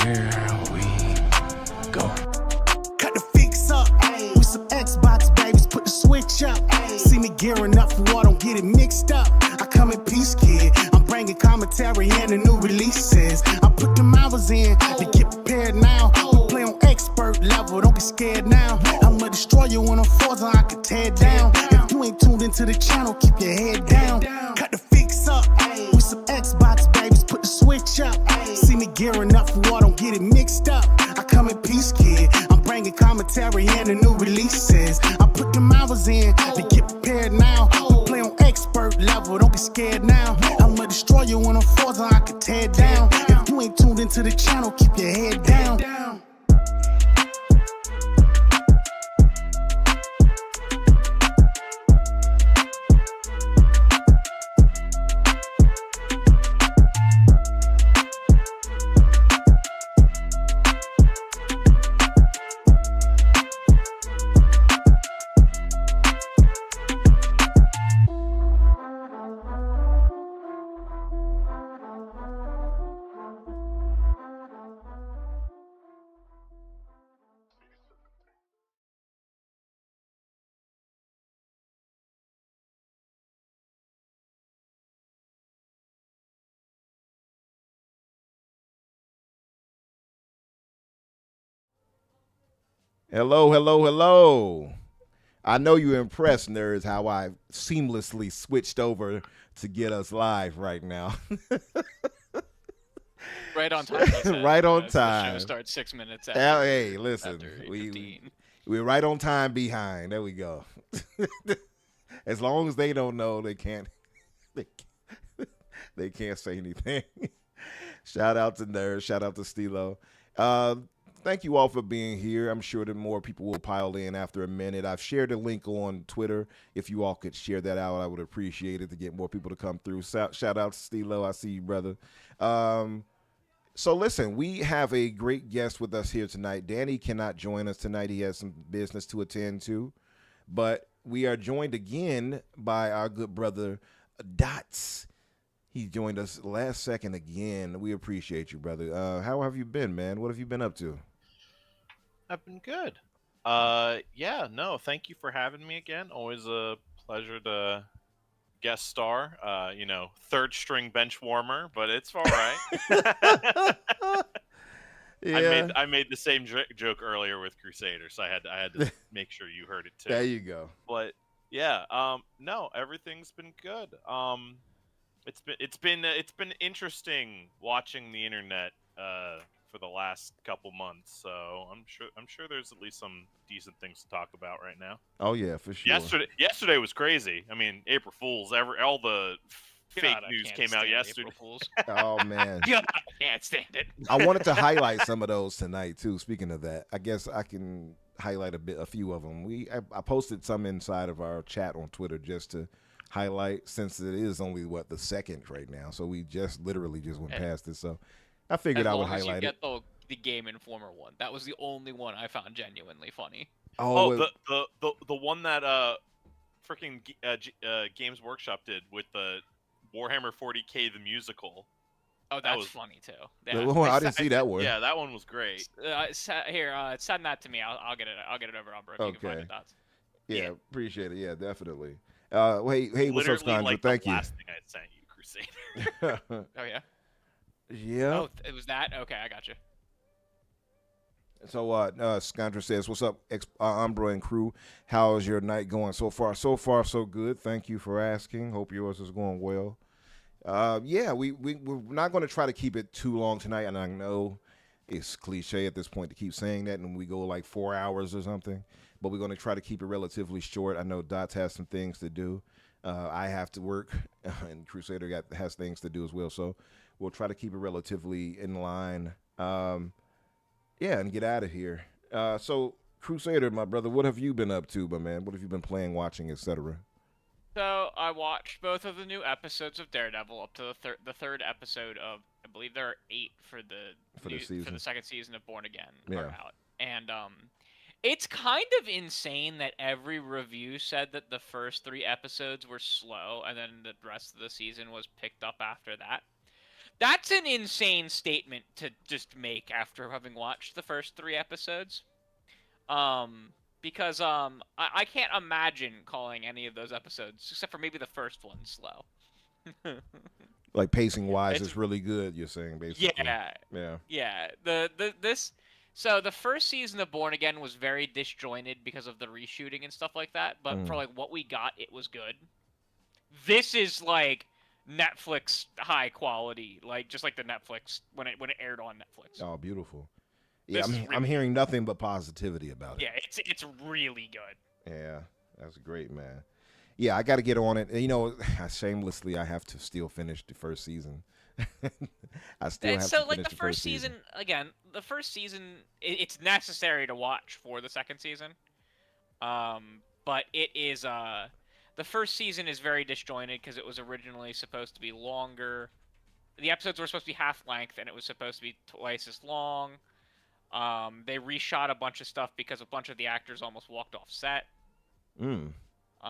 Here we go. Cut the fix up, ayy. With some Xbox babies, put the switch up, ayy. See me gearing up for war, don't get it mixed up. I come in peace, kid. I'm bringing commentary and the new releases. I put them hours in to get prepared now. We play on expert level, don't be scared now. I'ma destroy you when I'm forza, I can tear down. If you ain't tuned into the channel, keep your head down. Cut the fix up, ayy. With some Xbox babies, put the switch up, ayy. See me gearing up for war, don't get it mixed up. I come in peace, kid. I'm bringing commentary and the new releases. I put them hours in to get prepared now. We play on expert level, don't be scared now. I'ma destroy you when I'm forza, I can tear down. If you ain't tuned into the channel, keep your head down. Hello, hello, hello. I know you're impressed, nerds, how I seamlessly switched over to get us live right now. Right on time. Right on The time. show starts 6 minutes after. Hey, listen, after we're right on time behind. There we go. As long as they don't know, they can't say anything. Shout out to nerds. Shout out to Stilo. Thank you all for being here. I'm sure that more people will pile in after a minute. I've shared a link on Twitter. If you all could share that out, I would appreciate it to get more people to come through. Shout out to Stilo. I see you, brother. So listen, we have a great guest with us here tonight. Danny cannot join us tonight. He has some business to attend to. But we are joined again by our good brother, Dots. He joined us last second again. We appreciate you, brother. How have you been, man? What have you been up to? I've been good. Yeah, no, thank you for having me again. Always a pleasure to guest star. Third string bench warmer, but it's all right. Yeah. I made the same joke earlier with Crusader, so I had to make sure you heard it too. There you go. But yeah, no, everything's been good. It's been interesting watching the internet for the last couple months, so I'm sure there's at least some decent things to talk about right now. Oh yeah, for sure. Yesterday was crazy. I mean, April Fools. All the fake news came out yesterday. Oh man, God, I can't stand it. I wanted to highlight some of those tonight too. Speaking of that, I guess I can highlight a few of them. I posted some inside of our chat on Twitter just to highlight, since it is only the second right now, so we literally just went past it. So I figured I would highlight it. The Game Informer one. That was the only one I found genuinely funny. The one that freaking Games Workshop did with the Warhammer 40K the musical. Oh, that was funny too. Yeah. I didn't see that one. Yeah, that one was great. Here, send that to me. I'll get it. I'll get it over Umbra if you can find it. Dots. Yeah, appreciate it. Yeah, definitely. Hey, what's up, Scandra? Like Thank the you. last thing I sent you, Crusader. Oh yeah. Yeah. Oh, it was that. Okay, I got you. So, Scandra says, "What's up, Umbra and crew? How's your night going so far? So far, so good. Thank you for asking. Hope yours is going well. Yeah, we're not going to try to keep it too long tonight, and I know it's cliche at this point to keep saying that, and we go like 4 hours or something. But we're going to try to keep it relatively short. I know Dots has some things to do. I have to work, and Crusader has things to do as well. So we'll try to keep it relatively in line. Yeah, and get out of here. So, Crusader, my brother, what have you been up to, my man? What have you been playing, watching, etc.? So I watched both of the new episodes of Daredevil up to the third episode of, I believe there are 8 for the second season of Born Again are out, and it's kind of insane that every review said that the first 3 episodes were slow, and then the rest of the season was picked up after that. That's an insane statement to just make after having watched the first 3 episodes. Because I can't imagine calling any of those episodes, except for maybe the first one, slow. Like pacing wise, it's really good. You're saying basically. Yeah. So the first season of Born Again was very disjointed because of the reshooting and stuff like that. But for like what we got, it was good. This is like Netflix high quality, like just like the Netflix when it aired on Netflix. Oh, beautiful. Yeah, I'm hearing nothing but positivity about it. Yeah, it's really good. Yeah, that's great, man. Yeah, I got to get on it. You know, shamelessly, I have to still finish the first season. I still have to finish like the first season. Again, the first season, it's necessary to watch for the second season. But it is the first season is very disjointed because it was originally supposed to be longer. The episodes were supposed to be half length, and it was supposed to be twice as long. They reshot a bunch of stuff because a bunch of the actors almost walked off set.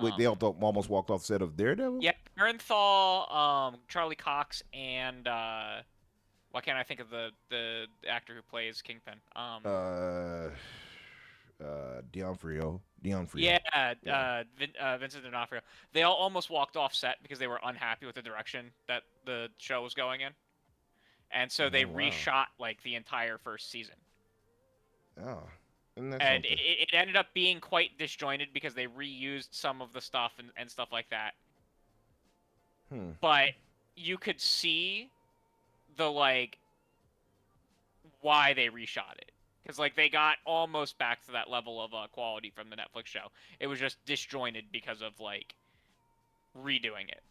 Wait, they almost walked off set of Daredevil? Yeah, Barenthal, Charlie Cox, and why can't I think of the actor who plays Kingpin? D'Onofrio. Yeah, Vincent D'Onofrio. They all almost walked off set because they were unhappy with the direction that the show was going in, and so they reshot like the entire first season. Oh. And it ended up being quite disjointed because they reused some of the stuff and stuff like that. But you could see the, like, why they reshot it. Because, like, they got almost back to that level of quality from the Netflix show. It was just disjointed because of, like, redoing it.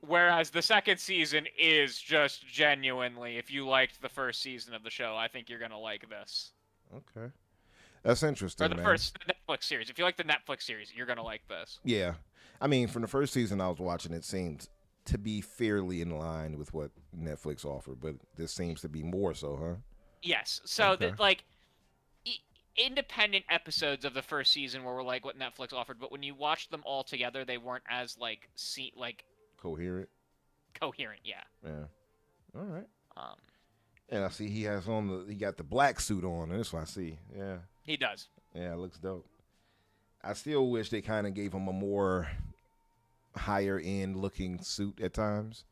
Whereas the second season is just genuinely, if you liked the first season of the show, I think you're going to like this. Okay. That's interesting, Or the first Netflix series. If you like the Netflix series, you're going to like this. Yeah. I mean, from the first season I was watching, it seemed to be fairly in line with what Netflix offered, but this seems to be more so, huh? Yes. So, like, independent episodes of the first season were like what Netflix offered, but when you watched them all together, they weren't as, like, coherent? Coherent, yeah. Yeah. All right. And I see he got the black suit on, and this one I see. Yeah. He does. Yeah, it looks dope. I still wish they kind of gave him a more higher end looking suit at times.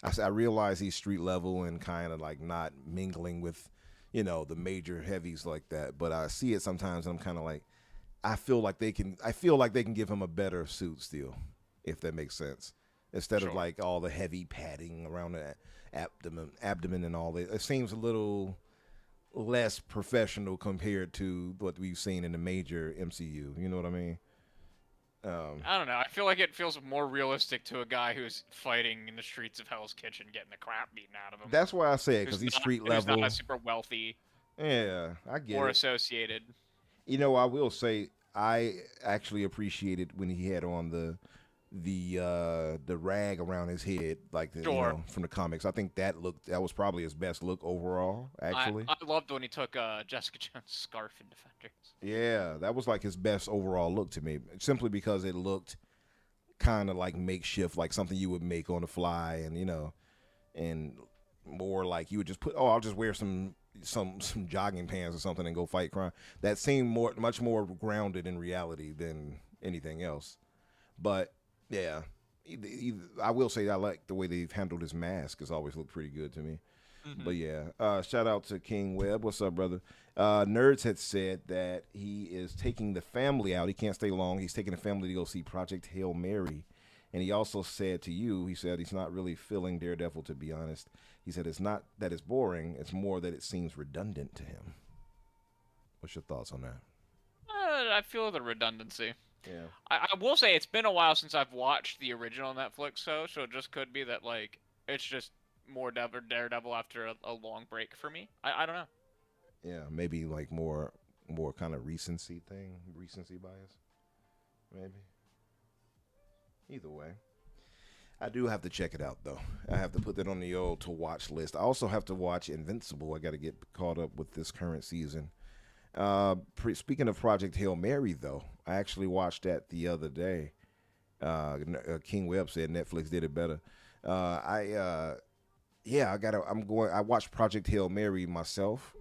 I realize he's street level and kind of like not mingling with, you know, the major heavies like that. But I see it sometimes, and I'm kind of like, I feel like they can give him a better suit still, if that makes sense. Instead of like all the heavy padding around the abdomen and all that. It seems a little less professional compared to what we've seen in the major MCU. You know what I mean? I don't know. I feel like it feels more realistic to a guy who's fighting in the streets of Hell's Kitchen, getting the crap beaten out of him. That's why I say it, because he's street level. He's not super wealthy. Yeah, I get it. Or associated. You know, I will say I actually appreciated when he had on the rag around his head, like you know, from the comics. I think that was probably his best look overall. Actually, I loved when he took Jessica Jones' scarf in Defenders. Yeah, that was like his best overall look to me, simply because it looked kind of like makeshift, like something you would make on the fly, and you know, and more like you would just put, I'll just wear some jogging pants or something and go fight crime. That seemed much more grounded in reality than anything else. But yeah, I will say I like the way they've handled his mask. It's always looked pretty good to me. Mm-hmm. But yeah, shout out to King Webb. What's up, brother? Nerds had said that he is taking the family out. He can't stay long. He's taking the family to go see Project Hail Mary. And he also said to you, he said he's not really feeling Daredevil, to be honest. He said it's not that it's boring. It's more that it seems redundant to him. What's your thoughts on that? I feel the redundancy. Yeah. I will say it's been a while since I've watched the original Netflix show, so it just could be that, like, it's just more Daredevil after a long break for me. I don't know. Yeah, maybe like more kind of recency bias. Maybe. Either way. I do have to check it out, though. I have to put that on the old to watch list. I also have to watch Invincible. I got to get caught up with this current season. Speaking of Project Hail Mary, though, I actually watched that the other day. King Webb said Netflix did it better. yeah, I watched Project Hail Mary myself,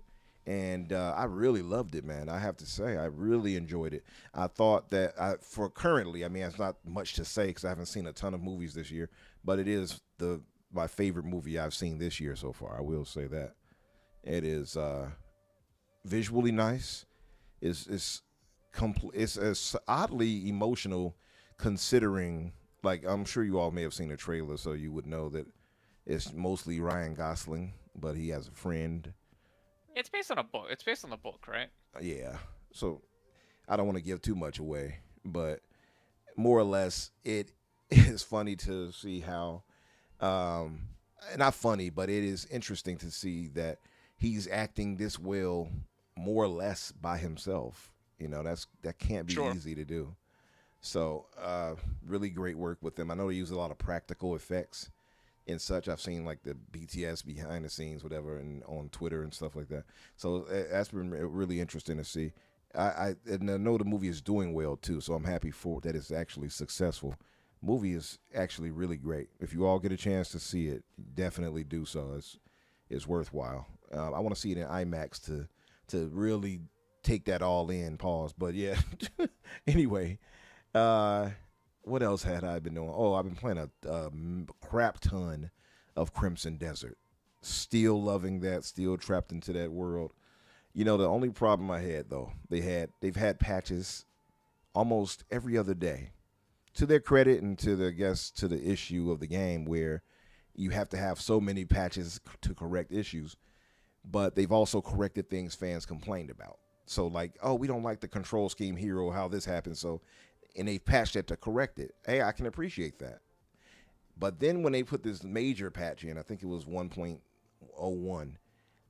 and I really loved it, man. I have to say, I really enjoyed it. I thought that for currently, I mean, it's not much to say because I haven't seen a ton of movies this year, but it is my favorite movie I've seen this year so far. I will say that it is visually nice. It's it's oddly emotional, considering. Like, I'm sure you all may have seen the trailer, so you would know that it's mostly Ryan Gosling, but he has a friend. It's based on a book. It's based on the book, right? Yeah. So I don't want to give too much away, but more or less, it is funny to see how, not funny, but it is interesting to see that he's acting this well, more or less by himself. You know, that can't be easy to do. So, really great work with them. I know they use a lot of practical effects and such. I've seen like the BTS behind the scenes, whatever, and on Twitter and stuff like that. So that's been really interesting to see. And I know the movie is doing well too, so I'm happy for that it's actually successful. Movie is actually really great. If you all get a chance to see it, definitely do so. It's worthwhile. I want to see it in IMAX to really take that all in. Pause. But yeah. Anyway. What else had I been doing? Oh, I've been playing a crap ton of Crimson Desert. Still loving that. Still trapped into that world. You know, the only problem I had though, they've had patches almost every other day. To their credit and to the issue of the game where you have to have so many patches to correct issues, but they've also corrected things fans complained about. So like, oh, we don't like the control scheme here or how this happened, so. And they've patched it to correct it. Hey, I can appreciate that. But then when they put this major patch in, I think it was 1.01,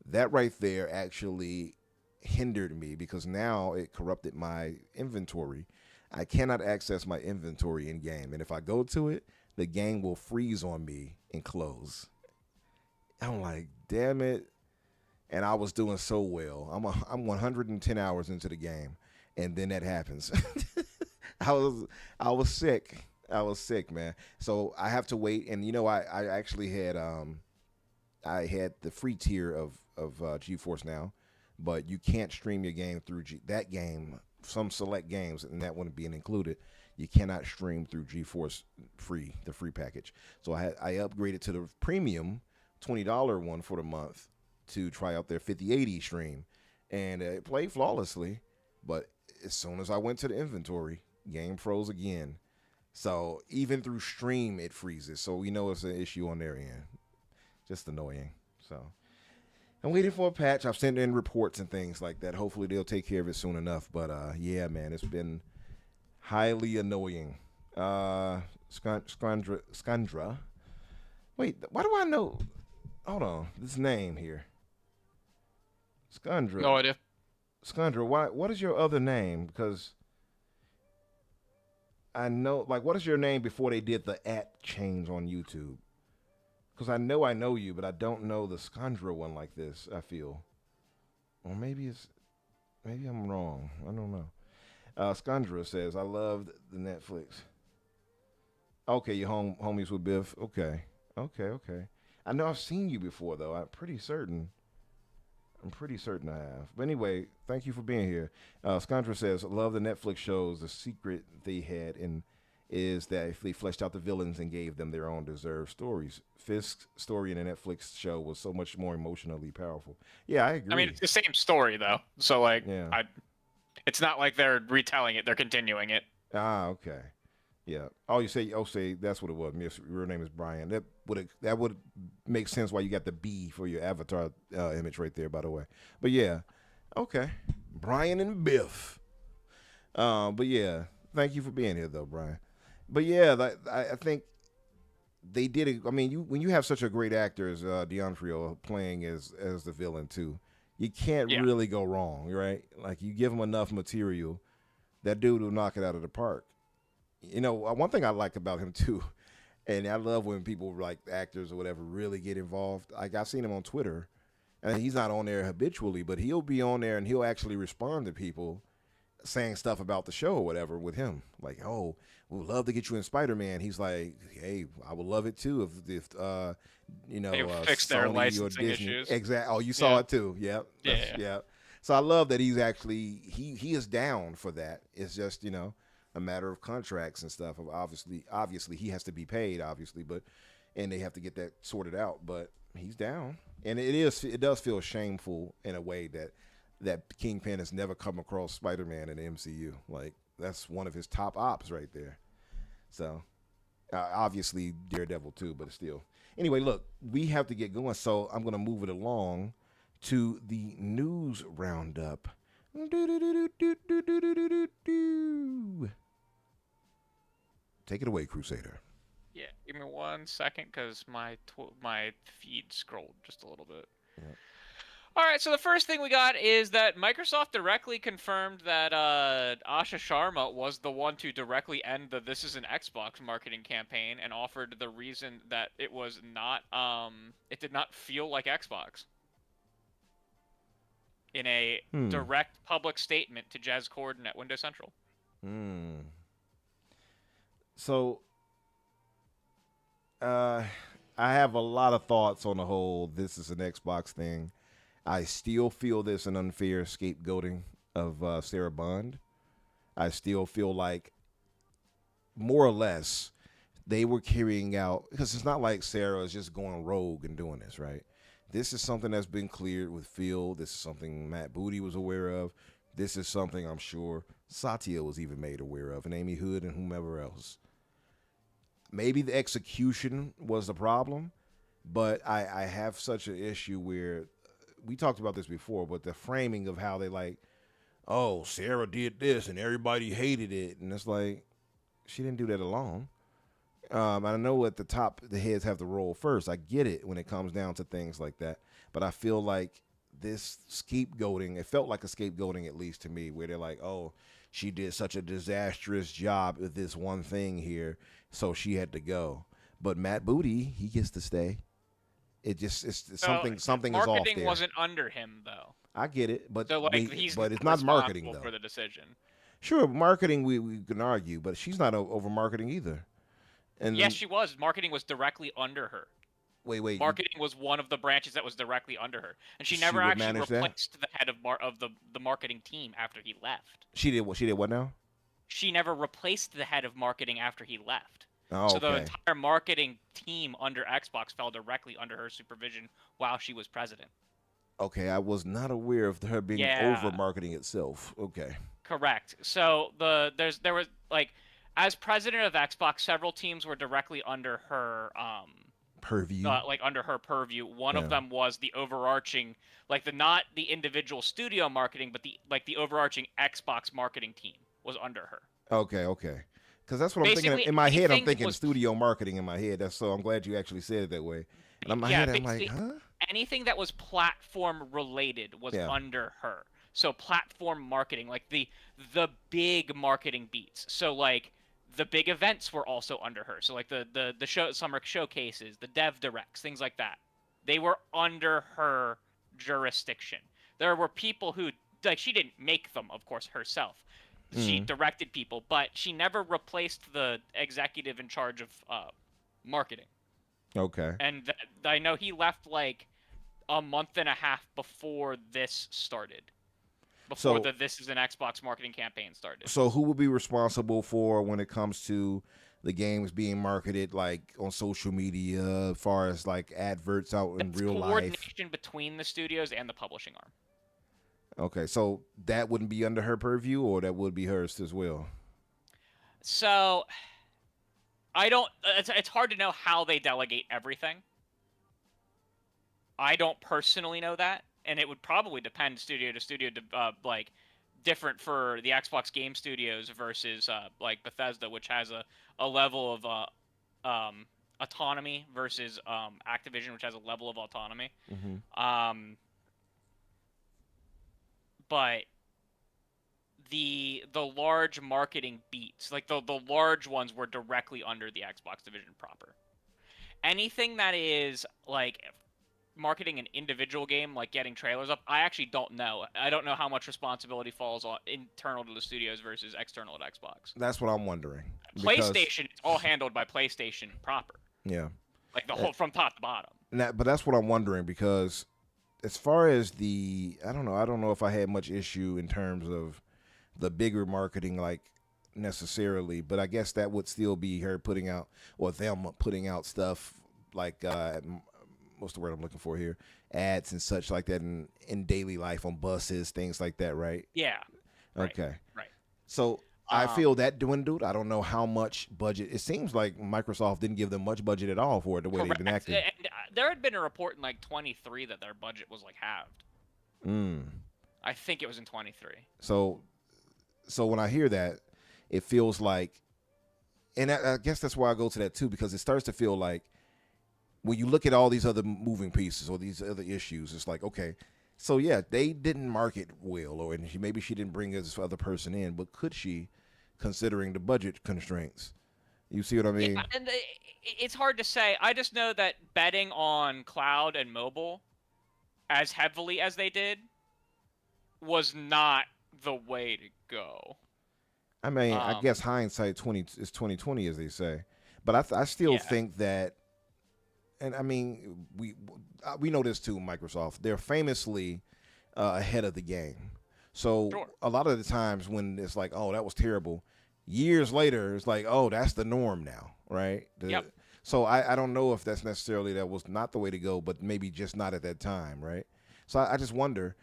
that right there actually hindered me because now it corrupted my inventory. I cannot access my inventory in game. And if I go to it, the game will freeze on me and close. I'm like, damn it. And I was doing so well. I'm 110 hours into the game. And then that happens. I was sick. I was sick, man. So I have to wait, and you know, I actually had I had the free tier of GeForce Now, but you can't stream your game through that game. Some select games, and that wouldn't be included. You cannot stream through GeForce the free package. So I upgraded to the premium $20 one for the month to try out their 5080 stream, and it played flawlessly. But as soon as I went to the inventory, game froze again. So even through stream, it freezes. So we know it's an issue on their end. Just annoying. So I'm waiting for a patch. I've sent in reports and things like that. Hopefully they'll take care of it soon enough. But yeah, man, it's been highly annoying. Skandra. Wait, why do I know? Hold on, this name here. Skandra. No idea. Skandra, what is your other name? Because I know, like, what is your name before they did the @ change on YouTube? Because I know you, but I don't know the Skandra one like this, I feel. Or maybe I'm wrong. I don't know. Skandra says, I loved the Netflix. Okay, you homies with Biff. Okay. I know I've seen you before, though. I'm pretty certain I have. But anyway, thank you for being here. Skandra says, love the Netflix shows. The secret they had is that if they fleshed out the villains and gave them their own deserved stories. Fisk's story in the Netflix show was so much more emotionally powerful. Yeah, I agree. I mean, it's the same story, though. So, like, yeah. It's not like they're retelling it. They're continuing it. Ah, okay. Yeah. Say that's what it was. Your name is Brian. That would make sense why you got the B for your avatar image right there, by the way. But yeah, okay. Brian and Biff. But yeah, thank you for being here, though, Brian. But yeah, I think they did it. I mean, when you have such a great actor as D'Onofrio playing as the villain too, you can't really go wrong, right? Like, you give him enough material, that dude will knock it out of the park. You know, one thing I like about him too, and I love when people like actors or whatever really get involved. Like, I've seen him on Twitter, and he's not on there habitually, but he'll be on there and he'll actually respond to people saying stuff about the show or whatever with him. Like, oh, we'd love to get you in Spider-Man. He's like, hey, I would love it too if they fix their Sony licensing or Disney. issues. Exactly. Oh, you saw it too. Yep. Yeah. So I love that he's actually he is down for that. It's just a matter of contracts and stuff. Obviously he has to be paid, obviously, and they have to get that sorted out. But he's down, and it does feel shameful in a way that Kingpin has never come across Spider-Man in the MCU. Like, that's one of his top ops right there. So obviously Daredevil too, but still. Anyway, look, we have to get going, so I'm going to move it along to the news roundup. Take it away, Crusader. Yeah, give me 1 second because my feed scrolled just a little bit. Yeah. All right, so the first thing we got is that Microsoft directly confirmed that Asha Sharma was the one to directly end the "This is an Xbox" marketing campaign, and offered the reason that it was not, it did not feel like Xbox. In a direct public statement to Jez Corden at Windows Central. So, I have a lot of thoughts on the whole "This is an Xbox" thing. I still feel this an unfair scapegoating of Sarah Bond. I still feel like, more or less, they were carrying out, because it's not like Sarah is just going rogue and doing this, right? This is something that's been cleared with Phil. This is something Matt Booty was aware of. This is something I'm sure Satya was even made aware of, and Amy Hood and whomever else. Maybe the execution was the problem, but I have such an issue where, we talked about this before, but the framing of how they like, oh, Sarah did this and everybody hated it. And it's like, she didn't do that alone. I know at the top, the heads have to roll first. I get it when it comes down to things like that. But I feel like this scapegoating, it felt like a scapegoating, at least to me, where they're like, oh, she did such a disastrous job with this one thing here, so she had to go. But Matt Booty, he gets to stay. It's something is off there. Marketing wasn't under him, though. I get it, but so, it's not marketing, though. For the decision. Sure, marketing we can argue, but she's not over marketing either. And yes, she was. Marketing was directly under her. Wait. Marketing was one of the branches that was directly under her, and she never actually replaced the head of the marketing team after he left. She did what? She did what now? She never replaced the head of marketing after he left. Oh, so okay. the entire marketing team under Xbox fell directly under her supervision while she was president. Okay, I was not aware of her being over marketing itself. Okay. Correct. So there was like, as president of Xbox, several teams were directly under her purview. Under her purview. One of them was the overarching, not the individual studio marketing, but the overarching Xbox marketing team was under her. Okay. Because that's what I'm thinking. In my head, I'm thinking studio marketing in my head. So I'm glad you actually said it that way. And in my head, I'm like, huh? Anything that was platform related was under her. So platform marketing, like the big marketing beats. So the big events were also under her. So the summer showcases, the dev directs, things like that. They were under her jurisdiction. There were people who, she didn't make them, of course, herself. She directed people, but she never replaced the executive in charge of marketing. Okay. And I know he left a month and a half before this started. Before This is an Xbox marketing campaign started. So who would be responsible for when it comes to the games being marketed on social media, as far as adverts out in real life? Coordination between the studios and the publishing arm. Okay, so that wouldn't be under her purview, or that would be hers as well? So, I don't... It's hard to know how they delegate everything. I don't personally know that, and it would probably depend studio to studio, different for the Xbox Game Studios versus, Bethesda, which has a level of autonomy, versus Activision, which has a level of autonomy. Mm-hmm. But the large marketing beats, the large ones, were directly under the Xbox division proper. Anything that is marketing an individual game, like getting trailers up, I actually don't know. I don't know how much responsibility falls on internal to the studios versus external at Xbox. That's what I'm wondering. PlayStation, it's all handled by PlayStation proper. Yeah. Like the whole from top to bottom. But that's what I'm wondering, because as far as I don't know if I had much issue in terms of the bigger marketing, like necessarily, but I guess that would still be her putting out, or them putting out stuff like what's the word I'm looking for here? Ads and such like that in daily life on buses, things like that, right? Yeah. Okay. Right. So I feel that dwindled. I don't know how much budget. It seems like Microsoft didn't give them much budget at all for it, the way they've been acting. And there had been a report in like 23 that their budget was like halved. I think it was in 23. So when I hear that, it feels like, and I guess that's why I go to that too, because it starts to feel like when you look at all these other moving pieces or these other issues, it's like, okay, so yeah, they didn't market well, or maybe she didn't bring this other person in, but could she, considering the budget constraints? You see what I mean? Yeah, and it's hard to say. I just know that betting on cloud and mobile as heavily as they did was not the way to go. I mean, I guess hindsight is 20/20, as they say, but I still think that, and I mean, we know this too. Microsoft, they're famously ahead of the game. So a lot of the times when it's like, oh, that was terrible, years later it's like, oh, that's the norm now, right? Yep. So I don't know if that's necessarily that was not the way to go, but maybe just not at that time, right? So I just wonder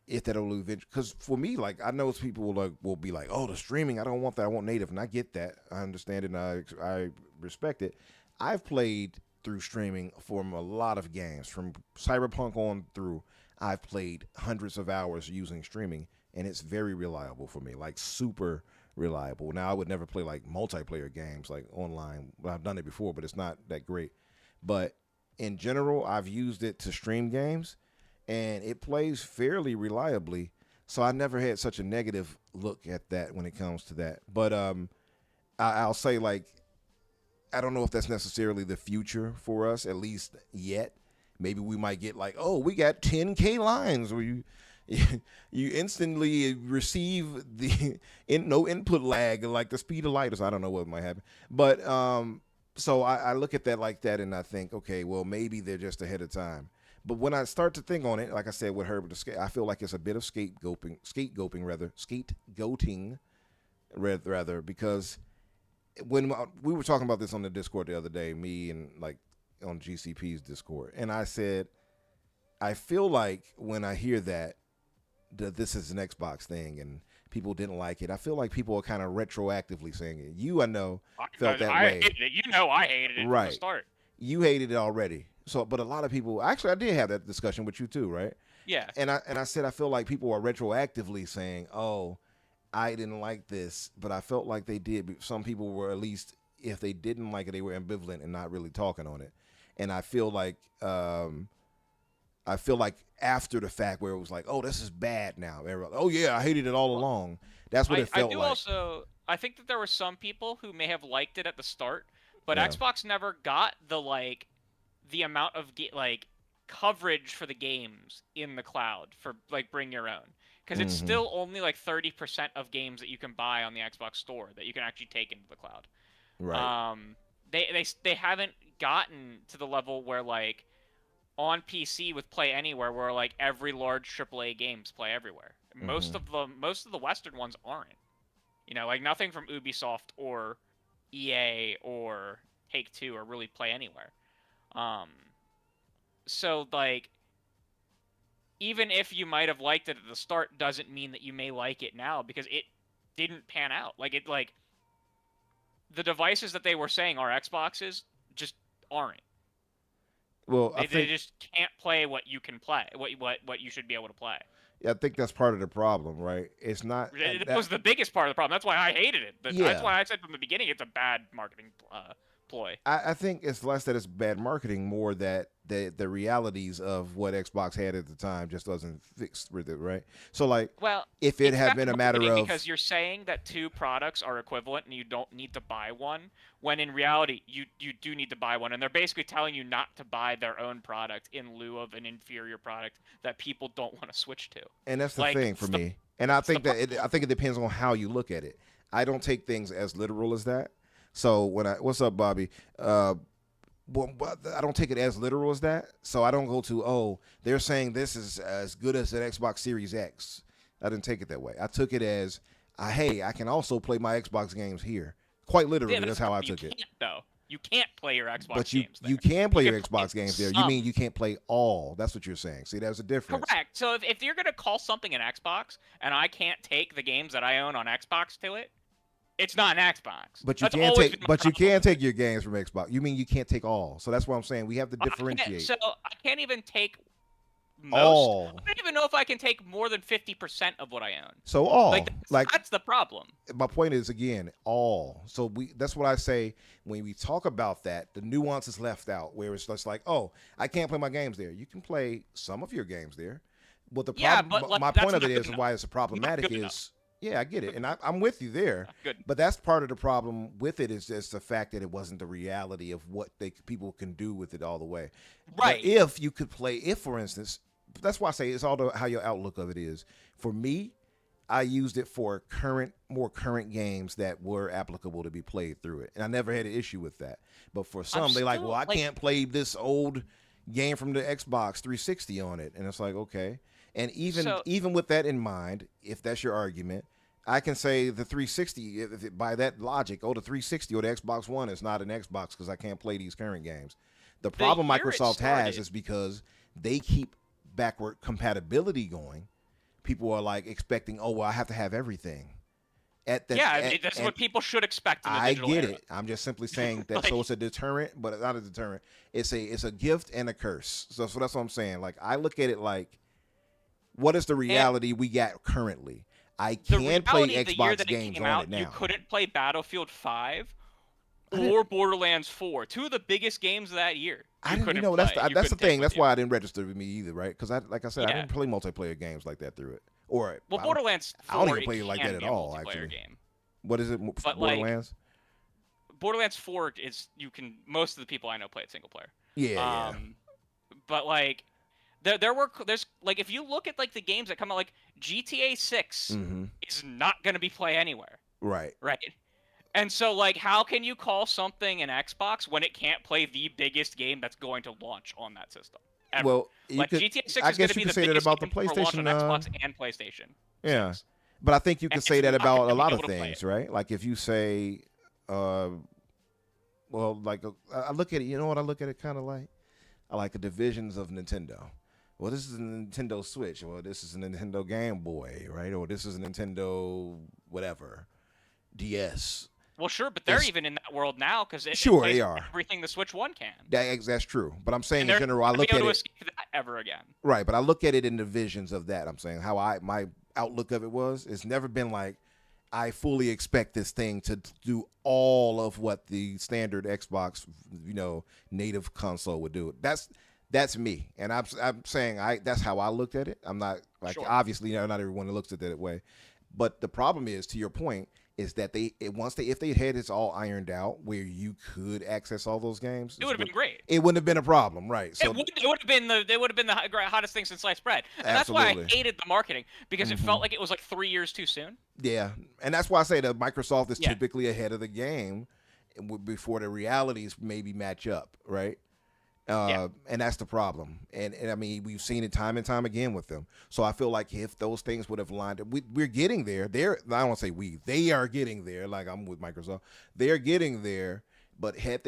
if that'll eventually, because for me, like, I know people will be like, oh, the streaming, I don't want that, I want native, and I get that, I understand it, and I respect it. I've played through streaming from a lot of games, from Cyberpunk on through. I've played hundreds of hours using streaming, and it's very reliable for me, like super reliable. Now, I would never play like multiplayer games like online. Well, I've done it before, but it's not that great. But in general, I've used it to stream games, and it plays fairly reliably. So I never had such a negative look at that when it comes to that. But I'll say, like, I don't know if that's necessarily the future for us, at least yet. Maybe we might get like, oh, we got 10K lines where you instantly receive the no input lag, like the speed of light. Or I don't know what might happen. But so I look at that like that, and I think, okay, well, maybe they're just ahead of time. But when I start to think on it, like I said with her, I feel like it's a bit of scapegoating rather, because when we were talking about this on the Discord the other day, me and like on GCP's Discord, and I said, I feel like when I hear that this is an Xbox thing and people didn't like it, I feel like people are kind of retroactively saying it. I know, felt that way. Hated it. You know, I hated it from the start. You hated it already. So, but a lot of people, actually, I did have that discussion with you too, right? Yeah. And I said I feel like people are retroactively saying, "Oh, I didn't like this," but I felt like they did. Some people were, at least if they didn't like it, they were ambivalent and not really talking on it. And I feel like after the fact, where it was like, "Oh, this is bad now." Everyone, "Oh yeah, I hated it all along." That's what it felt like. I think that there were some people who may have liked it at the start, but Xbox never got the amount of coverage for the games in the cloud for like bring your own, because it's still only like 30% of games that you can buy on the Xbox store that you can actually take into the cloud. Right. They haven't gotten to the level where like on PC with Play Anywhere, where like every large AAA games play everywhere. Most of the Western ones aren't. You know, like nothing from Ubisoft or EA or Take-Two or really Play Anywhere. So like, even if you might have liked it at the start, doesn't mean that you may like it now, because it didn't pan out. Like the devices that they were saying are Xboxes just aren't. Well, they just can't play what you can play, what you should be able to play. Yeah, I think that's part of the problem, right? It's not. It was the biggest part of the problem. That's why I hated it. That's why I said from the beginning it's a bad marketing ploy. I think it's less that it's bad marketing, more that the realities of what Xbox had at the time just wasn't fixed with it, right? So like, Well, if it it's had bad been a matter marketing of because you're saying that two products are equivalent and you don't need to buy one, when in reality you do need to buy one, and they're basically telling you not to buy their own product in lieu of an inferior product that people don't want to switch to. and that's the Like, thing for me. And I think I think it depends on how you look at it. I don't take things as literal as that. So what's up, Bobby? Well, I don't take it as literal as that. So I don't go to, oh, they're saying this is as good as an Xbox Series X. I didn't take it that way. I took it as, hey, I can also play my Xbox games here. Quite literally, yeah, that's how I took it. Though you can't play your Xbox But games there. you can play You your can play Xbox games there. some. You mean you can't play all. That's what you're saying. See, there's a difference. Correct. So if you're gonna call something an Xbox and I can't take the games that I own on Xbox to it, it's not an Xbox. But you can take your games from Xbox. You mean you can't take all. So that's what I'm saying. We have to differentiate. So I can't even take most. All. I don't even know if I can take more than 50% of what I own. So all. That's the problem. My point is, again, all. So that's what I say when we talk about that. The nuance is left out, where it's just like, oh, I can't play my games there. You can play some of your games there. But the problem, but my point of it is, and why it's problematic is, enough. yeah, I get it, and I'm with you there. Good. But that's part of the problem with it, is just the fact that it wasn't the reality of what people can do with it all the way. Right. But if you could play, for instance, that's why I say it's all how your outlook of it is. For me, I used it for more current games that were applicable to be played through it, and I never had an issue with that. But for some, they like, well, I can't play this old game from the Xbox 360 on it, and it's like, okay. And even with that in mind, if that's your argument, I can say the 360, by that logic, the 360 or the Xbox One is not an Xbox because I can't play these current games. The problem Microsoft has is because they keep backward compatibility going. People are like expecting, oh, well, I have to have everything. That's what people should expect in the digital era. It. I'm just simply saying that. So it's a deterrent, but not a deterrent. It's a gift and a curse. So that's what I'm saying. Like, I look at it like, what is the reality we got currently? I can play Xbox games on it now. You couldn't play Battlefield 5 or Borderlands 4, two of the biggest games of that year. That's the thing. That's why I didn't register with me either, right? Because like I said, I didn't play multiplayer games like that through it. Borderlands 4, I don't even play it like that at all. Actually, game. What is it? Borderlands. Borderlands 4 is most of the people I know play it single player. Yeah. But like, there's like, if you look at like the games that come out, like GTA 6 is not going to be play anywhere. Right. And so like, how can you call something an Xbox when it can't play the biggest game that's going to launch on that system? Ever? Well, GTA 6 I is going guess to you be could say that about the PlayStation, on Xbox and PlayStation. Yeah, but I think you could say that about a lot of things, right? Like if you say, well, like I look at it. You know what I look at it kind of like? I like the divisions of Nintendo. Well, this is a Nintendo Switch. Well, this is a Nintendo Game Boy, right? Or this is a Nintendo whatever, DS. Well, sure, but they're even in that world now because it plays they are everything the Switch 1 can. That's true. But I'm saying in general, I look at it that ever again. Right, but I look at it in divisions of that. I'm saying how my outlook of it was. It's never been like I fully expect this thing to do all of what the standard Xbox, native console would do. That's me, and I'm saying that's how I looked at it. I'm not like obviously not everyone looks at it that way, but the problem is, to your point, is that if they had this all ironed out where you could access all those games, it would have been great. It wouldn't have been a problem, right? So it would have been the hottest thing since sliced bread. And absolutely. That's why I hated the marketing, because it felt like it was like 3 years too soon. Yeah, and that's why I say that Microsoft is typically ahead of the game before the realities maybe match up, right? And that's the problem. And I mean, we've seen it time and time again with them. So I feel like if those things would have lined up, we're getting there. I don't want to say they are getting there. Like I'm with Microsoft. They're getting there. But had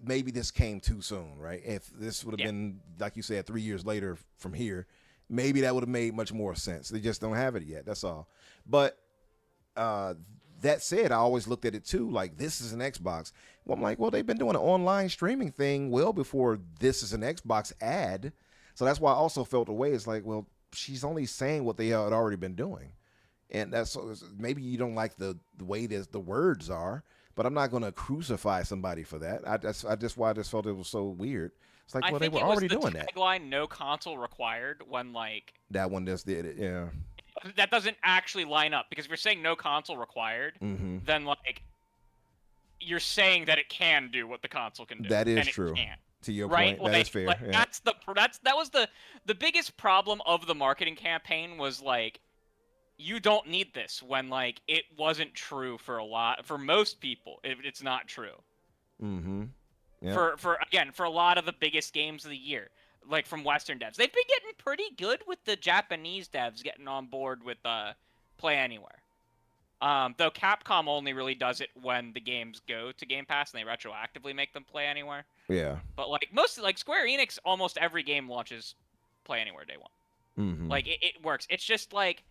maybe this came too soon, right? If this would have been, like you said, 3 years later from here, maybe that would have made much more sense. They just don't have it yet. That's all. But that said, I always looked at it too, like this is an Xbox. Well, I'm like, well, they've been doing an online streaming thing well before this is an Xbox ad. So that's why I also felt away. It's like, well, she's only saying what they had already been doing. And that's maybe you don't like the way that the words are, but I'm not going to crucify somebody for that. I just why I just felt it was so weird. It's like, well, they were already doing that. Tagline, no console required, when like that one just did it. Yeah, that doesn't actually line up, because if you're saying no console required, then like you're saying that it can do what the console can do. That is and true. It can't. To your right? point, that is fair. Like, yeah. That was the biggest problem of the marketing campaign, was like, you don't need this, when like it wasn't true for most people. It's not true. Yep. For a lot of the biggest games of the year, like from Western devs, they've been getting pretty good with the Japanese devs getting on board with Play Anywhere. Though Capcom only really does it when the games go to Game Pass and they retroactively make them Play Anywhere. Yeah. But like Square Enix, almost every game launches Play Anywhere day one. Like it works. It's just like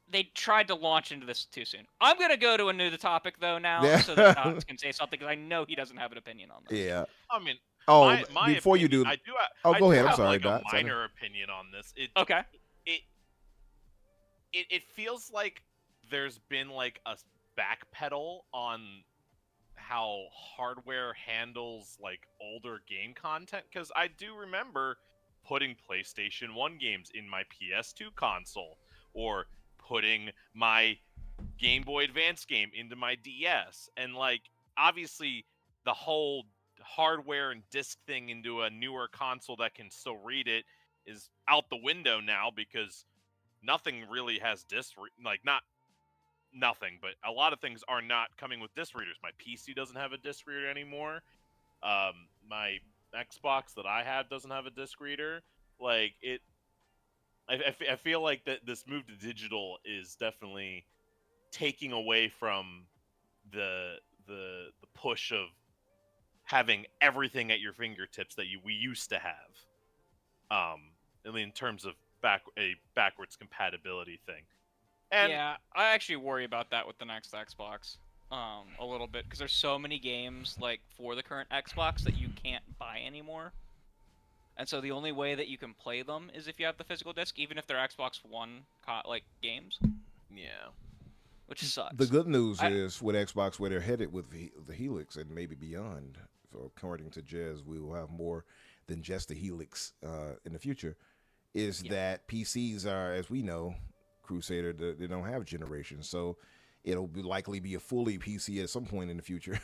they tried to launch into this too soon. I'm gonna go to a new topic though now, so that Dots can say something, because I know he doesn't have an opinion on this. Yeah. I mean, my before opinion, you do, go ahead. I'm sorry, like Dots. a minor opinion on this. Okay. It feels like there's been like a backpedal on how hardware handles like older game content, because I do remember putting PlayStation 1 games in my PS2 console, or putting my Game Boy Advance game into my DS, and like obviously the whole hardware and disc thing into a newer console that can still read it is out the window now, because nothing really has disc not nothing, but a lot of things are not coming with disc readers. My PC doesn't have a disc reader anymore. My Xbox that I have doesn't have a disc reader. Like it, I feel like that this move to digital is definitely taking away from the push of having everything at your fingertips that we used to have. In terms of a backwards compatibility thing. And yeah, I actually worry about that with the next Xbox a little bit, because there's so many games like for the current Xbox that you can't buy anymore. And so the only way that you can play them is if you have the physical disc, even if they're Xbox One like games. Yeah. Which sucks. The good news is with Xbox, where they're headed with the Helix and maybe beyond. So according to Jez, we will have more than just the Helix in the future. Is that PCs are, as we know, Crusader, they don't have generations, so it'll likely be a fully PC at some point in the future.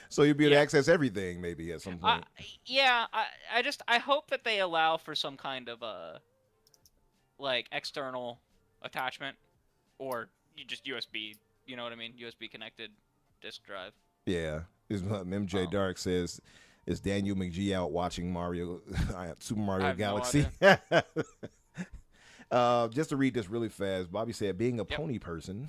So you'll be able to access everything maybe at some point. I hope that they allow for some kind of like external attachment, or you just USB. You know what I mean? USB connected disk drive. Yeah, MJ Dark says, is Daniel McGee out watching Super Mario Galaxy? Just to read this really fast, Bobby said, being a pony person,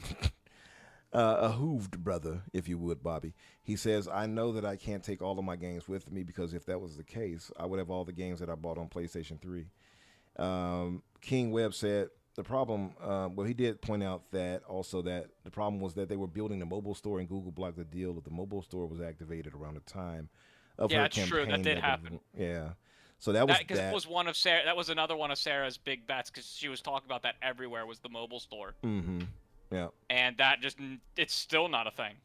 a hooved brother, if you would, Bobby. He says, I know that I can't take all of my games with me, because if that was the case, I would have all the games that I bought on PlayStation 3. King Webb said, the problem, he did point out that also that the problem was that they were building the mobile store, and Google blocked the deal that the mobile store was activated around the time of her campaign. Yeah, true. That did happen. Yeah. So that was because it was one of Sarah. That was another one of Sarah's big bets, because she was talking about that everywhere was the mobile store. Mm-hmm. Yeah. And it's still not a thing.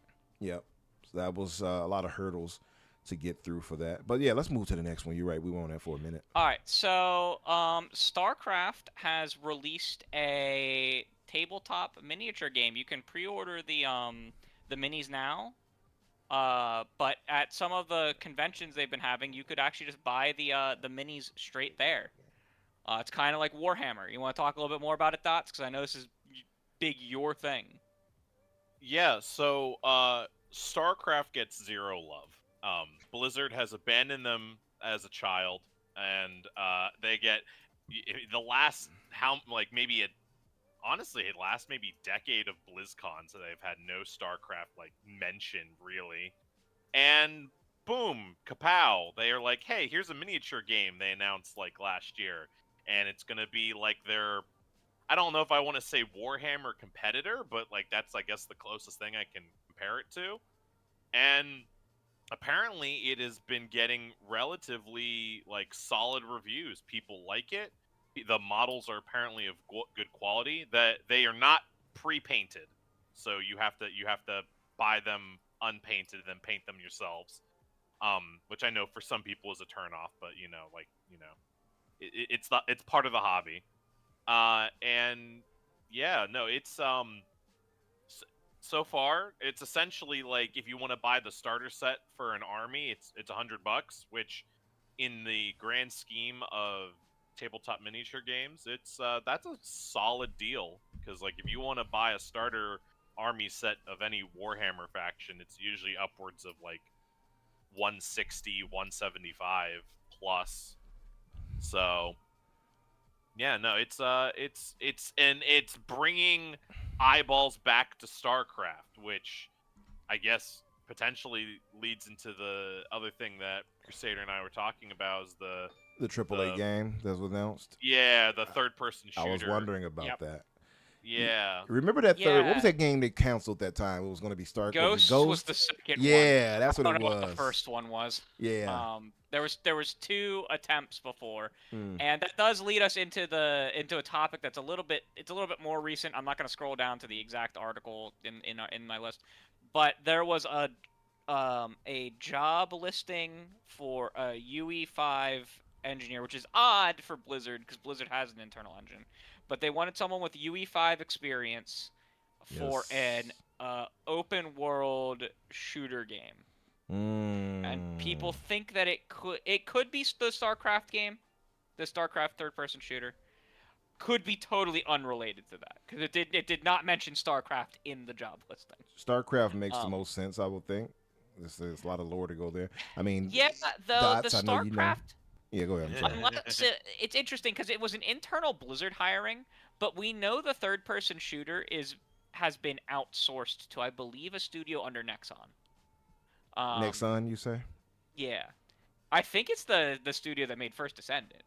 Yep. So that was a lot of hurdles to get through for that. But yeah, let's move to the next one. You're right. We were on that for a minute. All right. So StarCraft has released a tabletop miniature game. You can pre-order the minis now. But at some of the conventions they've been having, you could actually just buy the minis straight there. It's kind of like Warhammer. You want to talk a little bit more about it, Dots? Because I know this is big your thing. Yeah, so StarCraft gets zero love. Blizzard has abandoned them as a child, and they get the last last maybe decade of BlizzCons that they've had no StarCraft like mention really, and boom, kapow! They are like, hey, here's a miniature game they announced like last year, and it's gonna be like their, I don't know if I want to say Warhammer competitor, but like that's I guess the closest thing I can compare it to, and apparently it has been getting relatively like solid reviews. People like it. The models are apparently of good quality. That they are not pre-painted. so you have to buy them unpainted and then paint them yourselves. Which I know for some people is a turnoff, but it's part of the hobby. And yeah, no, it's so far it's essentially like if you want to buy the starter set for an army, it's $100, which in the grand scheme of tabletop miniature games, that's a solid deal, because like if you want to buy a starter army set of any Warhammer faction, it's usually upwards of like 160, 175 plus. So yeah, no, it's bringing eyeballs back to StarCraft, which I guess potentially leads into the other thing that Crusader and I were talking about, is the AAA game that was announced. Yeah, the third-person shooter. I was wondering about that. Yeah. Remember that third? What was that game they canceled that time? It was going to be StarCraft. Ghost was the second one. Yeah, that's what I it don't know was. what the first one was. Yeah. There was 2 attempts before, and that does lead us into a topic that's a little bit more recent. I'm not going to scroll down to the exact article in my list, but there was a job listing for a UE5 engineer, which is odd for Blizzard because Blizzard has an internal engine, but they wanted someone with UE5 experience for an open world shooter game. And people think that it could be the StarCraft game, the StarCraft third-person shooter. Could be totally unrelated to that, because it did not mention StarCraft in the job listing. StarCraft makes the most sense, I would think. There's a lot of lore to go there. I mean, yeah, the StarCraft. Yeah, go ahead. I'm sorry. It's interesting because it was an internal Blizzard hiring, but we know the third-person shooter has been outsourced to, I believe, a studio under Nexon. Nexon, you say? Yeah, I think it's the studio that made First Descendant.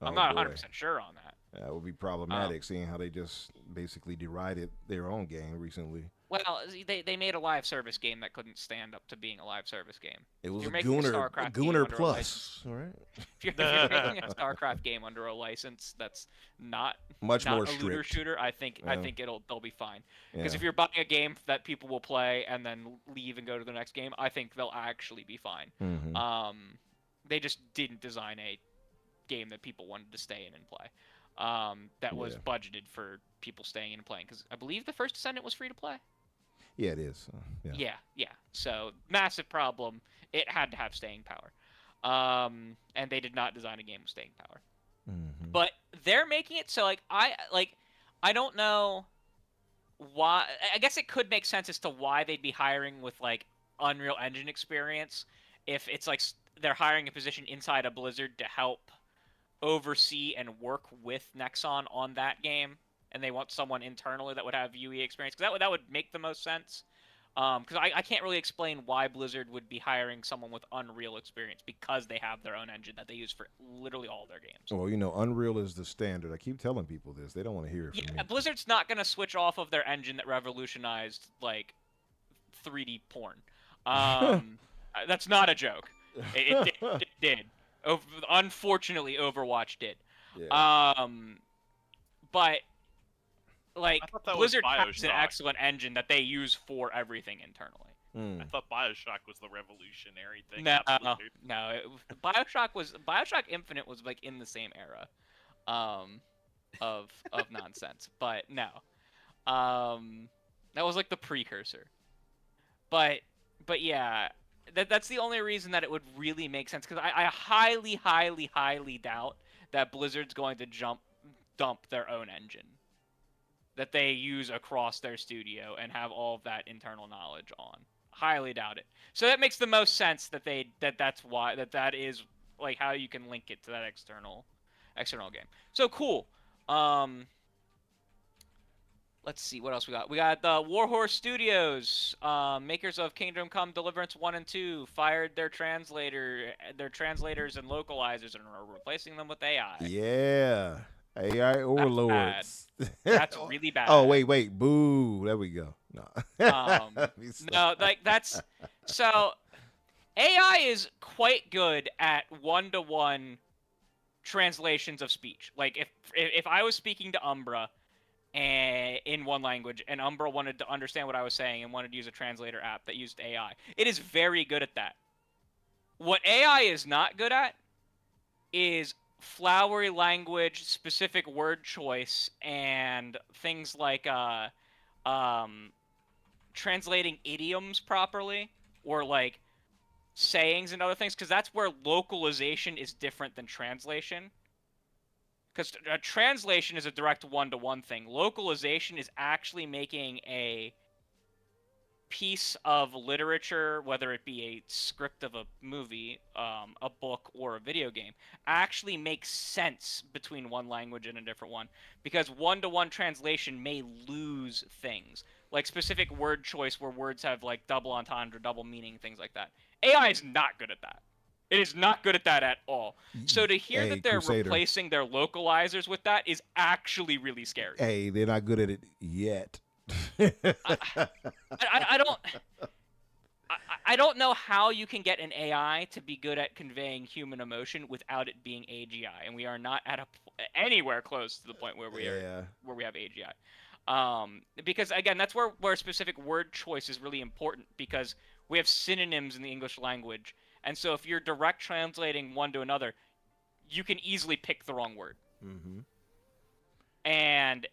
I'm not 100% sure on that. That would be problematic, seeing how they just basically derided their own game recently. Well, they made a live service game that couldn't stand up to being a live service game. It was a Gooner Plus, all right? If you're making a StarCraft game under a license that's not more a looter strict shooter, I think they'll be fine. Because if you're buying a game that people will play and then leave and go to the next game, I think they'll actually be fine. Mm-hmm. They just didn't design a game that people wanted to stay in and play. That was budgeted for people staying in and playing, because I believe the First Descendant was free to play. Yeah, it is. Yeah. So massive problem. It had to have staying power, and they did not design a game with staying power. Mm-hmm. But they're making it so I don't know why. I guess it could make sense as to why they'd be hiring with like Unreal Engine experience, if it's like they're hiring a position inside a Blizzard to help oversee and work with Nexon on that game, and they want someone internally that would have UE experience, because that would make the most sense. Because I can't really explain why Blizzard would be hiring someone with Unreal experience, because they have their own engine that they use for literally all their games. Well, Unreal is the standard. I keep telling people this. They don't want to hear it from me. Blizzard's not going to switch off of their engine that revolutionized, like, 3D porn. That's not a joke. It did. Unfortunately, Overwatch did. Yeah. But like Blizzard has an BioShock. excellent engine that they use for everything internally. I thought BioShock was the revolutionary thing. No. BioShock Infinite was like in the same era, of nonsense. But no, that was like the precursor. But yeah. That's the only reason that it would really make sense, because I highly, highly, highly doubt that Blizzard's going to dump their own engine that they use across their studio and have all of that internal knowledge on. Highly doubt it. So that makes the most sense that that is like how you can link it to that external game. So cool. Let's see, what else we got? We got the Warhorse Studios, makers of Kingdom Come Deliverance 1 and 2, fired their translators and localizers and are replacing them with AI. Yeah. AI overlords. That's really bad. Oh, wait. Boo. There we go. No. No, like that's... So, AI is quite good at one-to-one translations of speech. Like, if I was speaking to Umbra, in one language, and Umbra wanted to understand what I was saying and wanted to use a translator app that used AI. It is very good at that. What AI is not good at is flowery language, specific word choice, and things like translating idioms properly, or like sayings and other things, because that's where localization is different than translation. Because translation is a direct one-to-one thing. Localization is actually making a piece of literature, whether it be a script of a movie, a book, or a video game, actually makes sense between one language and a different one. Because one-to-one translation may lose things, like specific word choice where words have like double entendre, double meaning, things like that. AI is not good at that. It is not good at that at all. So to hear that they're Crusader, replacing their localizers with that is actually really scary. Hey, they're not good at it yet. I don't know how you can get an AI to be good at conveying human emotion without it being AGI, and we are not at anywhere close to the point where we have AGI. Because again, that's where specific word choice is really important, because we have synonyms in the English language, and so if you're direct translating one to another, you can easily pick the wrong word. Mm-hmm. And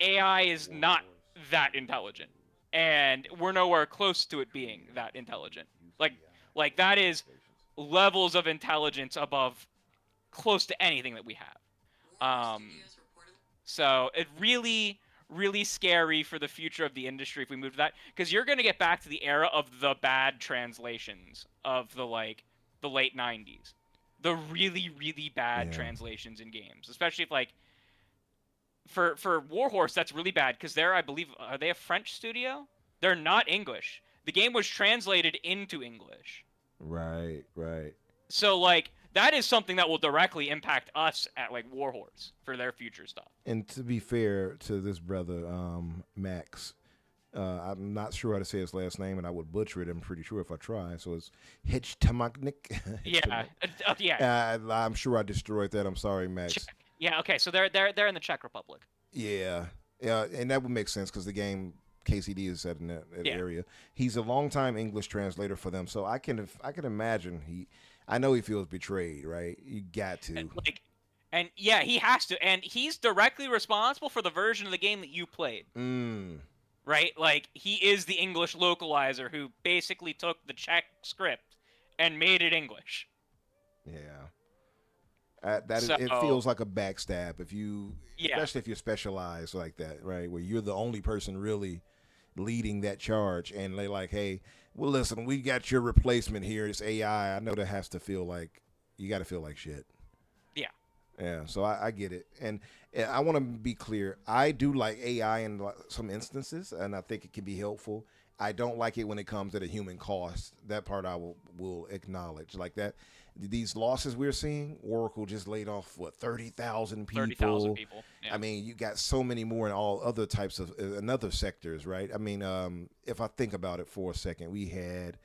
AI is not that intelligent, and we're nowhere close to it being that intelligent. Like that is levels of intelligence above close to anything that we have. So it really, really scary for the future of the industry if we move to that, because you're going to get back to the era of the bad translations of the late 90s. The really, really bad translations in games, especially if like for Warhorse, that's really bad, because I believe, are they a French studio? They're not English. The game was translated into English. Right. So like that is something that will directly impact us at like Warhorse for their future stuff. And to be fair to this brother, Max, I'm not sure how to say his last name, and I would butcher it, I'm pretty sure, if I try. So it's Hitchtamagnik. Yeah. I'm sure I destroyed that. I'm sorry, Max. Czech. Yeah, okay, so they're in the Czech Republic. Yeah, and that would make sense because the game KCD is set in that area. He's a longtime English translator for them, so I can imagine I know he feels betrayed, right? You got to. And yeah, he has to, and he's directly responsible for the version of the game that you played. Right? Like, he is the English localizer who basically took the Czech script and made it English. Yeah. It feels like a backstab especially if you're specialized like that, right? Where you're the only person really leading that charge, and they're like, "Hey, well, listen, we got your replacement here. It's AI." I know that has to feel like you got to feel like shit. Yeah. So I get it, and I want to be clear. I do like AI in some instances, and I think it can be helpful. I don't like it when it comes at a human cost. That part I will acknowledge. Like that. These losses we're seeing, Oracle just laid off 30,000 people. 30,000 people. Yeah. I mean, you got so many more in all other types of in other sectors, right? I mean, if I think about it for a second, we had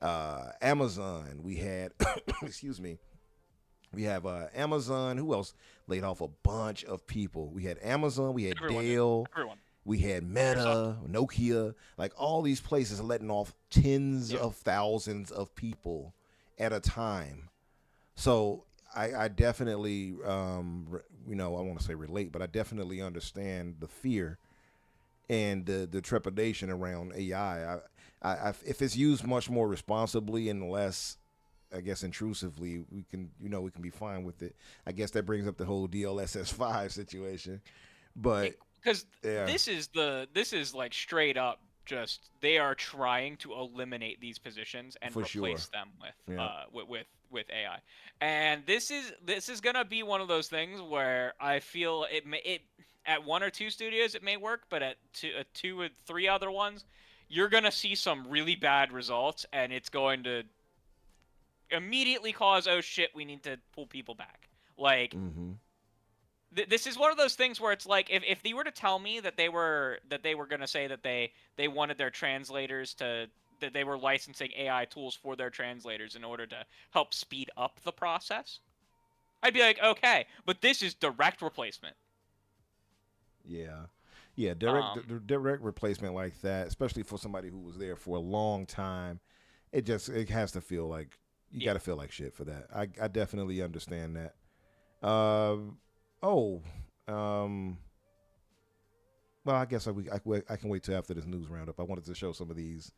Amazon, we had excuse me, we have Amazon. Who else laid off a bunch of people? We had Amazon, we had Dell, we had Meta, Nokia, like all these places letting off tens of thousands of people at a time. So I definitely, I want to say relate, but I definitely understand the fear and the trepidation around AI. If it's used much more responsibly and less, I guess, intrusively, we can be fine with it. I guess that brings up the whole DLSS 5 situation, but because this is like straight up. Just they are trying to eliminate these positions and replace them with AI, and this is gonna be one of those things where I feel it at one or two studios it may work, but at two or three other ones, you're gonna see some really bad results, and it's going to immediately cause, oh shit, we need to pull people back. Like. Mm-hmm. This is one of those things where it's like if they were to tell me that they were going to say that they wanted their translators that they were licensing AI tools for their translators in order to help speed up the process, I'd be like, okay, but this is direct replacement. Yeah, direct replacement like that, especially for somebody who was there for a long time, it has to feel like you got to feel like shit for that. I definitely understand that. Oh, well, I guess I can wait till after this news roundup. I wanted to show some of these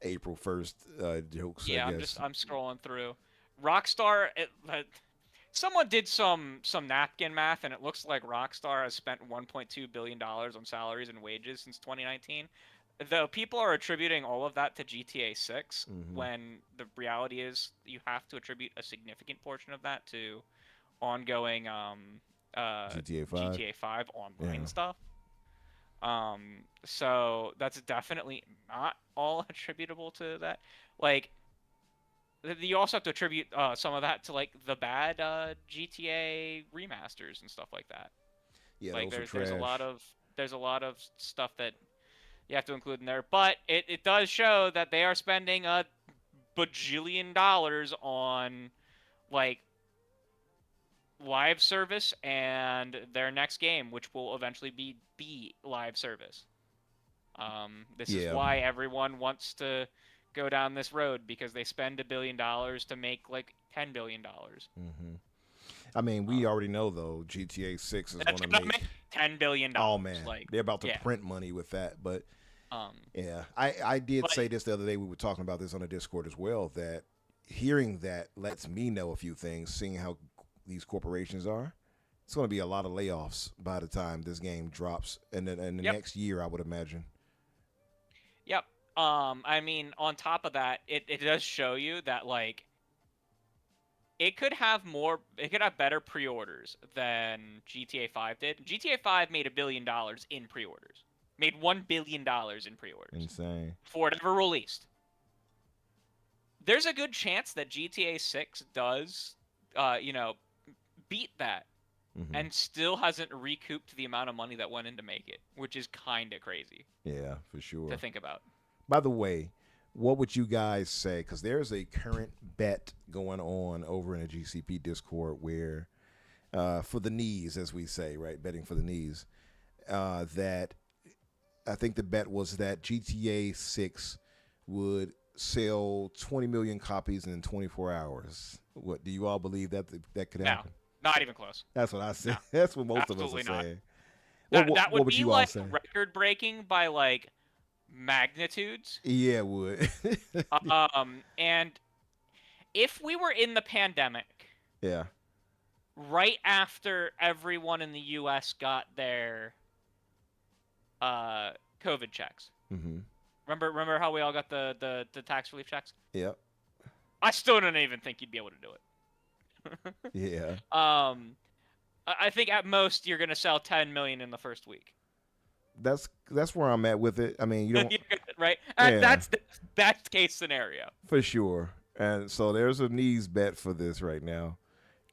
April 1st jokes. Yeah, I guess. I'm scrolling through. Rockstar, someone did some napkin math, and it looks like Rockstar has spent $1.2 billion on salaries and wages since 2019. Though people are attributing all of that to GTA 6, when the reality is you have to attribute a significant portion of that to ongoing GTA 5 online stuff. So that's definitely not all attributable to that. Like, you also have to attribute some of that to like the bad GTA remasters and stuff like that. Yeah, like those there's are a lot of stuff that you have to include in there, but it does show that they are spending a bajillion dollars on like live service and their next game, which will eventually be live service. This is why everyone wants to go down this road, because they spend $1 billion to make like $10 billion. I mean, we already know though GTA 6 is going to make $10 billion. Oh man, like, they're about to print money with that. But yeah, I did say this the other day. We were talking about this on the Discord as well. That hearing that lets me know a few things. Seeing how these corporations are, it's going to be a lot of layoffs by the time this game drops, and then in the next year, I would imagine. Yep. I mean, on top of that, it does show you that like it could have better pre-orders than GTA 5 did. GTA 5 made $1 billion in pre-orders. Made $1 billion in pre-orders. Insane. For it ever released. There's a good chance that GTA 6 does, beat that, and still hasn't recouped the amount of money that went in to make it, which is kind of crazy. Yeah, for sure. To think about. By the way, what would you guys say? Because there's a current bet going on over in the GCP Discord where, for the knees, as we say, right, betting for the knees, that I think the bet was that GTA 6 would sell 20 million copies in 24 hours. What do you all believe that could happen? No, not even close. That's what I said. No, that's what most of us are saying. That would be you like all say? record breaking by like magnitudes. Yeah, it would. And if we were in the pandemic, yeah, right after everyone in the U.S. got their COVID checks. Remember how we all got the tax relief checks? Yep. I still don't even think you'd be able to do it. Yeah. I think at most you're gonna sell 10 million in the first week. That's where I'm at with it. I mean, you don't right. And that's the best case scenario for sure. And so there's a knees bet for this right now,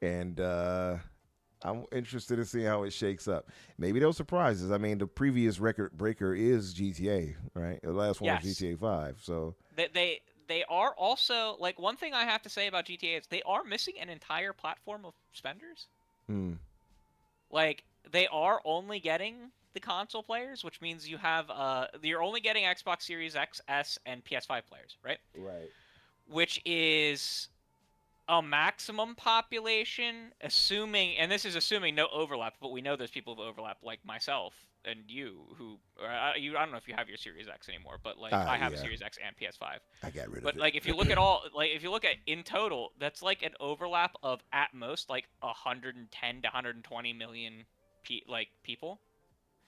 and I'm interested in seeing how it shakes up. Maybe those surprises. I mean, the previous record breaker is GTA, right? The last one was GTA 5. So they are also, like, one thing I have to say about GTA is they are missing an entire platform of spenders. Like, they are only getting the console players, which means you're only getting Xbox Series X, S, and PS5 players, right? Right. Which is a maximum population, assuming, and this is assuming no overlap, but we know there's people who overlap, like myself and you, who, I don't know if you have your Series X anymore, but like I have a Series X and PS5. I got rid of it. But like, if you look at in total, that's like an overlap of at most like 110 to 120 million people.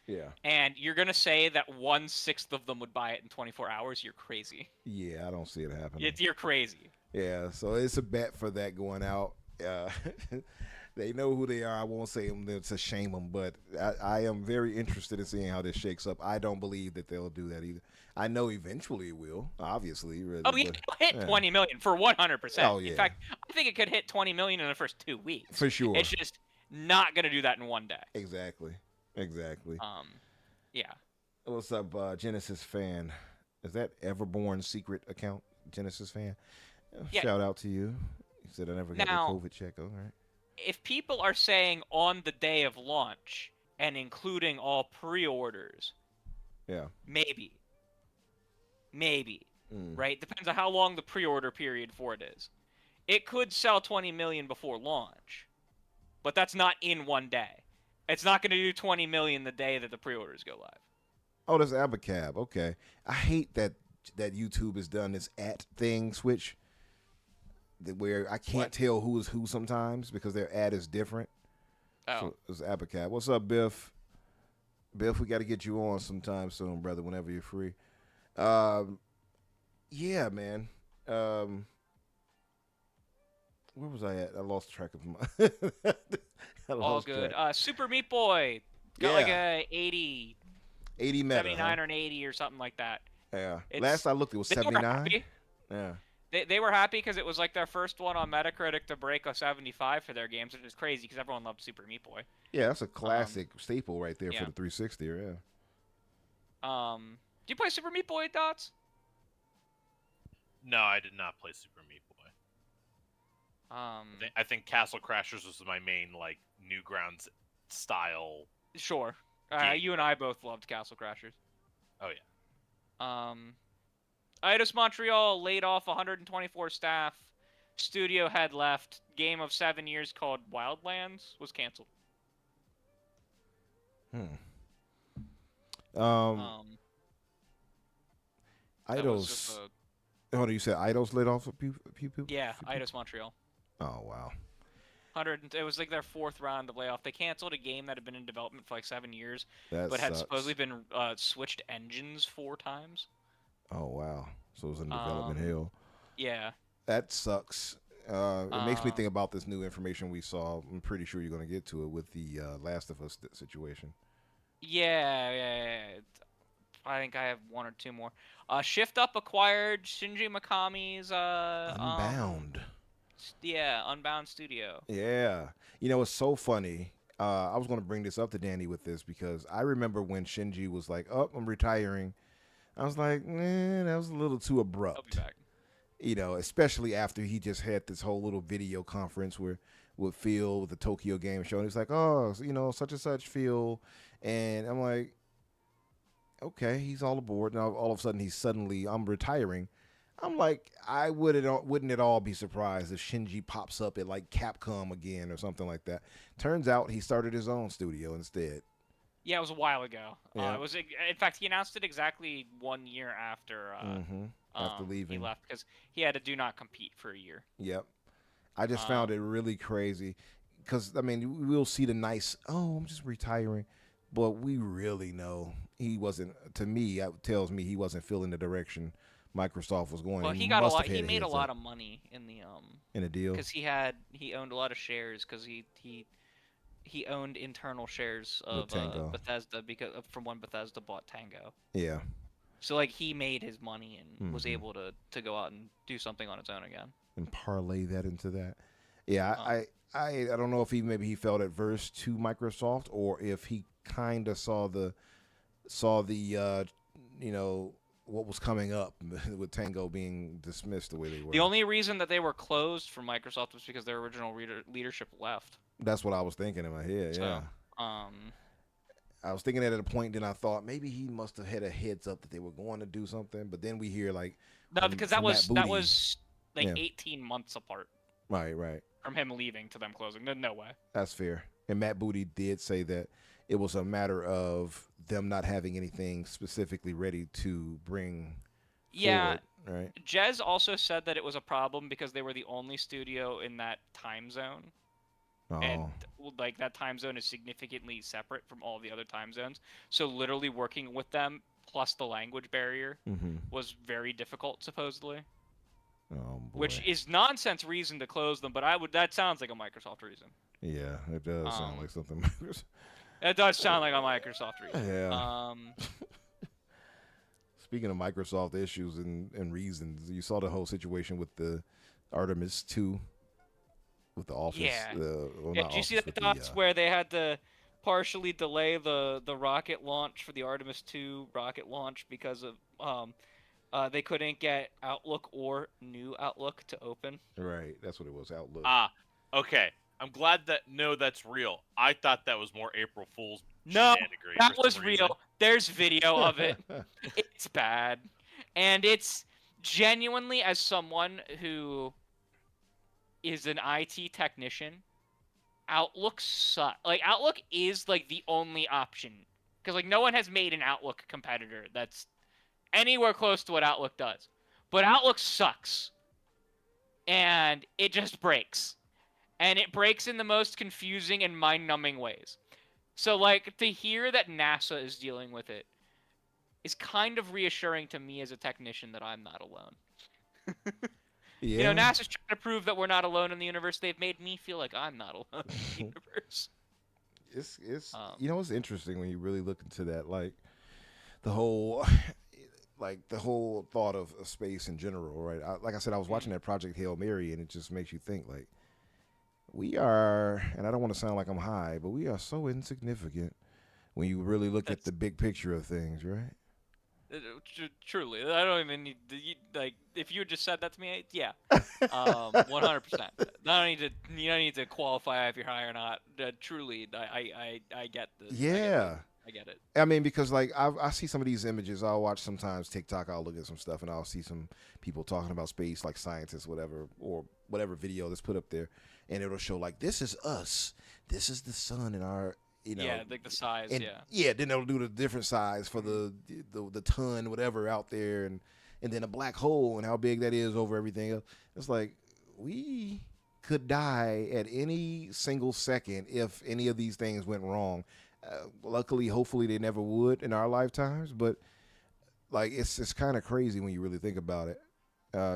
Yeah. And you're gonna say that 1/6 of them would buy it in 24 hours? You're crazy. Yeah, I don't see it happening. You're crazy. Yeah, so it's a bet for that going out. They know who they are. I won't say them to shame them, but I am very interested in seeing how this shakes up. I don't believe that they'll do that either. I know eventually it will, obviously. Really, it'll hit 20 million for 100%. Oh, yeah. In fact, I think it could hit 20 million in the first 2 weeks. For sure. It's just not going to do that in one day. Exactly. Yeah. What's up, Genesis fan? Is that Everborn secret account, Genesis fan? Yeah. Shout out to you. You said I never got the COVID check. All right. If people are saying on the day of launch and including all pre-orders. Yeah. Maybe. Mm. Right? Depends on how long the pre-order period for it is. It could sell 20 million before launch, but that's not in one day. It's not going to do 20 million the day that the pre-orders go live. Oh, that's Abacab. Okay. I hate that YouTube has done this @ thing switch where I can't tell who is who sometimes because their ad is different. Oh. So it's Abacab. What's up, Biff? Biff, we got to get you on sometime soon, brother, whenever you're free. Yeah, man. Where was I at? I lost track of my. All good. Super Meat Boy got like a 80 meta, 79 or an 80 or something like that. Yeah. Last I looked, it was 79. Yeah. They were happy because it was like their first one on Metacritic to break a 75 for their games, which is crazy because everyone loved Super Meat Boy. Yeah, that's a classic staple right there for the 360. Yeah. Do you play Super Meat Boy, Dots? No, I did not play Super Meat Boy. I think Castle Crashers was my main like Newgrounds style. Sure. You and I both loved Castle Crashers. Oh yeah. Eidos Montreal laid off 124 staff. Studio had left. Game of 7 years called Wildlands was canceled. Eidos. Oh, you said Eidos laid off a few people? Yeah, Eidos Montreal. Oh wow. It was like their 4th round of layoff. They canceled a game that had been in development for like 7 years, That but had sucks. supposedly been switched engines 4 times. Oh wow. So it was in development hell. Yeah. That sucks. It makes me think about this new information we saw. I'm pretty sure you're going to get to it with the Last of Us situation. Yeah. I think I have 1 or 2 more. Shift Up acquired Shinji Mikami's Unbound. Unbound Studio. Yeah. You know, it's so funny. I was going to bring this up to Danny with this because I remember when Shinji was like, "Oh, I'm retiring." I was like, that was a little too abrupt. I'll be back. You know, especially after he just had this whole little video conference with Phil with the Tokyo Game Show. And he's like, "Oh, you know, such and such Phil." And I'm like, okay, he's all aboard. Now all of a sudden I'm retiring. I'm like, I wouldn't at all be surprised if Shinji pops up at like Capcom again or something like that. Turns out he started his own studio instead. Yeah, it was a while ago. Yeah. It was, in fact, he announced it exactly 1 year after After leaving. he left because he had to do not compete for a year. Yep. I just found it really crazy because, I mean, we'll see the nice, I'm just retiring. But we really know he wasn't, to me, it tells me he wasn't feeling the direction Microsoft was going. Well, he got a lot. He made a lot of money in the deal because he owned a lot of shares because he owned internal shares of Bethesda from when Bethesda bought Tango. Yeah. So like he made his money and was able to go out and do something on his own again. And parlay that into that. Yeah, I don't know if he felt adverse to Microsoft or if he kind of saw the what was coming up with Tango being dismissed the way they were. The only reason that they were closed from Microsoft was because their original leadership left. That's what I was thinking in my head. Yeah. I was thinking that at a point, then I thought maybe he must have had a heads up that they were going to do something. But then we hear like because that was like 18 months apart. Right. From him leaving to them closing. No way. That's fair. And Matt Booty did say that it was a matter of them not having anything specifically ready to bring forward, right? Jez also said that it was a problem because they were the only studio in that time zone. Oh. And like that time zone is significantly separate from all the other time zones. So literally working with them plus the language barrier was very difficult, supposedly. Oh, boy. Which is nonsense reason to close them, but that sounds like a Microsoft reason. Yeah, it does sound like something. It does sound like a Microsoft reason. Yeah. Speaking of Microsoft issues and reasons, you saw the whole situation with the Artemis 2 with the Office. Yeah. Did you see the dots where they had to partially delay the rocket launch for the Artemis 2 rocket launch because of they couldn't get Outlook or New Outlook to open? Right, that's what it was, Outlook. Okay. I'm glad that's real. I thought that was more April Fool's No, shenanigery that for was some reason. real. There's video of it. It's bad. And it's genuinely, as someone who is an IT technician, Outlook sucks. Like, Outlook is, like, the only option. Because, like, no one has made an Outlook competitor that's anywhere close to what Outlook does. But Outlook sucks. And it just breaks. And it breaks in the most confusing and mind-numbing ways. So, like, to hear that NASA is dealing with it is kind of reassuring to me as a technician that I'm not alone. Yeah. You know, NASA's trying to prove that we're not alone in the universe. They've made me feel like I'm not alone in the universe. It's it's interesting when you really look into that, like the whole thought of space in general, right? Like I said, I was watching that Project Hail Mary, and it just makes you think, like, we are, and I don't want to sound like I'm high, but we are so insignificant when you really look at the big picture of things, right? Truly, I don't even need to, like, if you had just said that to me, yeah, 100%. You don't need to qualify if you're high or not. Truly, I get this. Yeah. I get it. I mean, because like I see some of these images. I'll watch sometimes TikTok. I'll look at some stuff, and I'll see some people talking about space, like scientists, whatever, or whatever video that's put up there, and it'll show like, this is us, this is the sun, and our, you know, yeah, like the size, and, yeah. Then they'll do the different size for the ton, whatever out there, and then a black hole and how big that is over everything else. It's like, we could die at any single second if any of these things went wrong. Luckily, hopefully, they never would in our lifetimes. But like, it's kind of crazy when you really think about it.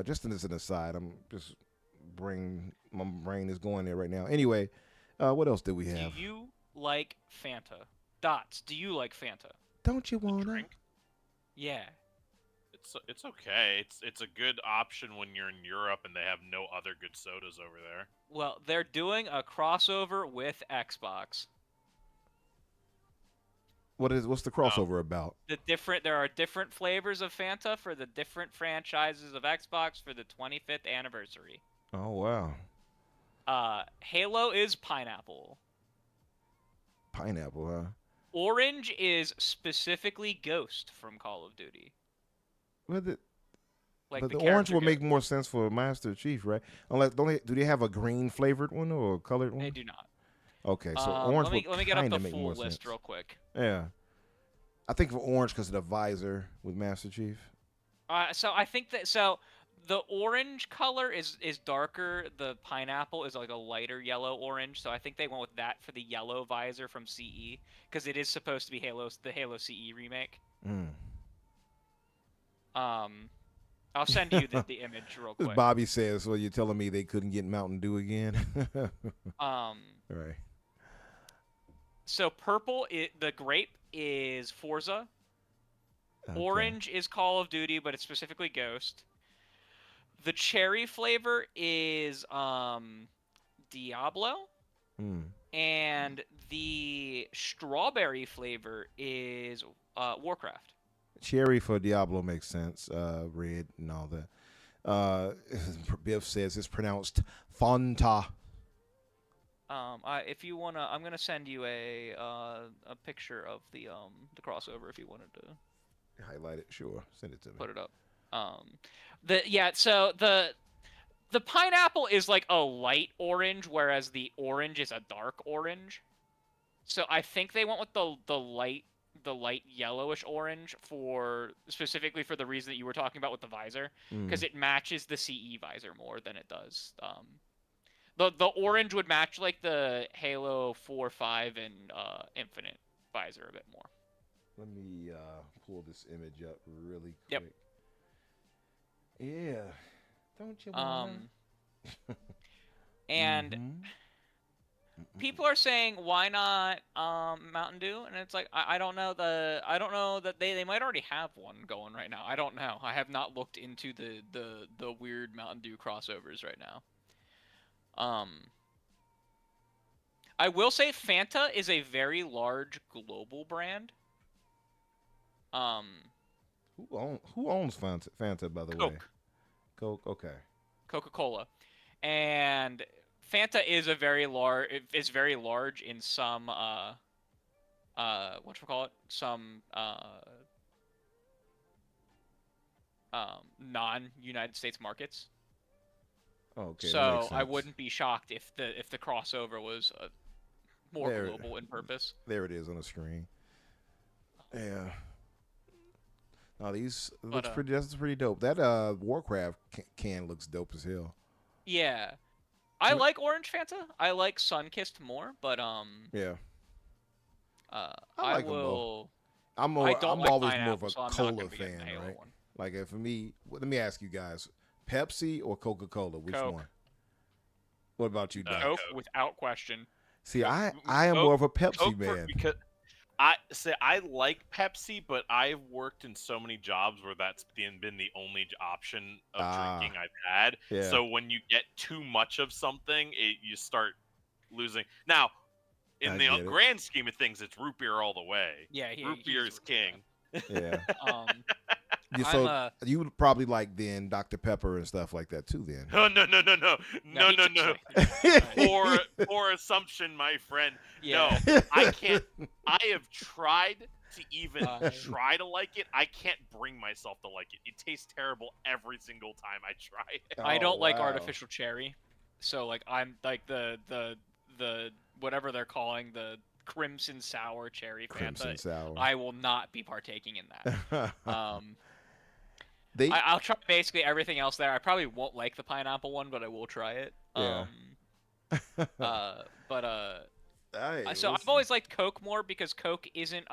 Just as an aside, my brain is going there right now. Anyway, what else did we have? Do you like Fanta? Dots, do you like Fanta? Don't you wanna drink? Yeah. It's okay. It's a good option when you're in Europe and they have no other good sodas over there. Well, they're doing a crossover with Xbox. What's the crossover about? There are different flavors of Fanta for the different franchises of Xbox for the 25th anniversary. Oh wow. Halo is pineapple. Pineapple, huh? Orange is specifically Ghost from Call of Duty. But the The orange would character make more sense for Master Chief, right? Unless do they have a green flavored one or a colored one? They do not. Okay, so orange let me get up the make full more list sense. real quick. Yeah, I think for orange because of the visor with Master Chief. So I think that the orange color is darker. The pineapple is like a lighter yellow orange. So I think they went with that for the yellow visor from CE because it is supposed to be the Halo CE remake. I'll send you the image real quick. Bobby says, "Well, you're telling me they couldn't get Mountain Dew again?" Right. So purple, the grape is Forza. Okay. Orange is Call of Duty, but it's specifically Ghost. The cherry flavor is Diablo. And the strawberry flavor is Warcraft. Cherry for Diablo makes sense. Red and all that. Biff says it's pronounced Fanta. If you wanna, I'm gonna send you a picture of the crossover if you wanted to highlight it. Sure, send it to me. Put it up. So the pineapple is like a light orange, whereas the orange is a dark orange. So I think they went with the light yellowish orange specifically for the reason that you were talking about with the visor, because it matches the CE visor more than it does. The orange would match like the Halo 4, 5, and Infinite visor a bit more. Let me pull this image up really quick. Yep. Yeah. Don't you wanna? And people are saying, why not Mountain Dew? And it's like, I don't know that they might already have one going right now. I don't know. I have not looked into the weird Mountain Dew crossovers right now. I will say Fanta is a very large global brand. Who owns Fanta, by the way? Coke, okay. Coca-Cola. And Fanta is very large in some some non-United States markets. Okay. So I wouldn't be shocked if the crossover was more global in purpose. There it is on the screen. Yeah. Now looks pretty. That's pretty dope. That Warcraft can looks dope as hell. Yeah, I like Orange Fanta. I like Sunkissed more, but yeah. I will. I'm I don't like always more of a so I'm cola not gonna be fan, getting the Halo right? one. Like for me, let me ask you guys: Pepsi or Coca-Cola? Which Coke. one? What about you, Doc? Coke without question. See, Coke. I am more of a Pepsi Coke man. Because I like Pepsi, but I've worked in so many jobs where that's been the only option of drinking I've had. Yeah. So when you get too much of something, you start losing. Now, in the grand scheme of things, it's root beer all the way. Yeah, root beer is king. Yeah. I'm so you would probably like then Dr. Pepper and stuff like that too. Then. No. Poor assumption, my friend. Yeah. No, I can't. I have tried to even try to like it. I can't bring myself to like it. It tastes terrible every single time I try it. I don't like artificial cherry, so like I'm like the whatever they're calling the Crimson Sour Cherry Fanta. Sour. I will not be partaking in that. They... I'll try basically everything else there. I probably won't like the pineapple one, but I will try it. Yeah. So I've always liked Coke more because Coke isn't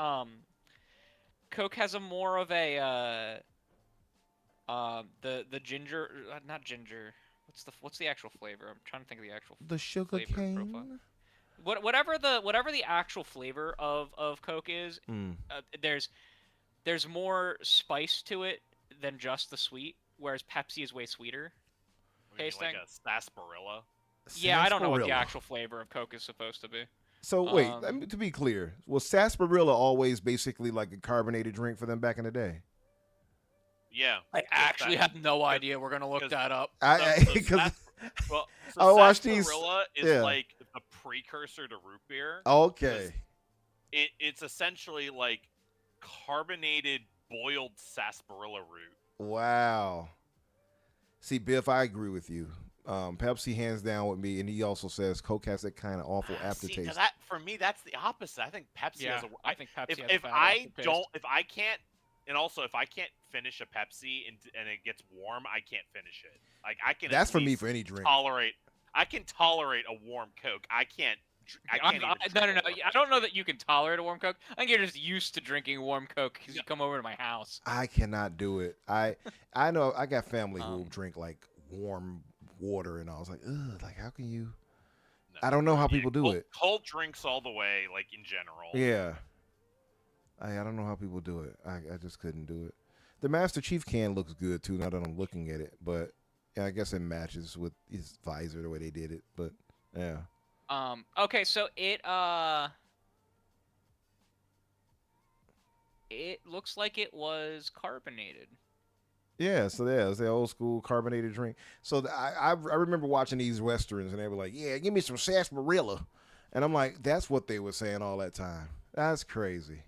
Coke has a more of a the ginger, not ginger. What's the actual flavor? I'm trying to think of the actual the sugar cane. Whatever the actual flavor of Coke is, there's more spice to it than just the sweet, whereas Pepsi is way sweeter tasting. Like a sarsaparilla? Yeah, I don't know what the actual flavor of Coke is supposed to be. So wait, to be clear, was sarsaparilla always basically like a carbonated drink for them back in the day? Yeah. I actually have no idea. We're gonna look that up. Sarsaparilla is like the precursor to root beer. Okay. It's essentially like carbonated boiled sarsaparilla root. Wow. See, Biff, I agree with you. Pepsi hands down with me, and he also says Coke has that kind of awful aftertaste. For me, that's the opposite. I think Pepsi has a. I think Pepsi has if I can't finish a Pepsi and it gets warm, I can't finish it. Like I can. That's for me for any drink. I can tolerate a warm Coke. I can't. No. I don't know that you can tolerate a warm Coke. I think you're just used to drinking warm Coke because you come over to my house. I cannot do it. I know I got family who drink like warm water, and I was like, ugh, like how can you? No, I don't know how people do it. Cold drinks all the way, like in general. Yeah. I don't know how people do it. I just couldn't do it. The Master Chief can looks good too. Now that I'm looking at it, but yeah, I guess it matches with his visor the way they did it. But yeah. Okay, so it looks like it was carbonated. Yeah, so yeah, it's the old school carbonated drink. So I remember watching these westerns, and they were like, "Yeah, give me some sarsaparilla," and I'm like, "That's what they were saying all that time. That's crazy."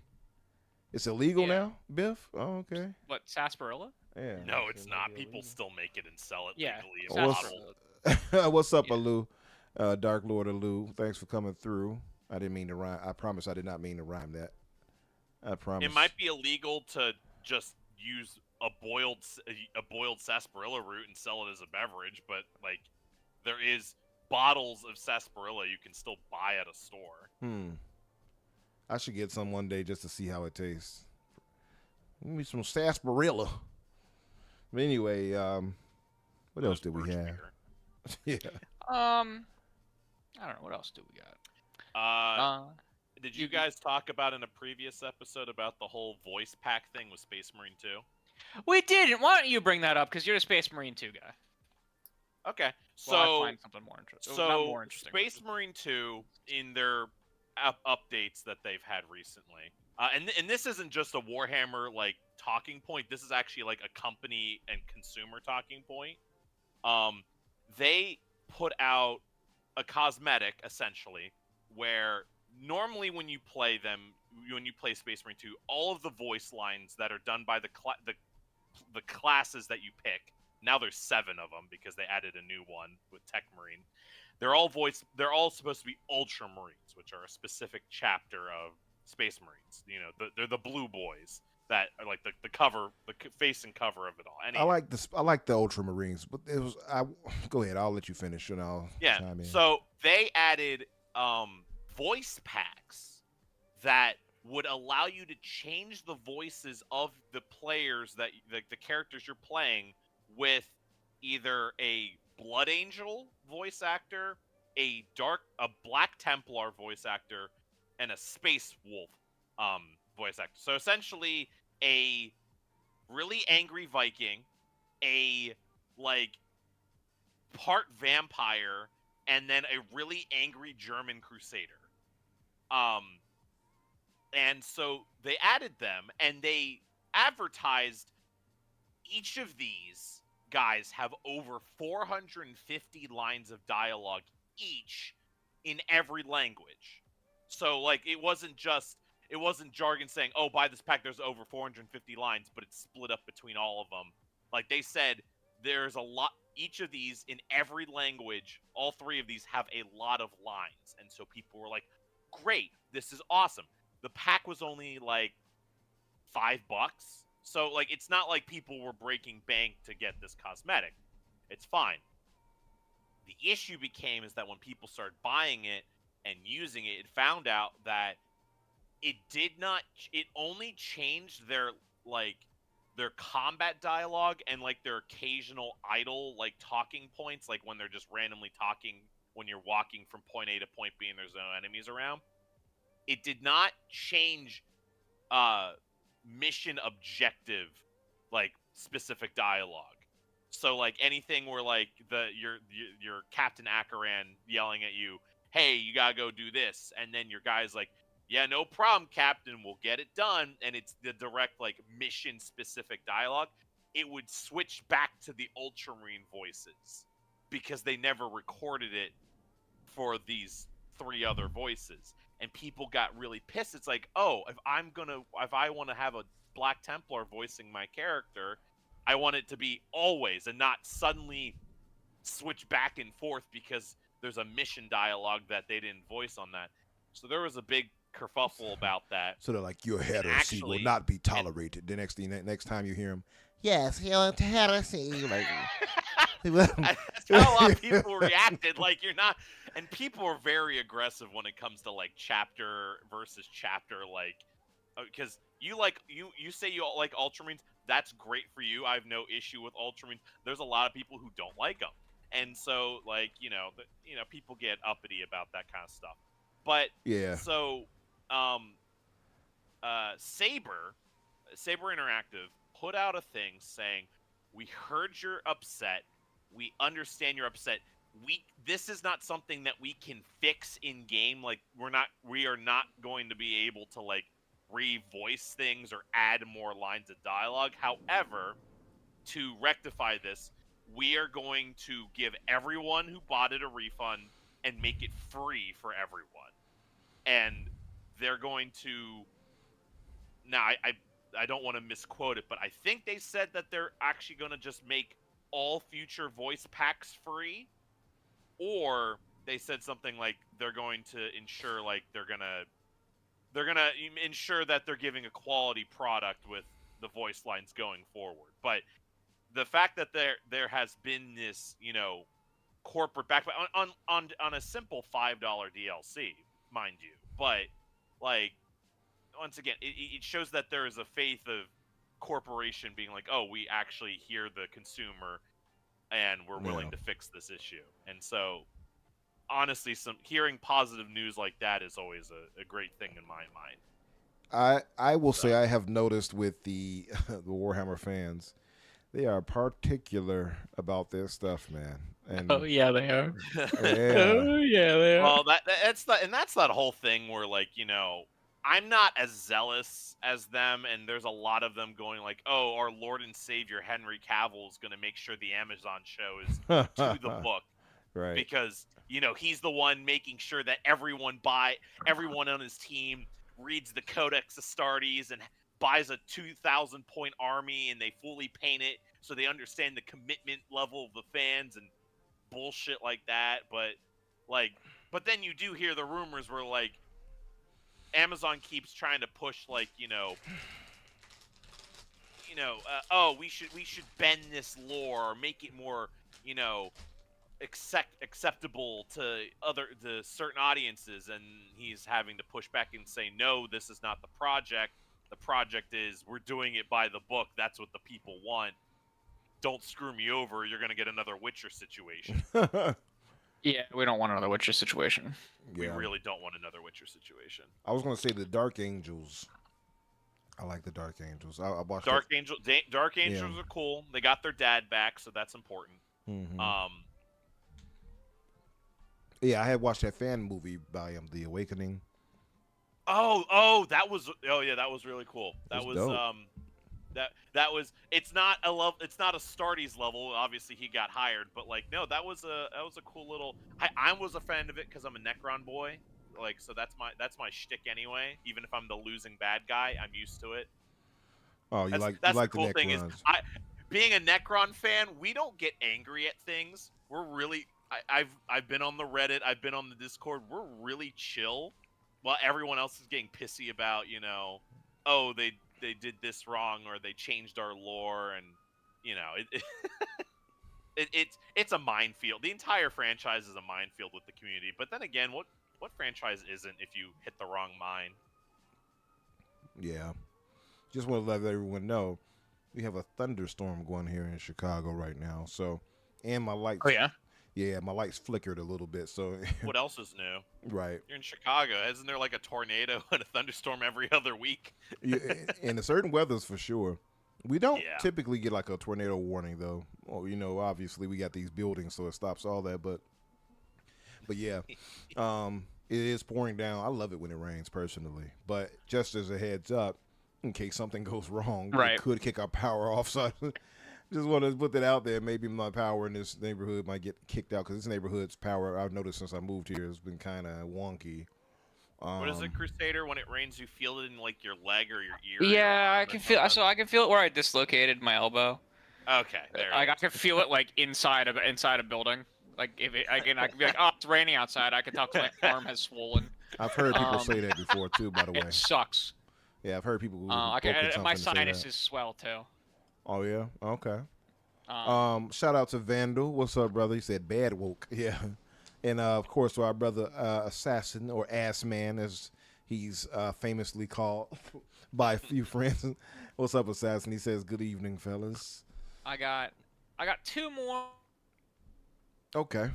It's illegal now, Biff? Oh, okay. What, sarsaparilla? Yeah. No, it's not. People still make it and sell it legally. What's up, Alou? Dark Lord Alou, thanks for coming through. I didn't mean to rhyme. I promise I did not mean to rhyme that. I promise. It might be illegal to just use a boiled sarsaparilla root and sell it as a beverage, but like there is bottles of sarsaparilla you can still buy at a store. I should get some one day just to see how it tastes. Give me some sarsaparilla. But anyway, what else did we have? Yeah. I don't know. What else do we got? Did you guys talk about in a previous episode about the whole voice pack thing with Space Marine 2? We didn't. Why don't you bring that up? Because you're a Space Marine 2 guy. Okay. Well, I find something more interesting. So, more interesting, Space Marine 2, in their updates that they've had recently, and this isn't just a Warhammer like talking point. This is actually like a company and consumer talking point. They put out a cosmetic essentially where normally when you play them, when you play Space Marine 2, all of the voice lines that are done by the classes that you pick. Now there's 7 of them because they added a new one with Tech Marine. They're all supposed to be Ultramarines, which are a specific chapter of Space Marines. You know, they're the blue boys that are like the cover, the face and cover of it all. I like this. I like the Ultramarines, but it was. Go ahead. I'll let you finish, and I'll chime in. So they added voice packs that would allow you to change the voices of the players that the characters you're playing with either a Blood Angel voice actor, a Black Templar voice actor, and a Space Wolf voice actor. So essentially a really angry Viking, a part vampire, and then a really angry German crusader. And so they added them, and they advertised each of these guys have over 450 lines of dialogue each in every language. So it wasn't jargon saying, oh, buy this pack, there's over 450 lines, but it's split up between all of them. Like they said, there's a lot, each of these in every language, all 3 of these have a lot of lines. And so people were like, great, this is awesome. The pack was only $5. So it's not like people were breaking bank to get this cosmetic. It's fine. The issue became is that when people started buying it and using it, it found out that it only changed their combat dialogue and their occasional idle talking points, when they're just randomly talking when you're walking from point A to point B and there's no enemies around. It did not change mission objective specific dialogue. So anything where your Captain Akaran yelling at you, hey, you gotta go do this, and then your guy's like, yeah, no problem, Captain, we'll get it done, and it's the direct mission specific dialogue, it would switch back to the Ultramarine voices because they never recorded it for these 3 other voices. And people got really pissed. It's like, oh, if I want to have a Black Templar voicing my character, I want it to be always and not suddenly switch back and forth because there's a mission dialogue that they didn't voice on that. So there was a big kerfuffle about that. So they're like, your heresy will not be tolerated. The next time you hear him, yes, your heresy. That's how a lot of people reacted. You're not, and people are very aggressive when it comes to chapter versus chapter, because you say you like Ultramarines. That's great for you. I have no issue with Ultramarines. There's a lot of people who don't like them, and so people get uppity about that kind of stuff. But yeah, so Saber Interactive put out a thing saying, we heard you're upset. We understand you're upset. This is not something that we can fix in game. We are not going to be able to revoice things or add more lines of dialogue. However, to rectify this, we are going to give everyone who bought it a refund and make it free for everyone. And they're going to, now I don't want to misquote it, but I think they said that they're actually going to just make all future voice packs free, or they said something like they're going to ensure they're gonna ensure that they're giving a quality product with the voice lines going forward. But the fact that there has been this corporate back on a simple $5 DLC, mind you, but once again, it shows that there is a faith of corporation being like, oh, we actually hear the consumer and we're willing to fix this issue. And so honestly, hearing positive news like that is always a great thing in my mind. I will say I have noticed with the Warhammer fans, they are particular about their stuff, man. And oh yeah, they are. Yeah. Oh yeah, they are. Well, that's that whole thing where I'm not as zealous as them, and there's a lot of them going oh, our Lord and Savior Henry Cavill is going to make sure the Amazon show is to the book, right? Because he's the one making sure that everyone on his team reads the Codex Astartes and buys a 2,000 point army, and they fully paint it so they understand the commitment level of the fans and bullshit like that. But then you do hear the rumors where like Amazon keeps trying to push like oh, we should bend this lore or make it more acceptable to certain audiences, and he's having to push back and say, no, this is not the project. The project is we're doing it by the book. That's what the people want. Don't screw me over. You're gonna get another Witcher situation. Yeah, we don't want another Witcher situation. We really don't want another Witcher situation. I was gonna say the Dark Angels. I like the Dark Angels. I watched Dark Angels are cool. They got their dad back, so that's important. Mm-hmm. Yeah, I had watched that fan movie by The Awakening. That was really cool. That was dope. that was it's not a Starties level. Obviously he got hired, but like no, that was a cool little. I was a fan of it because I'm a Necron boy. Like, so that's my shtick anyway. Even if I'm the losing bad guy, I'm used to it. Oh, That's the cool thing is, being a Necron fan, we don't get angry at things. We're really, I've been on the Reddit, I've been on the Discord. We're really chill, while everyone else is getting pissy about, oh, they did this wrong or they changed our lore, and it's a minefield. The entire franchise is a minefield with the community. But then again, what franchise isn't if you hit the wrong mine? Yeah. Just want to let everyone know we have a thunderstorm going here in Chicago right now. So, and my lights. Oh, yeah? Yeah, my lights flickered a little bit. So. What else is new? Right. You're in Chicago. Isn't there like a tornado and a thunderstorm every other week? Yeah, and the certain weathers for sure. We don't typically get like a tornado warning though. Well, obviously we got these buildings, so it stops all that. But yeah. It is pouring down. I love it when it rains, personally. But just as a heads up, in case something goes wrong, it could kick our power off. So I just want to put that out there. Maybe my power in this neighborhood might get kicked out because this neighborhood's power, I've noticed since I moved here, has been kind of wonky. What is it, Crusader? When it rains, you feel it in like your leg or your ear? Yeah, I can feel. So I can feel it where I dislocated my elbow. Okay, there. I can feel it like inside a building. Like I can be like, oh, it's raining outside. I can tell because my arm has swollen. I've heard people say that before too. By the way, it sucks. Yeah, I've heard people. My sinuses swell too. Oh yeah, okay. Shout out to Vandal. What's up, brother? He said bad woke. Yeah, and of course to our brother Assassin or Ass Man, as he's famously called by a few friends. What's up, Assassin? He says good evening, fellas. I got two more. Okay.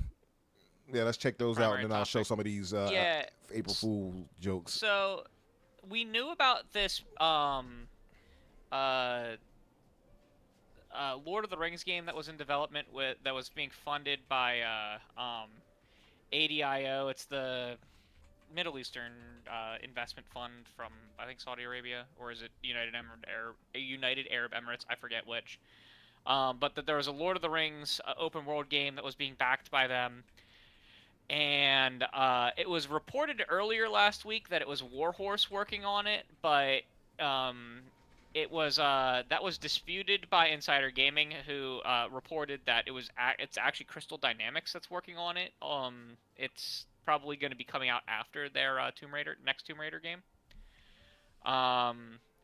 Yeah, let's check those out, and then I'll show some of these April Fool jokes. So, we knew about this Lord of the Rings game that was in development that was being funded by ADIO. It's the Middle Eastern investment fund from, I think, Saudi Arabia, or is it United Arab Emirates? I forget which. But that there was a Lord of the Rings open world game that was being backed by them, and it was reported earlier last week that it was Warhorse working on it, but it was that was disputed by Insider Gaming, who reported that it's actually Crystal Dynamics that's working on it. It's probably going to be coming out after their next Tomb Raider game.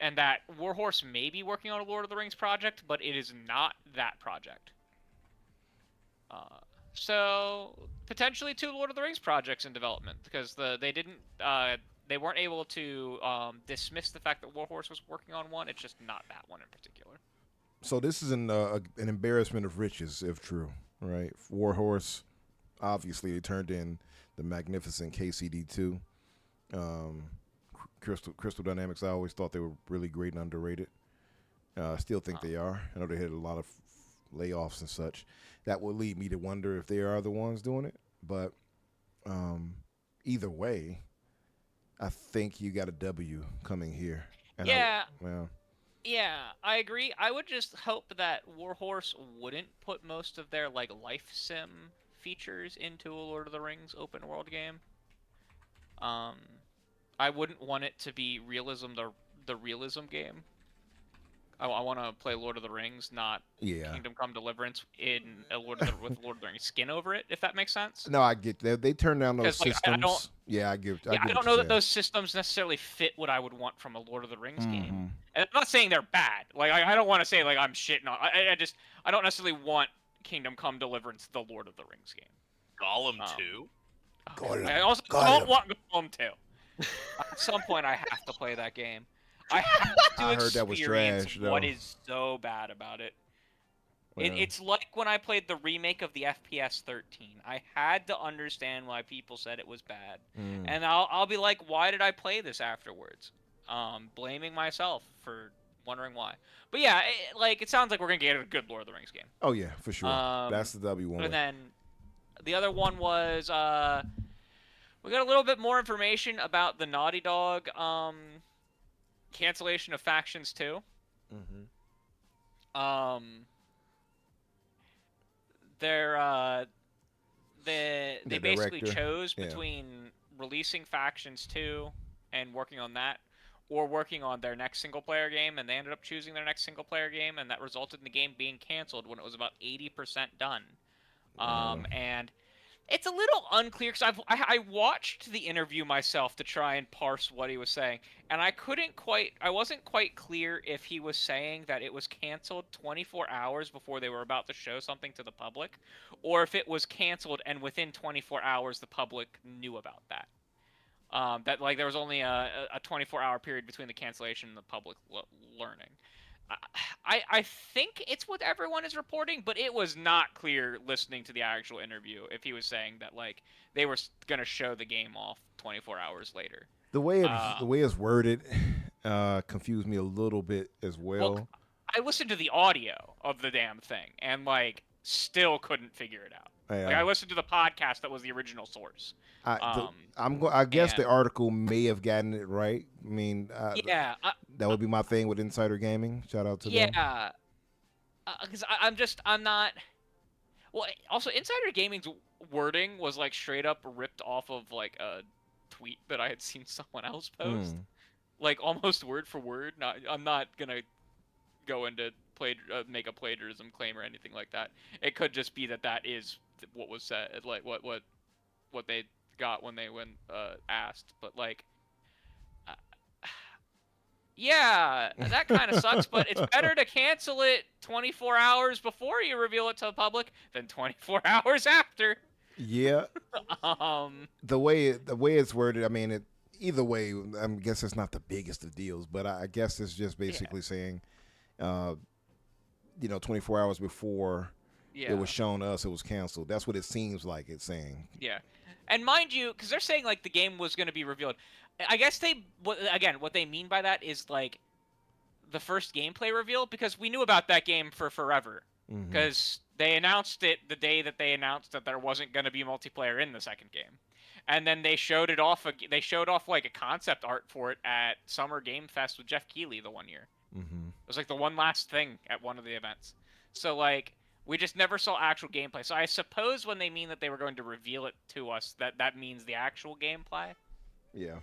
And that Warhorse may be working on a Lord of the Rings project, but it is not that project. So potentially two Lord of the Rings projects in development, because they weren't able to dismiss the fact that Warhorse was working on one. It's just not that one in particular. So this is an embarrassment of riches, if true, right? Warhorse, obviously, they turned in the magnificent KCD2. Crystal Dynamics, I always thought they were really great and underrated. I still think they are. I know they had a lot of layoffs and such. That would lead me to wonder if they are the ones doing it. But either way, I think you got a W coming here. And yeah, I agree. I would just hope that Warhorse wouldn't put most of their life sim features into a Lord of the Rings open world game. I wouldn't want it to be realism, the realism game. I want to play Lord of the Rings, not Kingdom Come Deliverance in a with Lord of the Rings skin over it, if that makes sense. No, I get that. They turn down those like, systems. I don't know that those systems necessarily fit what I would want from a Lord of the Rings game. And I'm not saying they're bad. Like I don't want to say like I'm shitting on. I don't necessarily want Kingdom Come Deliverance, the Lord of the Rings game. Gollum 2. I also don't want Gollum 2. At some point, I have to play that game. I have to experience what is so bad about it. Yeah. It's like when I played the remake of the FPS 13. I had to understand why people said it was bad. And I'll be like, why did I play this afterwards? Blaming myself for wondering why. But yeah, it sounds like we're going to get a good Lord of the Rings game. Oh, yeah, for sure. That's the W1. And then the other one was... we got a little bit more information about the Naughty Dog cancellation of Factions 2. They basically chose between releasing Factions 2 and working on that, or working on their next single-player game, and they ended up choosing their next single-player game, and that resulted in the game being canceled when it was about 80% done. And it's a little unclear because I watched the interview myself to try and parse what he was saying, and I wasn't quite clear if he was saying that it was canceled 24 hours before they were about to show something to the public, or if it was canceled and within 24 hours the public knew about that. That like there was only a 24-hour period between the cancellation and the public learning. I think it's what everyone is reporting, but it was not clear listening to the actual interview if he was saying that like they were going to show the game off 24 hours later. The way it's worded confused me a little bit as well. I listened to the audio of the damn thing and like still couldn't figure it out. Like I listened to the podcast that was the original source. I guess the article may have gotten it right. I mean, that would be my thing with Insider Gaming. Shout out to them. Yeah, because I'm not. Well, also Insider Gaming's wording was like straight up ripped off of like a tweet that I had seen someone else post, like almost word for word. I'm not gonna go into make a plagiarism claim or anything like that. It could just be that is what was said, like what they got when asked. But like, yeah, that kind of sucks. But it's better to cancel it 24 hours before you reveal it to the public than 24 hours after. Yeah. The way it's worded, I mean, either way, I guess it's not the biggest of deals, but I guess it's just basically saying, 24 hours before it was shown to us, it was canceled. That's what it seems like it's saying. Yeah. And mind you, because they're saying like the game was going to be revealed, I guess what they mean by that is like the first gameplay reveal, because we knew about that game for forever, because they announced it the day that they announced that there wasn't going to be multiplayer in the second game, and then they showed it off. They showed off like a concept art for it at Summer Game Fest with Jeff Keighley the one year. It was like the one last thing at one of the events. So like we just never saw actual gameplay. So I suppose when they mean that they were going to reveal it to us, that means the actual gameplay. Yeah.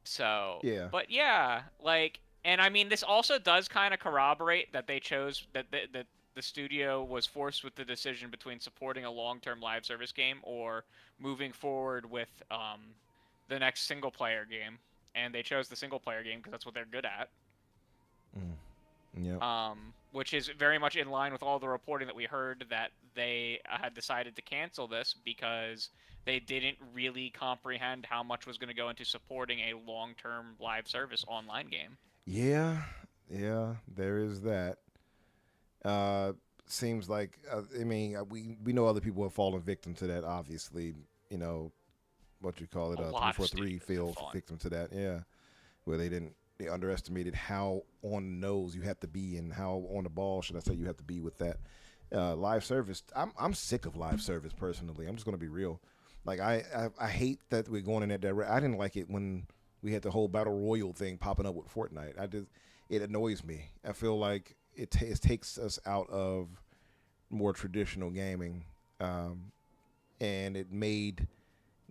So. Yeah. But yeah, like, and I mean, this also does kind of corroborate that they chose that the studio was forced with the decision between supporting a long-term live service game or moving forward with the next single-player game, and they chose the single-player game because that's what they're good at. Yeah. Which is very much in line with all the reporting that we heard that they had decided to cancel this because they didn't really comprehend how much was going to go into supporting a long-term live service online game. Yeah, there is that. Seems like, I mean, we know other people have fallen victim to that, obviously. You know, what you call it, 343 fell victim to that, yeah. Where they underestimated how on the nose you have to be and how on the ball, should I say, you have to be with that. Live service, I'm sick of live service personally. I'm just going to be real. Like, I hate that we're going in that direction. I didn't like it when we had the whole Battle Royale thing popping up with Fortnite. It annoys me. I feel like it takes us out of more traditional gaming, and it made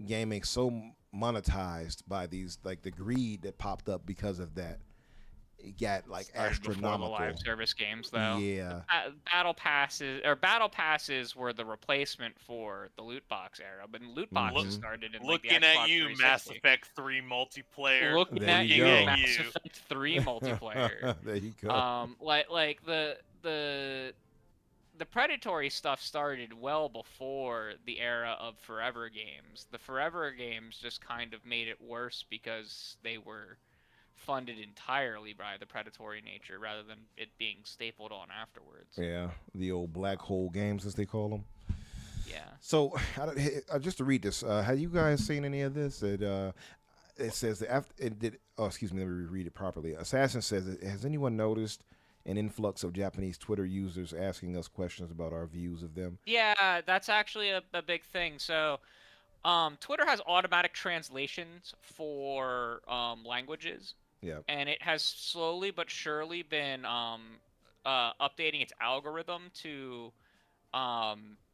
gaming so monetized by these, like the greed that popped up because of that. It got like astronomical. Before the live service games, though. Yeah. Battle passes were the replacement for the loot box era, but loot boxes started in looking like, the Xbox at you, 360. Mass Effect 3 multiplayer. Looking at you, Mass Effect 3 multiplayer. There you go. Like the predatory stuff started well before the era of forever games. The forever games just kind of made it worse because they were funded entirely by the predatory nature rather than it being stapled on afterwards. Yeah, the old black hole games, as they call them. Yeah. So, just to read this, have you guys seen any of this? It says that after it did. Oh, excuse me. Let me read it properly. Assassin says, "Has anyone noticed an influx of Japanese Twitter users asking us questions about our views of them?" Yeah, that's actually a big thing. So, Twitter has automatic translations for languages. Yeah. And it has slowly but surely been updating its algorithm to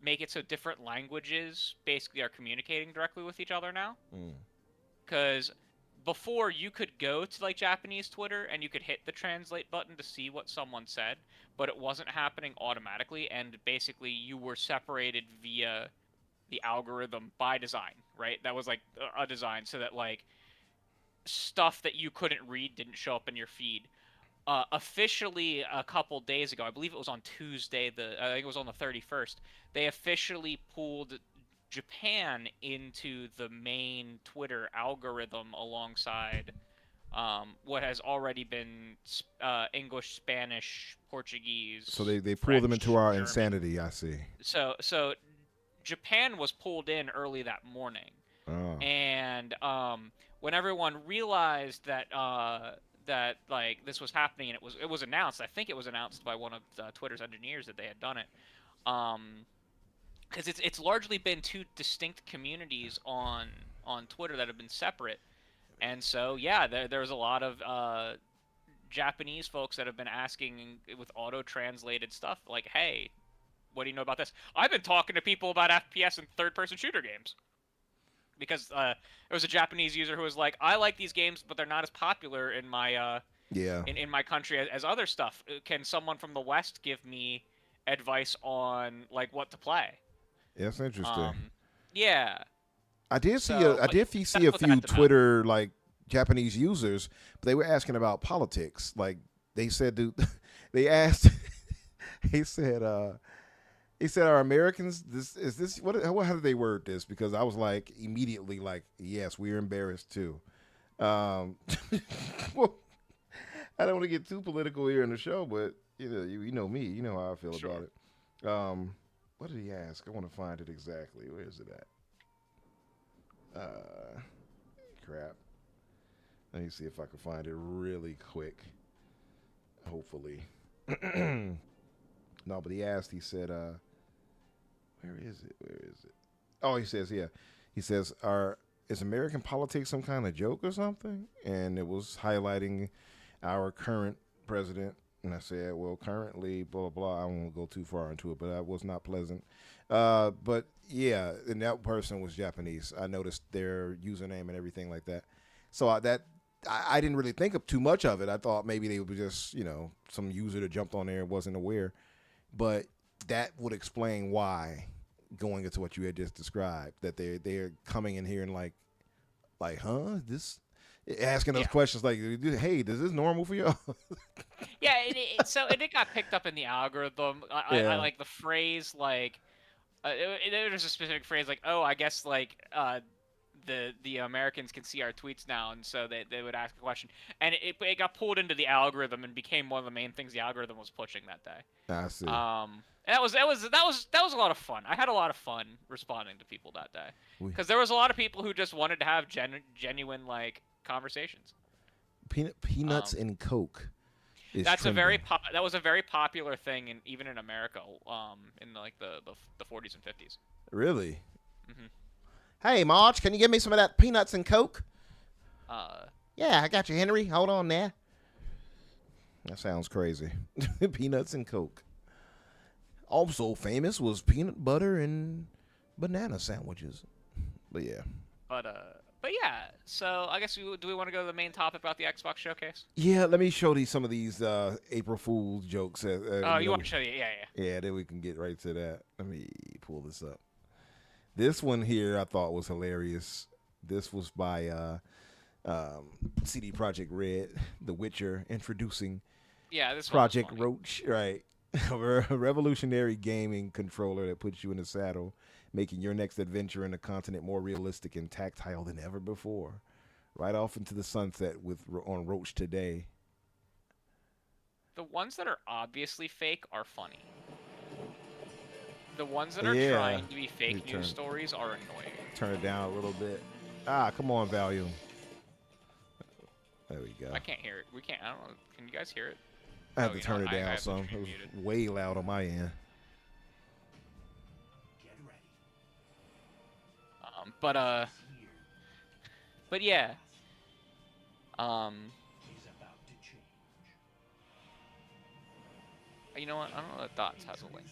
make it so different languages basically are communicating directly with each other now. Because before you could go to like Japanese Twitter and you could hit the translate button to see what someone said, but it wasn't happening automatically, and basically you were separated via the algorithm by design, right? That was like a design so that like stuff that you couldn't read didn't show up in your feed. Officially, a couple days ago, I believe it was on Tuesday, I think it was on the 31st, they officially pulled Japan into the main Twitter algorithm alongside what has already been English, Spanish, Portuguese. So they pull French, them into our German. insanity, I see. So Japan was pulled in early that morning. Oh. And when everyone realized that that like this was happening, and it was announced, I think it was announced by one of Twitter's engineers that they had done it, because it's largely been two distinct communities on Twitter that have been separate, and so yeah, there was a lot of Japanese folks that have been asking with auto-translated stuff like, hey, what do you know about this? I've been talking to people about FPS and third-person shooter games. Because there was a Japanese user who was like, I like these games, but they're not as popular in my in my country as other stuff. Can someone from the West give me advice on like what to play? Yeah, that's interesting. Yeah. I did see a few Twitter like Japanese users, but they were asking about politics. Like they said, He said, "Are Americans? How did they word this?" Because I was like immediately like, "Yes, we're embarrassed too." Well, I don't want to get too political here in the show, but you know me, you know how I feel about it. What did he ask? I want to find it exactly. Where is it at? Crap. Let me see if I can find it really quick. Hopefully. No, but he asked. He said, "Where is it? Oh, he says, yeah. He says, is American politics some kind of joke or something?" And it was highlighting our current president. And I said, well, currently, blah, blah, blah. I won't go too far into it, but that was not pleasant. But, yeah, and that person was Japanese. I noticed their username and everything like that. So I didn't really think of too much of it. I thought maybe they were just, some user that jumped on there and wasn't aware. But that would explain why, going into what you had just described, that they're coming in here and like, huh? Asking us questions like, hey, is this normal for y'all? Yeah, it got picked up in the algorithm. I like the phrase like, there's a specific phrase like, oh, I guess like the Americans can see our tweets now, and so they would ask a question, and it got pulled into the algorithm and became one of the main things the algorithm was pushing that day. I see. And that was a lot of fun. I had a lot of fun responding to people that day because there was a lot of people who just wanted to have genuine like conversations. Peanuts and Coke. That was a very popular thing even in America in like the 40s and 50s. Really? Mm-hmm. Hey, Marge, can you give me some of that peanuts and Coke? Yeah, I got you, Henry. Hold on there. That sounds crazy. Peanuts and Coke. Also famous was peanut butter and banana sandwiches. But yeah. But yeah. So I guess do we want to go to the main topic about the Xbox showcase? Yeah, let me show these some of these April Fool's jokes. Oh, you want to show you? Yeah. Yeah, then we can get right to that. Let me pull this up. This one here I thought was hilarious. This was by CD Projekt Red, The Witcher, introducing this Project Roach, right? A revolutionary gaming controller that puts you in the saddle, making your next adventure in the continent more realistic and tactile than ever before. Right off into the sunset on Roach today. The ones that are obviously fake are funny. The ones that are trying to be fake news stories are annoying. Turn it down a little bit. Ah, come on, volume. There we go. I can't hear it. We can't. I don't know. Can you guys hear it? I have to turn it down some. It was way loud on my end. But yeah. You know what? I don't know that Dots has a link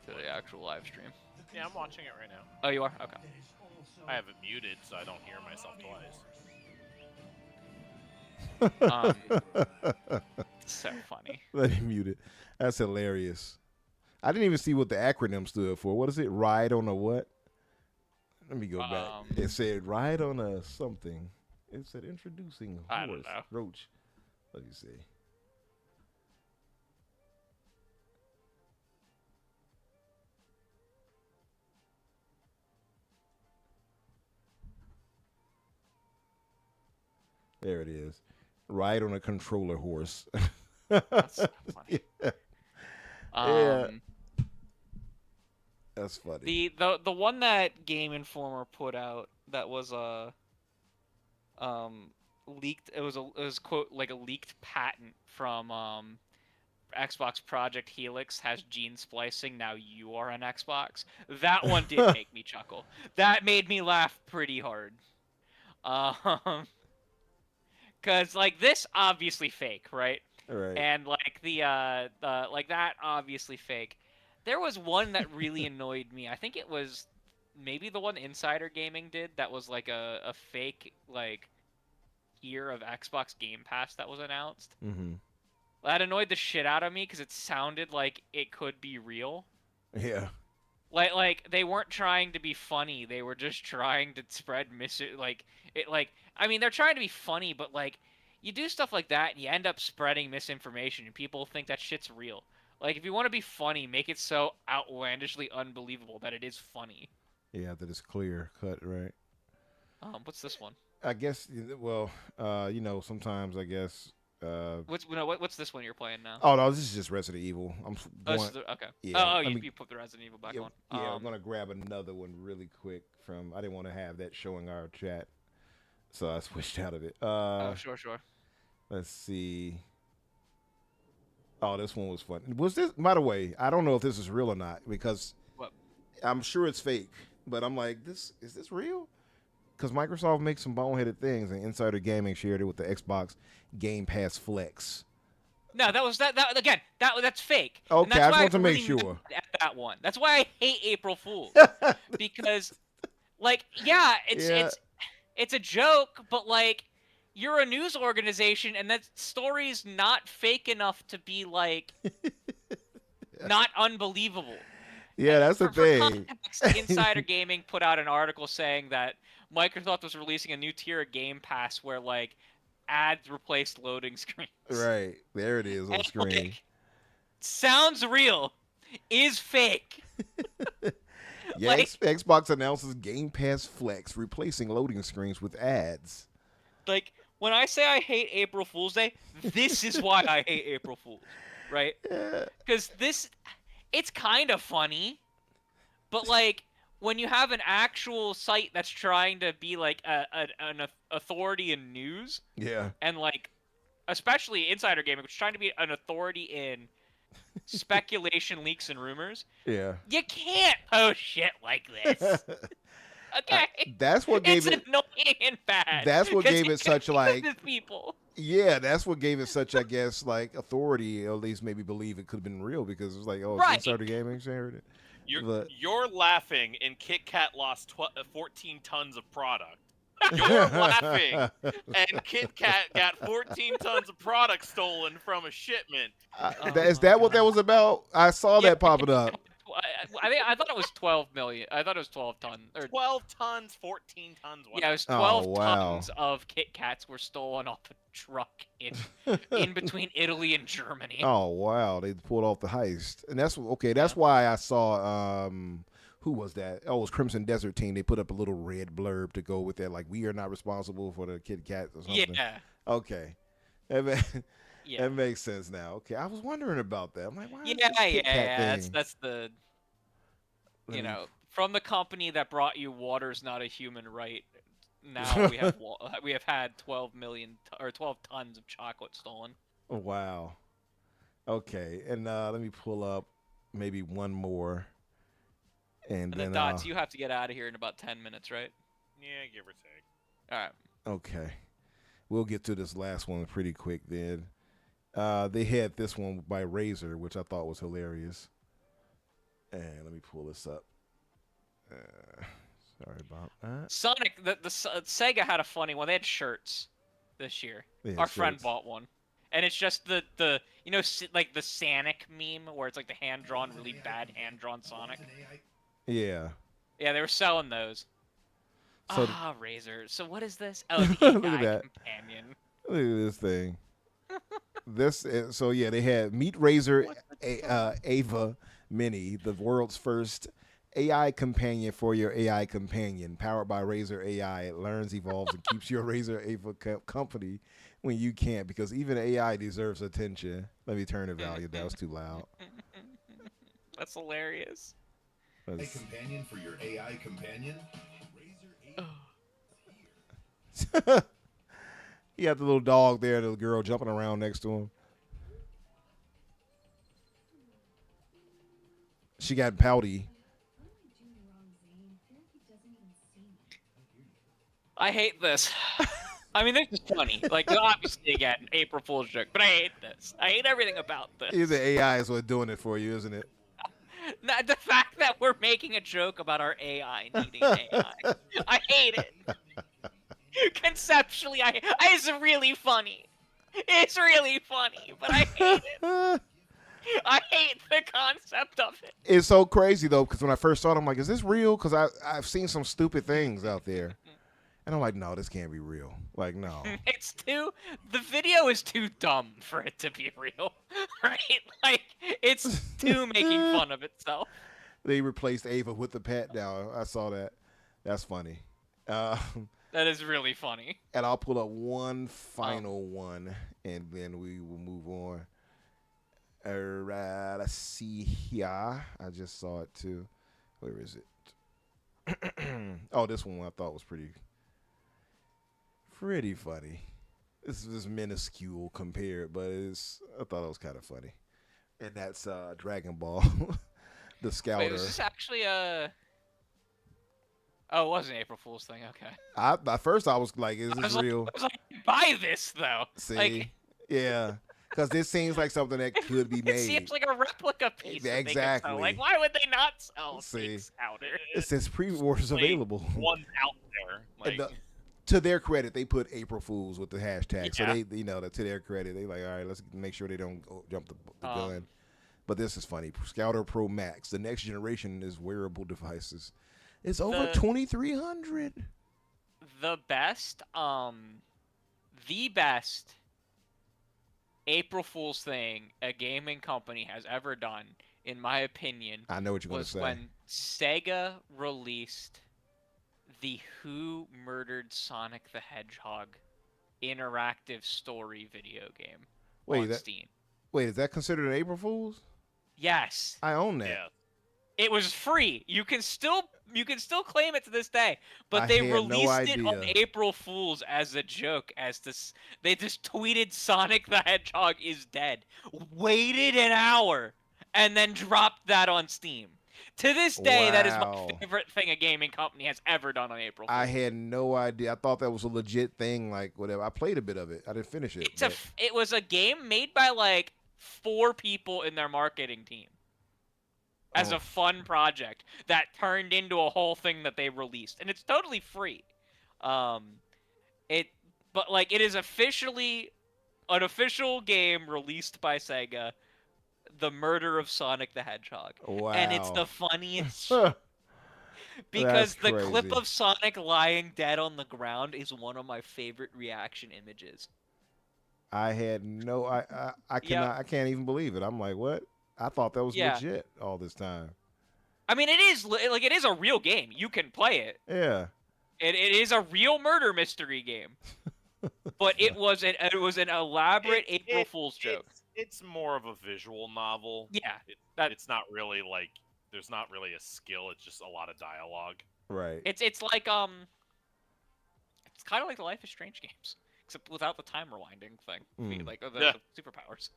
to the actual live stream. Yeah, I'm watching it right now. Oh, you are? Okay. I have it muted so I don't hear myself twice. So funny. Let me mute it. That's hilarious. I didn't even see what the acronym stood for. What is it? Ride on a what? Let me go back. It said ride on a something. It said introducing I don't know. Roach. Let me see. There it is. Ride on a controller horse. That's so funny. Yeah. That's funny. The one that Game Informer put out that was leaked. It was quote like a leaked patent from Xbox Project Helix has gene splicing. Now you are an Xbox. That one did make me chuckle. That made me laugh pretty hard. Cause like this obviously fake, right? Right. And like the like that obviously fake. There was one that really annoyed me. I think it was maybe the one Insider Gaming did that was like a fake like year of Xbox Game Pass that was announced. Mm-hmm. That annoyed the shit out of me because it sounded like it could be real. Yeah. Like they weren't trying to be funny. They were just trying to spread I mean, they're trying to be funny, but like you do stuff like that and you end up spreading misinformation and people think that shit's real. Like if you want to be funny, make it so outlandishly unbelievable that it is funny. Yeah, that it's clear cut, right? What's this one? I guess sometimes I guess What's this one you're playing now? Oh no, this is just Resident Evil. Okay. Yeah, you put the Resident Evil back on. Yeah, I'm gonna grab another one really quick I didn't want to have that showing our chat, so I switched out of it. Sure. Let's see. Oh, this one was fun. Was this? By the way, I don't know if this is real or not because I'm sure it's fake. But I'm like, is this real? Because Microsoft makes some boneheaded things, and Insider Gaming shared it with the Xbox Game Pass Flex. No, that's fake. Okay, I just want to make sure. At that one. That's why I hate April Fools. Because, it's a joke, but like, you're a news organization, and that story's not fake enough to be like, not unbelievable. Yeah, that's the thing. Context, Insider Gaming put out an article saying that Microsoft was releasing a new tier of Game Pass where like ads replaced loading screens. Right. There it is on screen. Like, sounds real. Is fake. Yeah, Xbox announces Game Pass Flex replacing loading screens with ads. Like, when I say I hate April Fool's Day, this is why I hate April Fool's. Right? Because it's kind of funny, but like, when you have an actual site that's trying to be like an authority in news, and like, especially Insider Gaming, which is trying to be an authority in speculation, leaks, and rumors, you can't post shit like this. Okay, that's what gave it's annoying and bad. That's what gave it such like people. Yeah, that's what gave it such, I guess, like authority. Or at least maybe believe it could have been real because it was like, oh, right. Insider Gaming shared it. You're laughing, and Kit Kat lost 14 tons of product. You're laughing, and Kit Kat got 14 tons of product stolen from a shipment. Is that what that was about? I saw that popping up. I thought it was 12 million. I thought it was 12 tons. 12 tons, 14 tons. Yeah, it was 12 tons of Kit Kats were stolen off a truck in between Italy and Germany. Oh wow, they pulled off the heist, and that's okay. That's why I saw who was that? Oh, it was Crimson Desert Team. They put up a little red blurb to go with that, like we are not responsible for the Kit Kat or something. Yeah. Okay. That makes sense now. Okay, I was wondering about that. I'm like, why? Yeah. That's the, from the company that brought you "Water's Not a Human Right." Now we have had 12 tons of chocolate stolen. Oh, wow. Okay, and let me pull up maybe one more, and then Dots, you have to get out of here in about 10 minutes, right? Yeah, give or take. All right. Okay, we'll get to this last one pretty quick then. They had this one by Razer, which I thought was hilarious. And let me pull this up. Sorry about that. Sonic, the Sega had a funny one. They had shirts this year. Our friend bought one, and it's just the like the Sonic meme where it's like the hand-drawn, really bad hand-drawn Sonic. Yeah. Yeah, they were selling those. So Razer. So what is this? Oh, the look at that companion. Look at this thing. They had Meet Razer Ava Mini, the world's first AI companion for your AI companion, powered by Razer AI. It learns, evolves, and keeps your Razer Ava company when you can't, because even AI deserves attention. Let me turn the volume down. That was too loud. That's hilarious. A companion for your AI companion? Razer Ava. You have the little dog there, the girl jumping around next to him. She got pouty. I hate this. I mean, this is funny. Like, obviously, again, April Fool's joke, but I hate this. I hate everything about this. The AI is what's doing it for you, isn't it? The fact that we're making a joke about our AI needing AI. I hate it. Conceptually, it's really funny. It's really funny, but I hate it. I hate the concept of it. It's so crazy, though, because when I first saw it, I'm like, is this real? Because I've seen some stupid things out there. And I'm like, no, this can't be real. Like, no. The video is too dumb for it to be real, right? Like, it's too making fun of itself. They replaced Ava with the pet now. I saw that. That's funny. That is really funny. And I'll pull up one final one, and then we will move on. Let's see here. I just saw it, too. Where is it? Oh, this one I thought was pretty funny. This is minuscule compared, but I thought it was kind of funny. And that's Dragon Ball, the Scouter. Wait, was this actually a... Oh, it was an April Fool's thing. Okay. At first, I was like, "Is this real?" I was like, "Buy this, though." See, yeah, because this seems like something that could be made. It seems like a replica piece. Exactly. Like, why would they not sell Scouter? It says pre-orders available. One's out there. Like, to their credit, they put April Fools with the hashtag. Yeah. So they, to their credit, they like, all right, let's make sure they don't jump the gun. But this is funny. Scouter Pro Max, the next generation is wearable devices. It's over 2,300. The best April Fool's thing a gaming company has ever done, in my opinion, I know what you're going to say. Was when Sega released the Who Murdered Sonic the Hedgehog interactive story video game on Steam. Wait, is that considered an April Fool's? Yes. I own that. Yeah. It was free. You can still claim it to this day, but they released it on April Fools as a joke. They just tweeted Sonic the Hedgehog is dead, waited an hour, and then dropped that on Steam. To this day, that is my favorite thing a gaming company has ever done on April Fools. I had no idea. I thought that was a legit thing, like whatever. I played a bit of it. I didn't finish it. It was a game made by like 4 people in their marketing team. as a fun project that turned into a whole thing that they released, and it's totally free. But like it is officially an official game released by Sega, The Murder of Sonic the Hedgehog. Wow. And it's the funniest That's because the crazy. clip of Sonic lying dead on the ground is one of my favorite reaction images. I had no, I cannot, I can't even believe it. I'm like, what? I thought that was legit all this time. I mean, it is like it is a real game. You can play it. Yeah. It is a real murder mystery game. But it was an elaborate April Fool's joke. It's more of a visual novel. Yeah. It's not really like there's not really a skill. It's just a lot of dialogue. Right. It's like it's kind of like the Life is Strange games, except without the time rewinding thing, like the superpowers.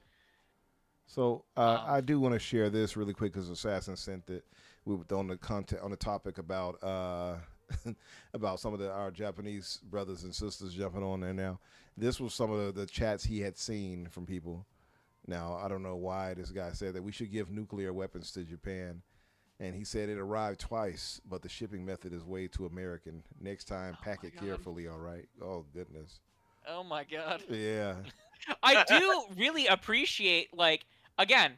So I do want to share this really quick because Assassin sent it. We were on the topic about about some of our Japanese brothers and sisters jumping on there now. This was some of the chats he had seen from people. Now, I don't know why this guy said that we should give nuclear weapons to Japan. And he said it arrived twice, but the shipping method is way too American. Next time, pack it carefully, all right? Oh, goodness. Oh, my God. Yeah. I do really appreciate, like, again,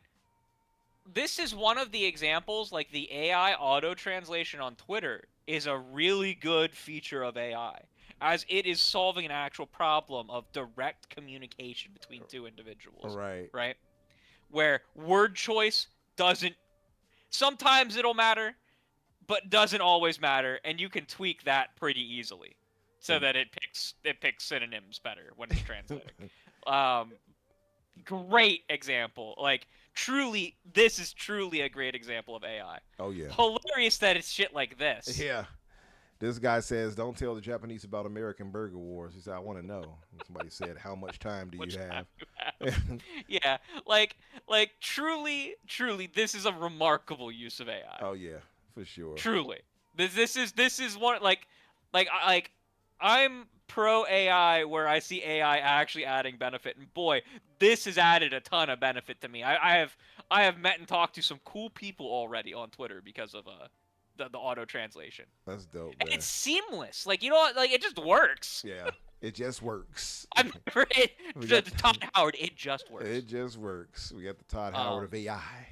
this is one of the examples, like, the AI auto-translation on Twitter is a really good feature of AI, as it is solving an actual problem of direct communication between two individuals. Right. Right? Where word choice doesn't... Sometimes it'll matter, but doesn't always matter, and you can tweak that pretty easily so that it picks synonyms better when it's translating. Great example. Like, truly, this is truly a great example of AI. Oh, yeah. Hilarious that it's shit like this. Yeah. This guy says, don't tell the Japanese about American burger wars. He said, I want to know. And somebody said, how much time do you have? Yeah, like truly, this is a remarkable use of AI. Oh yeah, for sure. Truly, this is one like I'm pro AI where I see AI actually adding benefit, and boy, this has added a ton of benefit to me. I have met and talked to some cool people already on Twitter because of the auto translation. That's dope, and man. it's seamless. Like, you know what? Like, it just works. Yeah, it just works. Todd Howard, it just works. It just works. We got the Todd Howard of AI.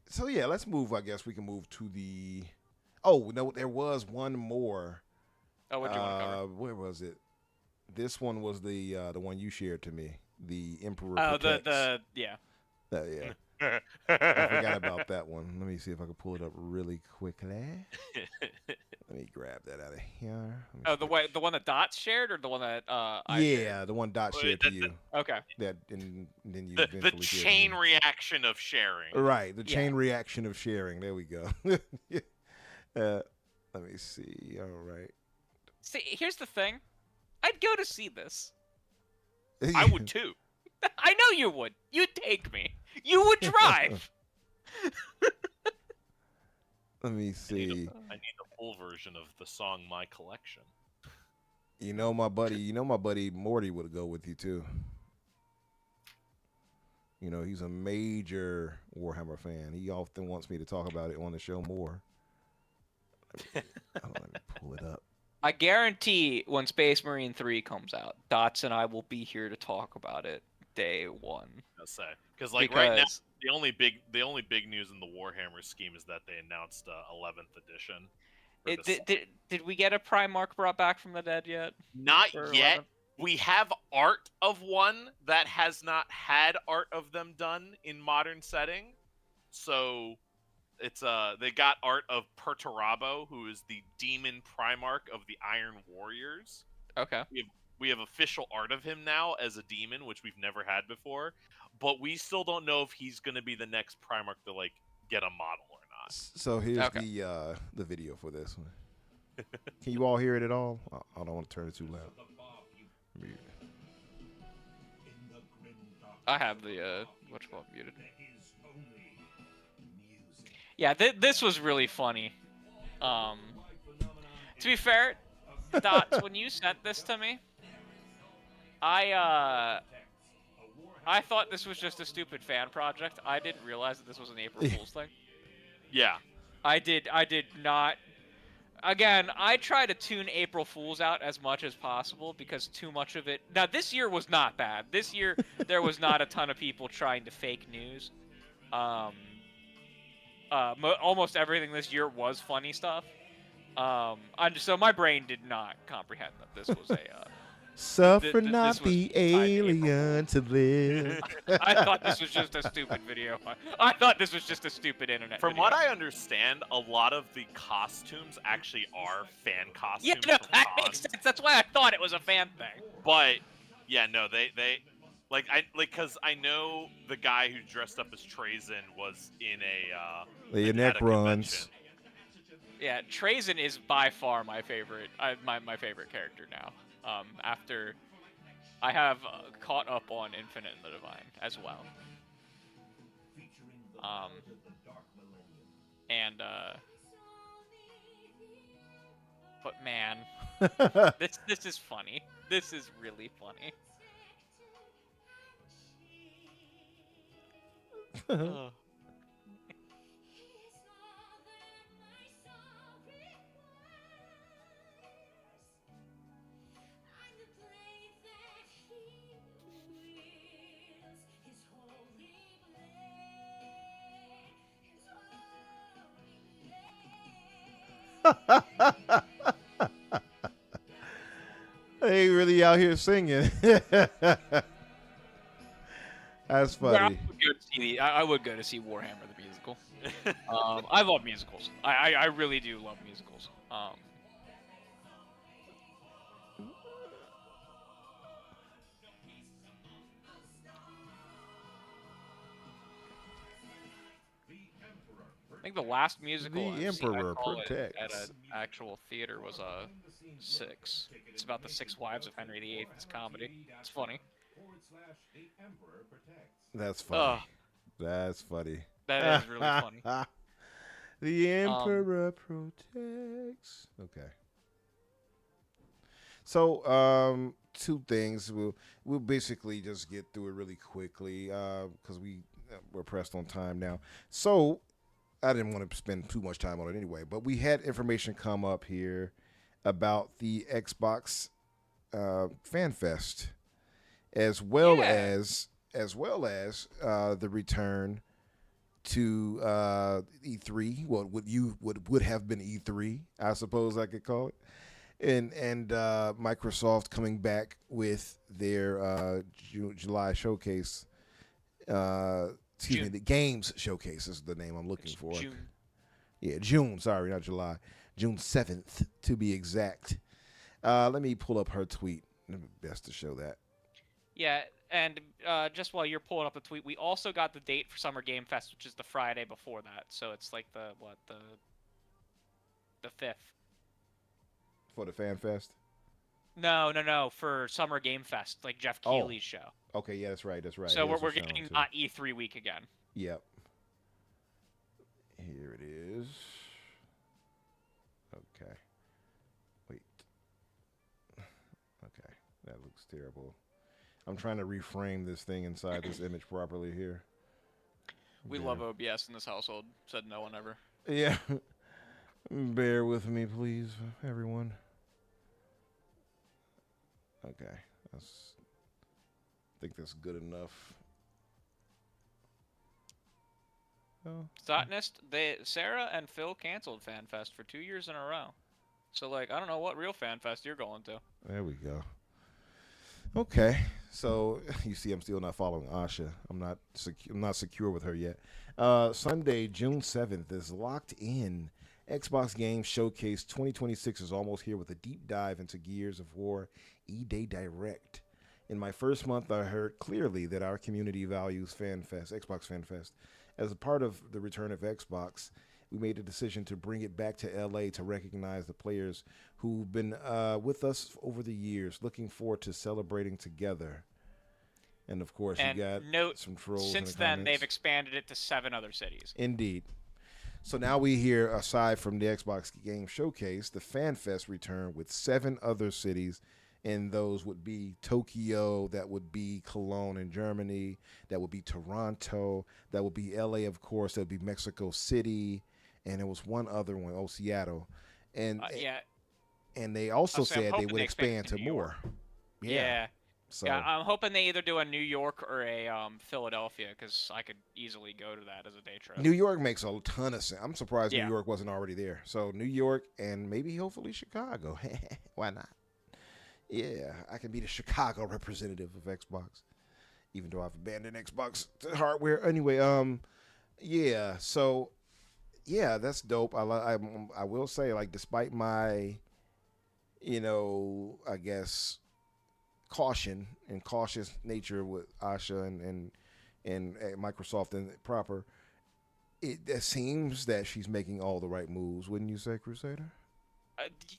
So yeah, let's move. I guess we can move to the. Oh no, there was one more. Oh, what do you want to cover? Where was it? This one was the one you shared to me. The Emperor. Oh, Protects. yeah. Yeah. I forgot about that one. Let me see if I can pull it up really quickly. Let me grab that out of here. Oh, the one that Dot shared, or the one that yeah, the one Dot shared to you. Okay. That and then you the chain reaction of sharing. Right, the chain reaction of sharing. There we go. Let me see. All right. See, here's the thing. I'd go to see this. I would too. I know you would. You'd take me. You would drive. Let me see. I need the full version of the song "My Collection." You know my buddy Morty would go with you too. You know, he's a major Warhammer fan. He often wants me to talk about it on the show more. Let me pull it up. I guarantee when Space Marine 3 comes out, Dots and I will be here to talk about it day one. I'll say because right now the only big news in the Warhammer scheme is that they announced 11th edition. Did we get a Primarch brought back from the dead yet? Not yet. 11th? We have art of one that has not had art of them done in modern setting. So it's they got art of Perturabo, who is the demon Primarch of the Iron Warriors. Okay. We have official art of him now as a demon, which we've never had before. But we still don't know if he's going to be the next Primarch to like get a model or not. So here's the video for this one. Can you all hear it at all? I don't want to turn it too loud. I have the whatchamacallit muted. Yeah, this was really funny. To be fair, Dots, when you sent this to me, I thought this was just a stupid fan project. I didn't realize that this was an April Fool's thing. Yeah. I did not. Again, I try to tune April Fools out as much as possible because too much of it. Now, this year was not bad. This year, there was not a ton of people trying to fake news. Almost everything this year was funny stuff. So my brain did not comprehend that this was a. Suffer not this was the tied to April alien to live. I thought this was just a stupid video. I thought this was just a stupid internet From video. what I understand, a lot of the costumes actually are fan costumes. Yeah, no, from that cons. makes sense. That's why I thought it was a fan thing. But yeah, no, they because I know the guy who dressed up as Trazen was in a Your neck runs. Yeah, Trazen is by far my favorite. My favorite character now. After I have caught up on Infinite and the Divine as well. But man, this is funny. This is really funny. They really out here singing. That's funny. I would go to see Warhammer the musical. I love musicals. I really do love musicals. I think the last musical The I've seen, Emperor I saw it protects. at an actual theater was Six. It's about the 6 wives of Henry VIII. It's comedy. It's funny. That's funny. That's funny. That is really funny. The Emperor protects. Okay. So, two things. We'll basically just get through it really quickly because we're pressed on time now. So, I didn't want to spend too much time on it anyway, but we had information come up here about the Xbox Fan Fest, as well as the return to E3. What would have been E3, I suppose I could call it, and Microsoft coming back with their July showcase. The games showcase is the name I'm looking for. June. Yeah, June. Sorry, not July. June 7th, to be exact. Let me pull up her tweet. Best to show that. Yeah, and just while you're pulling up the tweet, we also got the date for Summer Game Fest, which is the Friday before that. So it's like the 5th. For the Fan Fest? No, for Summer Game Fest, like Jeff Keighley's show. Okay, yeah, that's right. So we're getting not E3 week again. Yep. Here it is. Okay. Wait. Okay, that looks terrible. I'm trying to reframe this thing inside this image properly here. We love OBS in this household, said no one ever. Yeah. Bear with me, please, everyone. Okay. I think that's good enough. Oh. Satanist, Sarah and Phil canceled FanFest for 2 years in a row. So, I don't know what real FanFest you're going to. There we go. Okay. So, you see I'm still not following Asha. I'm not secure with her yet. Sunday, June 7th is locked in. Xbox Game Showcase 2026 is almost here with a deep dive into Gears of War E-Day Direct. In my first month, I heard clearly that our community values Xbox Fan Fest. As a part of the return of Xbox, we made a decision to bring it back to LA to recognize the players who've been with us over the years. Looking forward to celebrating together. And of course, you got some trolls. Since then, they've expanded it to 7 other cities. Indeed. So now we hear, aside from the Xbox Game Showcase, the Fan Fest return with 7 other cities. And those would be Tokyo, that would be Cologne in Germany, that would be Toronto, that would be LA, of course, that would be Mexico City, and there was one other one, Seattle, and yeah. and they also said they would expand to New more. York. Yeah. Yeah. So Yeah, I'm hoping they either do a New York or a Philadelphia, because I could easily go to that as a day trip. New York makes a ton of sense. I'm surprised Yeah. New York wasn't already there. So New York and maybe hopefully Chicago. Why not? Yeah, I can be the Chicago representative of Xbox, even though I've abandoned Xbox hardware. Anyway, yeah. So, yeah, that's dope. I will say, like, despite my, I guess, caution and cautious nature with Asha and Microsoft and proper, it seems that she's making all the right moves. Wouldn't you say, Crusader?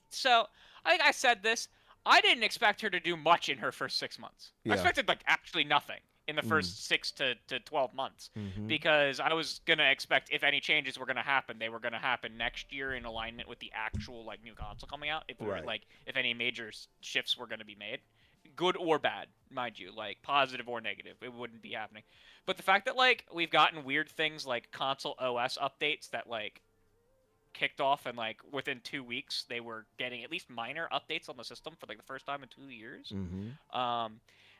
So, I think I said this. I didn't expect her to do much in her first 6 months. Yeah. I expected, like, actually nothing in the first 6 to 12 months. Because I was going to expect if any changes were going to happen, they were going to happen next year in alignment with the actual, like, new console coming out. If there were, like, if any major shifts were going to be made. Good or bad, mind you, like, positive or negative, it wouldn't be happening. But the fact that, like, we've gotten weird things like console OS updates that, like, kicked off, and, like, within 2 weeks they were getting at least minor updates on the system for, like, the first time in 2 years.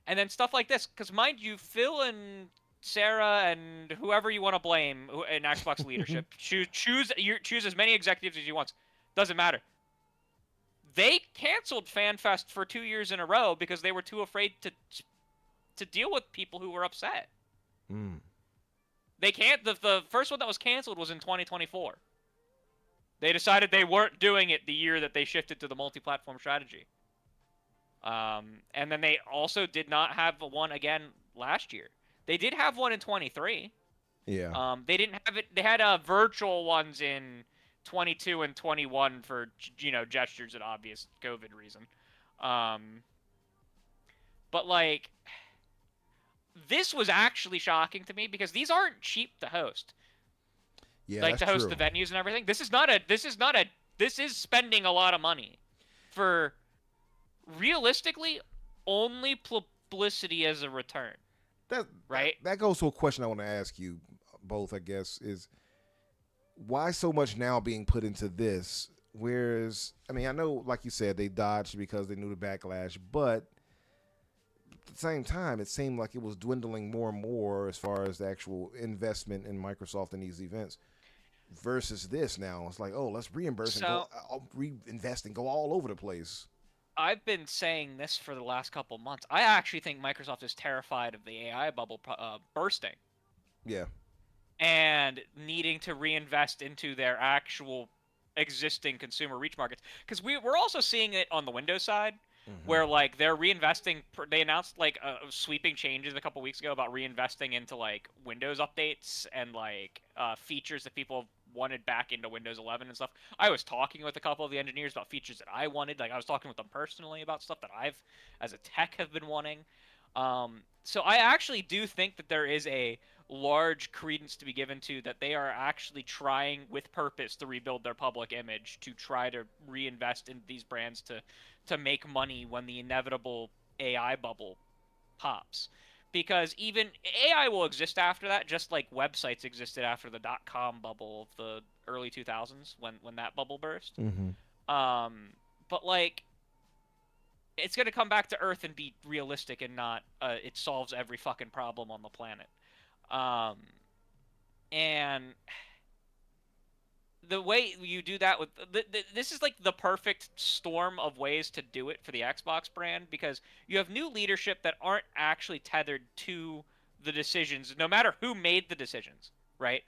And then stuff like this, because mind you, Phil and Sarah and whoever you want to blame in Xbox leadership, choose as many executives as you want. Doesn't matter. They canceled FanFest for 2 years in a row because they were too afraid to deal with people who were upset. They can't. The first one that was canceled was in 2024. They decided they weren't doing it the year that they shifted to the multi-platform strategy. And then they also did not have one again last year. They did have one in 23. Yeah. They didn't have it. They had virtual ones in 22 and 21 for, gestures and obvious COVID reason. But, like, this was actually shocking to me because these aren't cheap to host. Yeah, like, to host true. the venues and everything. This is spending a lot of money for realistically only publicity as a return. Right? That goes to a question I want to ask you both, I guess, is why so much now being put into this? Whereas, I mean, I know, like you said, they dodged because they knew the backlash, but at the same time, it seemed like it was dwindling more and more as far as the actual investment in Microsoft in these events versus this now. It's like, oh, let's reimburse and go, reinvest and go all over the place. I've been saying this for the last couple months. I actually think Microsoft is terrified of the AI bubble bursting. Yeah. And needing to reinvest into their actual existing consumer reach markets. Because we're also seeing it on the Windows side, where, like, they're reinvesting. They announced, like, sweeping changes a couple weeks ago about reinvesting into, like, Windows updates and, like, features that people wanted back into Windows 11 and stuff. I was talking with a couple of the engineers about features that I wanted. Like, I was talking with them personally about stuff that I've, as a tech, have been wanting. So I actually do think that there is a large credence to be given to that they are actually trying with purpose to rebuild their public image, to try to reinvest in these brands to make money when the inevitable AI bubble pops. Because even AI will exist after that, just like websites existed after the .com bubble of the early 2000s when that bubble burst. But, like, it's going to come back to Earth and be realistic and not it solves every fucking problem on the planet. And the way you do that with this is like the perfect storm of ways to do it for the Xbox brand, because you have new leadership that aren't actually tethered to the decisions, no matter who made the decisions, right?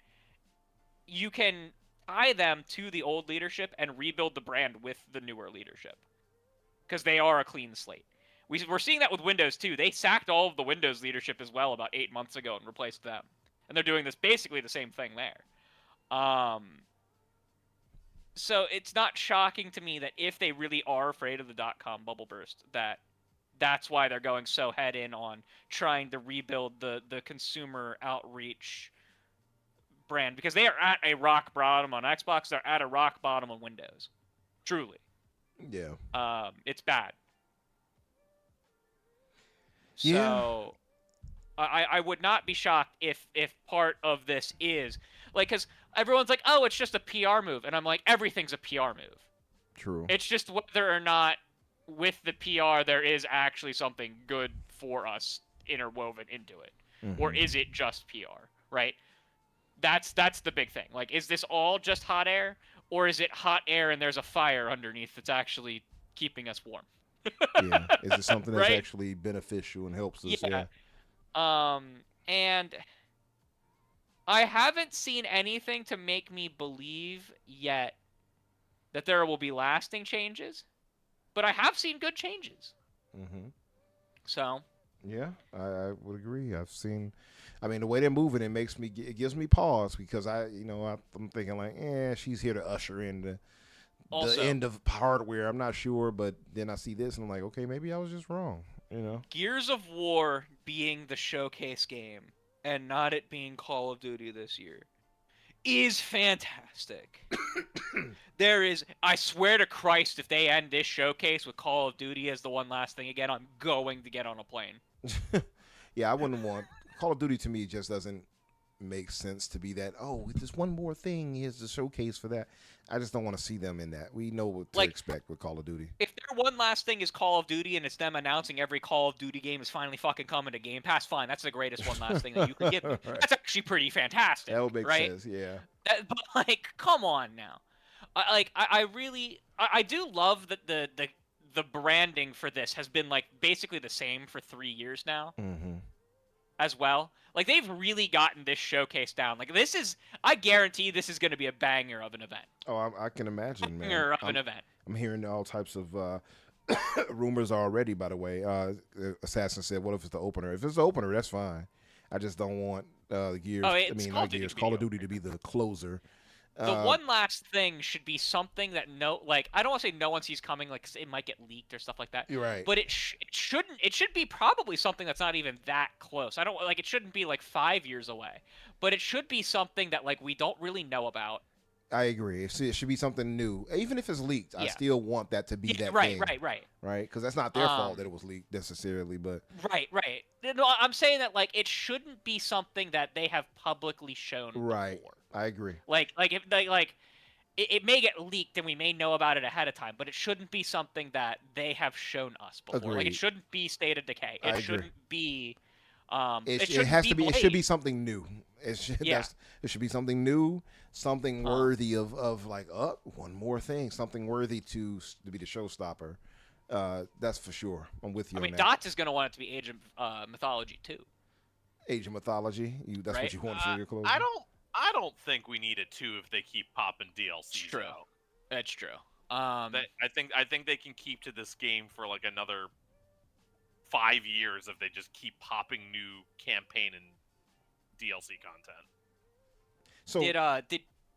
You can tie them to the old leadership and rebuild the brand with the newer leadership, because they are a clean slate. We're seeing that with Windows too. They sacked all of the Windows leadership as well about 8 months ago and replaced them. And they're doing this basically the same thing there. So it's not shocking to me that if they really are afraid of the .com bubble burst, that's why they're going so head in on trying to rebuild the consumer outreach brand, because they are at a rock bottom on Xbox. They're at a rock bottom on Windows. Truly. Yeah. It's bad. Yeah. So I would not be shocked if part of this is like, because everyone's like, oh, it's just a PR move. And I'm like, everything's a PR move. True. It's just whether or not with the PR there is actually something good for us interwoven into it. Or is it just PR, right? That's the big thing. Like, is this all just hot air? Or is it hot air and there's a fire underneath that's actually keeping us warm? Yeah. Is it something that's Right? actually beneficial and helps us? Yeah. Yeah. And I haven't seen anything to make me believe yet that there will be lasting changes, but I have seen good changes. So. Yeah, I would agree. I've seen, I mean, the way they're moving, it gives me pause because I'm thinking like, she's here to usher in the end of hardware. I'm not sure, but then I see this and I'm like, okay, maybe I was just wrong. Gears of War being the showcase game and not it being Call of Duty this year is fantastic. I swear to Christ, if they end this showcase with Call of Duty as the one last thing again, I'm going to get on a plane. Yeah, I wouldn't want Call of Duty. To me just doesn't make sense to be that, there's one more thing, here's the showcase for that. I just don't want to see them in that. We know what to expect with Call of Duty. If their one last thing is Call of Duty and it's them announcing every Call of Duty game is finally fucking coming to Game Pass, fine, that's the greatest one last thing that you can give me. Right. That's actually pretty fantastic. That would make right? sense, yeah. But come on now. I do love that the branding for this has been basically the same for 3 years now. As well. They've really gotten this showcase down. I guarantee this is going to be a banger of an event. Oh, I can imagine, man. Banger of an event. I'm hearing all types of rumors already, by the way. Assassin said, what if it's the opener? If it's the opener, that's fine. I just don't want Gears, Call of Duty to be the closer. The one last thing should be something that I don't want to say no one sees coming, it might get leaked or stuff like that. You're right. But it should be probably something that's not even that close. It shouldn't be 5 years away, but it should be something that we don't really know about. I agree. It should be something new, even if it's leaked. I still want that to be that right, thing. Right, because that's not their fault that it was leaked necessarily, but right. No, I'm saying that it shouldn't be something that they have publicly shown. Right, before. I agree. It may get leaked and we may know about it ahead of time, but it shouldn't be something that they have shown us before. Agreed. It shouldn't be State of Decay. It shouldn't be. It has to be. It should be something new. It should be something new, something worthy of one more thing, something worthy to be the showstopper. That's for sure. I'm with you. I mean, on that. Dots is going to want it to be Age of Mythology too. Age of Mythology. That's what you want for your closing. I don't think we need a 2 if they keep popping DLCs. It's true. Out. That's true. I think they can keep to this game for another 5 years if they just keep popping new campaign and DLC content. So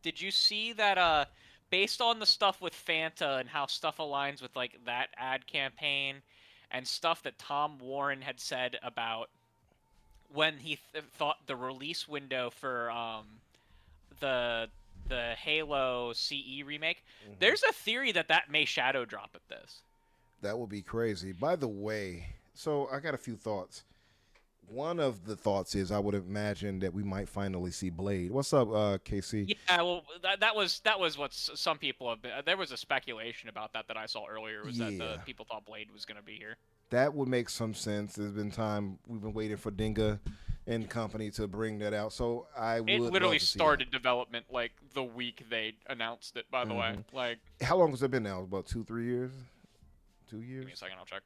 did you see that based on the stuff with Fanta and how stuff aligns with that ad campaign and stuff that Tom Warren had said about when he thought the release window for the Halo CE remake, there's a theory that may shadow drop at this. That would be crazy. By the way, so I got a few thoughts. One of the thoughts is I would imagine that we might finally see Blade. What's up, KC? Yeah, well, that was what some people have been. There was a speculation about that I saw earlier. That the people thought Blade was going to be here. That would make some sense. There's been time we've been waiting for Dinga and company to bring that out. So it literally started development the week they announced it. By the way, how long has it been now? About 2-3 years. 2 years. Give me a second, I'll check.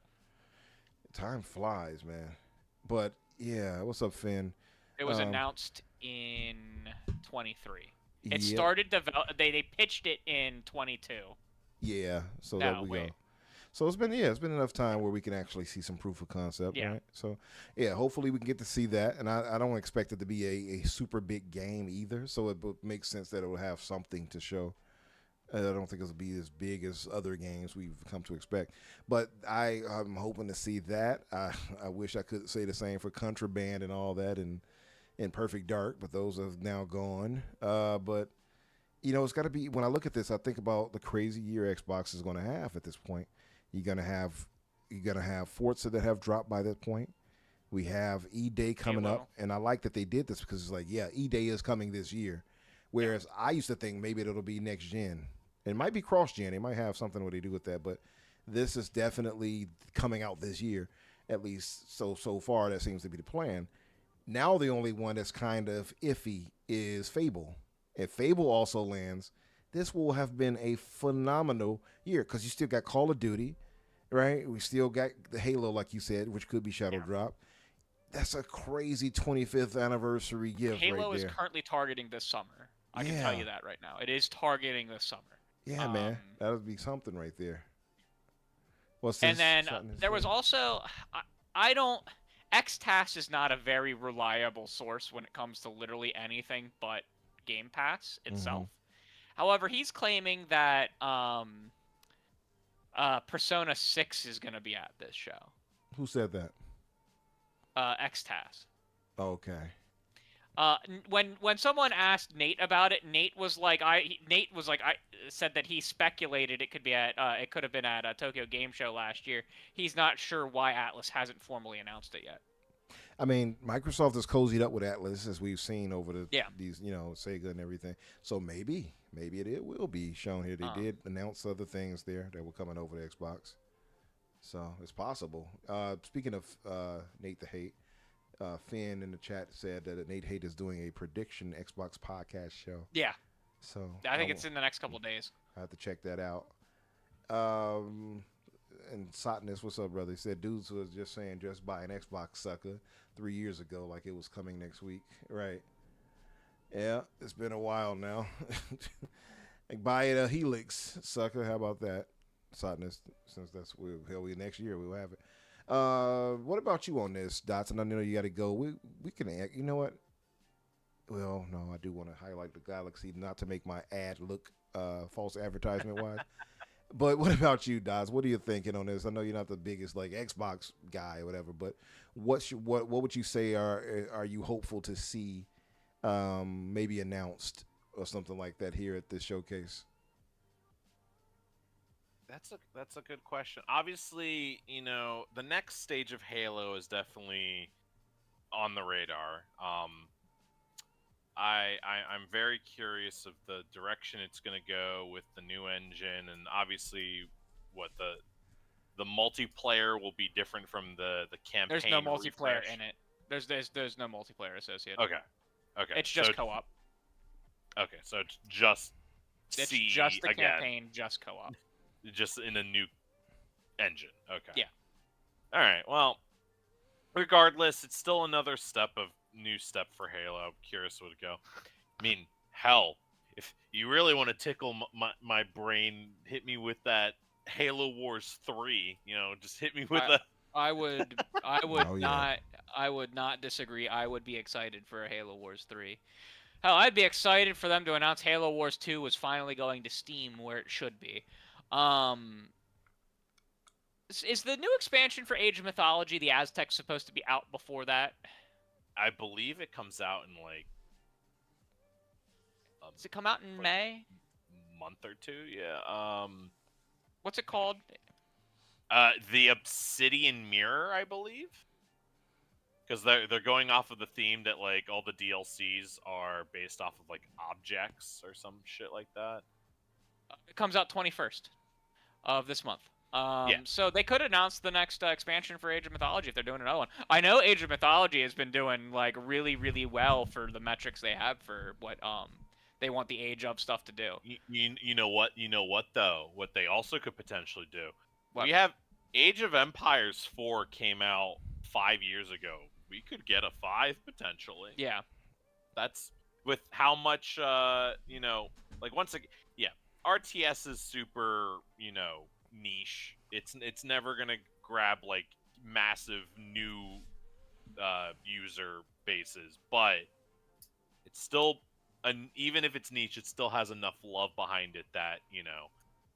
Time flies, man. But yeah, what's up, Finn? It was announced in 23. It started they pitched it in 22. Yeah, so there we go. So it's been enough time where we can actually see some proof of concept, right? So hopefully we can get to see that, and I don't expect it to be a super big game either. So it makes sense that it will have something to show. I don't think it'll be as big as other games we've come to expect, but I'm hoping to see that. I wish I could say the same for Contraband and all that, and Perfect Dark, but those are now gone. But it's got to be. When I look at this, I think about the crazy year Xbox is going to have at this point. You're gonna have Forza that have dropped by that point. We have E-Day coming up, and I like that they did this because it's E-Day is coming this year. Whereas I used to think maybe it'll be next gen. It might be cross gen. They might have something where they do with that, but this is definitely coming out this year, at least so far. That seems to be the plan. Now the only one that's kind of iffy is Fable. If Fable also lands, this will have been a phenomenal year because you still got Call of Duty, right? We still got the Halo, like you said, which could be Shadow Drop. That's a crazy 25th anniversary gift right there. Halo is currently targeting this summer. I can tell you that right now. It is targeting this summer. Yeah, man. That would be something right there. And then there was also, I don't, XTAS is not a very reliable source when it comes to literally anything but Game Pass itself. However, he's claiming that Persona 6 is going to be at this show. Who said that? XTAS. Okay. When someone asked Nate about it, Nate said that he speculated it could have been at a Tokyo Game Show last year. He's not sure why Atlas hasn't formally announced it yet. I mean, Microsoft has cozied up with Atlas as we've seen over these, Sega and everything. So maybe it will be shown here. They did announce other things there that were coming over to Xbox. So it's possible. Speaking of Nate the Hate, Finn in the chat said that Nate Hate is doing a prediction Xbox podcast show. Yeah. So I think it's in the next couple of days. I have to check that out. And Sotness, what's up, brother? He said dudes was just saying just buy an Xbox, sucker, 3 years ago, like it was coming next week. Right. Yeah, it's been a while now. Like buy it a Helix, sucker. How about that? Sotness, since that's next year we'll have it. What about you on this, Dots? And I know you got to go. We can, you know what? Well, no, I do want to highlight the Galaxy, not to make my ad look false advertisement wise. But what about you, Dots? What are you thinking on this? I know you're not the biggest like Xbox guy or whatever, but what would you say are you hopeful to see maybe announced or something like that here at this showcase? That's a good question. Obviously, the next stage of Halo is definitely on the radar. I'm very curious of the direction it's going to go with the new engine, and obviously, what the multiplayer will be different from the campaign. There's no multiplayer in it. There's no multiplayer associated. Okay. It's just co-op. Okay, so it's just just the campaign, just co-op. Just in a new engine. Okay. Yeah. All right. Well, regardless, it's still another new step for Halo. I'm curious what it go. I mean, hell, if you really want to tickle my brain, hit me with that Halo Wars 3. Just hit me with that. I would not disagree. I would be excited for a Halo Wars 3. Hell, I'd be excited for them to announce Halo Wars 2 was finally going to Steam where it should be. Is the new expansion for Age of Mythology, the Aztecs, supposed to be out before that? I believe it comes out in Does it come out in May? Month or two, yeah. What's it called? The Obsidian Mirror, I believe. Because they're going off of the theme that all the DLCs are based off of objects or some shit like that. It comes out 21st of this month. Yeah. So they could announce the next expansion for Age of Mythology if they're doing another one. I know Age of Mythology has been doing really, really well for the metrics they have for what they want the Age of stuff to do. You know what? You know what though? What they also could potentially do. What? We have Age of Empires 4 came out 5 years ago. We could get a 5 potentially. Yeah. That's with how much once again, yeah. RTS is super, niche. It's never gonna grab massive new user bases, but it's still even if it's niche, it still has enough love behind it that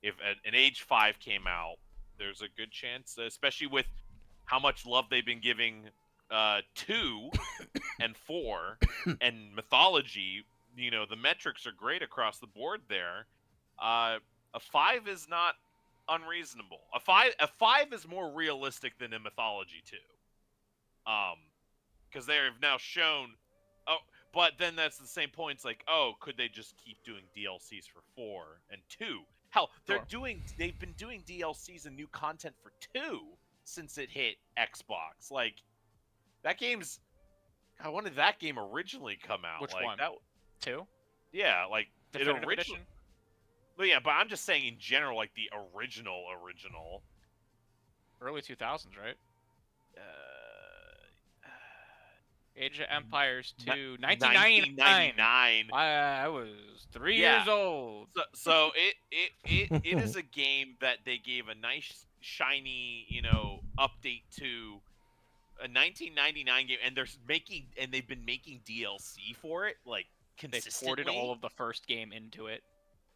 if an Age 5 came out, there's a good chance, especially with how much love they've been giving 2 and 4 and Mythology. The metrics are great across the board there. A 5 is not unreasonable. A 5 is more realistic than a Mythology 2. Because they have now shown. Oh, But then that's the same point. It's like, oh, could they just keep doing DLCs for 4 and 2? Hell, they've been doing DLCs and new content for 2 since it hit Xbox. Like, that game's... God, when did that game originally come out? Which like, one? That... 2? Yeah, like, Definitive Edition? Well, yeah, but I'm just saying in general, like, the original. Early 2000s, right? Age of Empires 2, 1999. I was 3 years old. So it is a game that they gave a nice, shiny, update to a 1999 game, and they've been making DLC for it, like, consistently. They ported all of the first game into it.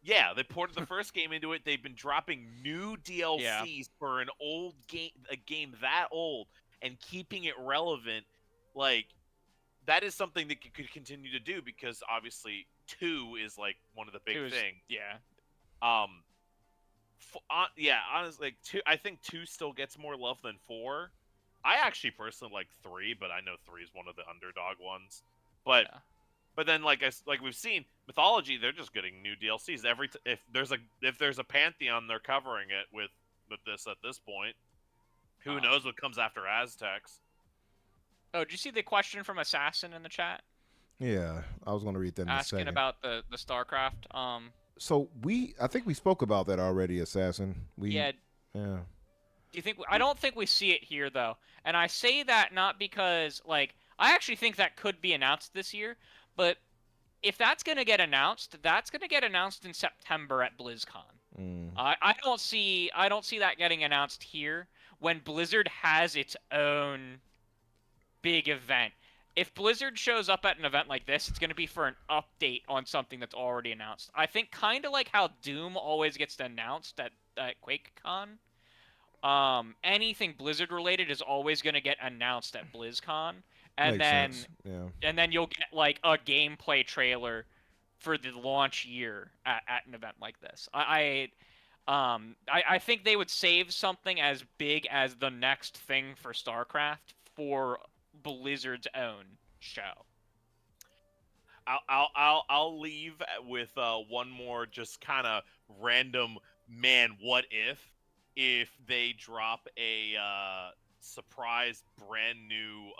Yeah, they ported the first game into it. They've been dropping new DLCs for an old game, a game that old, and keeping it relevant. Like, that is something that could continue to do, because obviously 2 is like one of the big things. Yeah. Honestly, like 2, I think 2 still gets more love than 4. I actually personally like 3, but I know 3 is one of the underdog ones. But then, like we've seen, Mythology, they're just getting new DLCs if there's a pantheon, they're covering it with this at this point. Who knows what comes after Aztecs? Oh, did you see the question from Assassin in the chat? Yeah, I was going to read that in a second. Asking about the StarCraft. So I think we spoke about that already, Assassin. Yeah. Do you think? I don't think we see it here though, and I say that not because I actually think that could be announced this year, but if that's going to get announced, that's going to get announced in September at BlizzCon. I don't see that getting announced here when Blizzard has its own big event. If Blizzard shows up at an event like this, it's going to be for an update on something that's already announced. I think kind of like how Doom always gets announced at QuakeCon. Anything Blizzard related is always going to get announced at BlizzCon, and then you'll get like a gameplay trailer for the launch year at an event like this. I think they would save something as big as the next thing for StarCraft for Blizzard's own show. I'll leave with one more just kind of random what if they drop a surprise brand new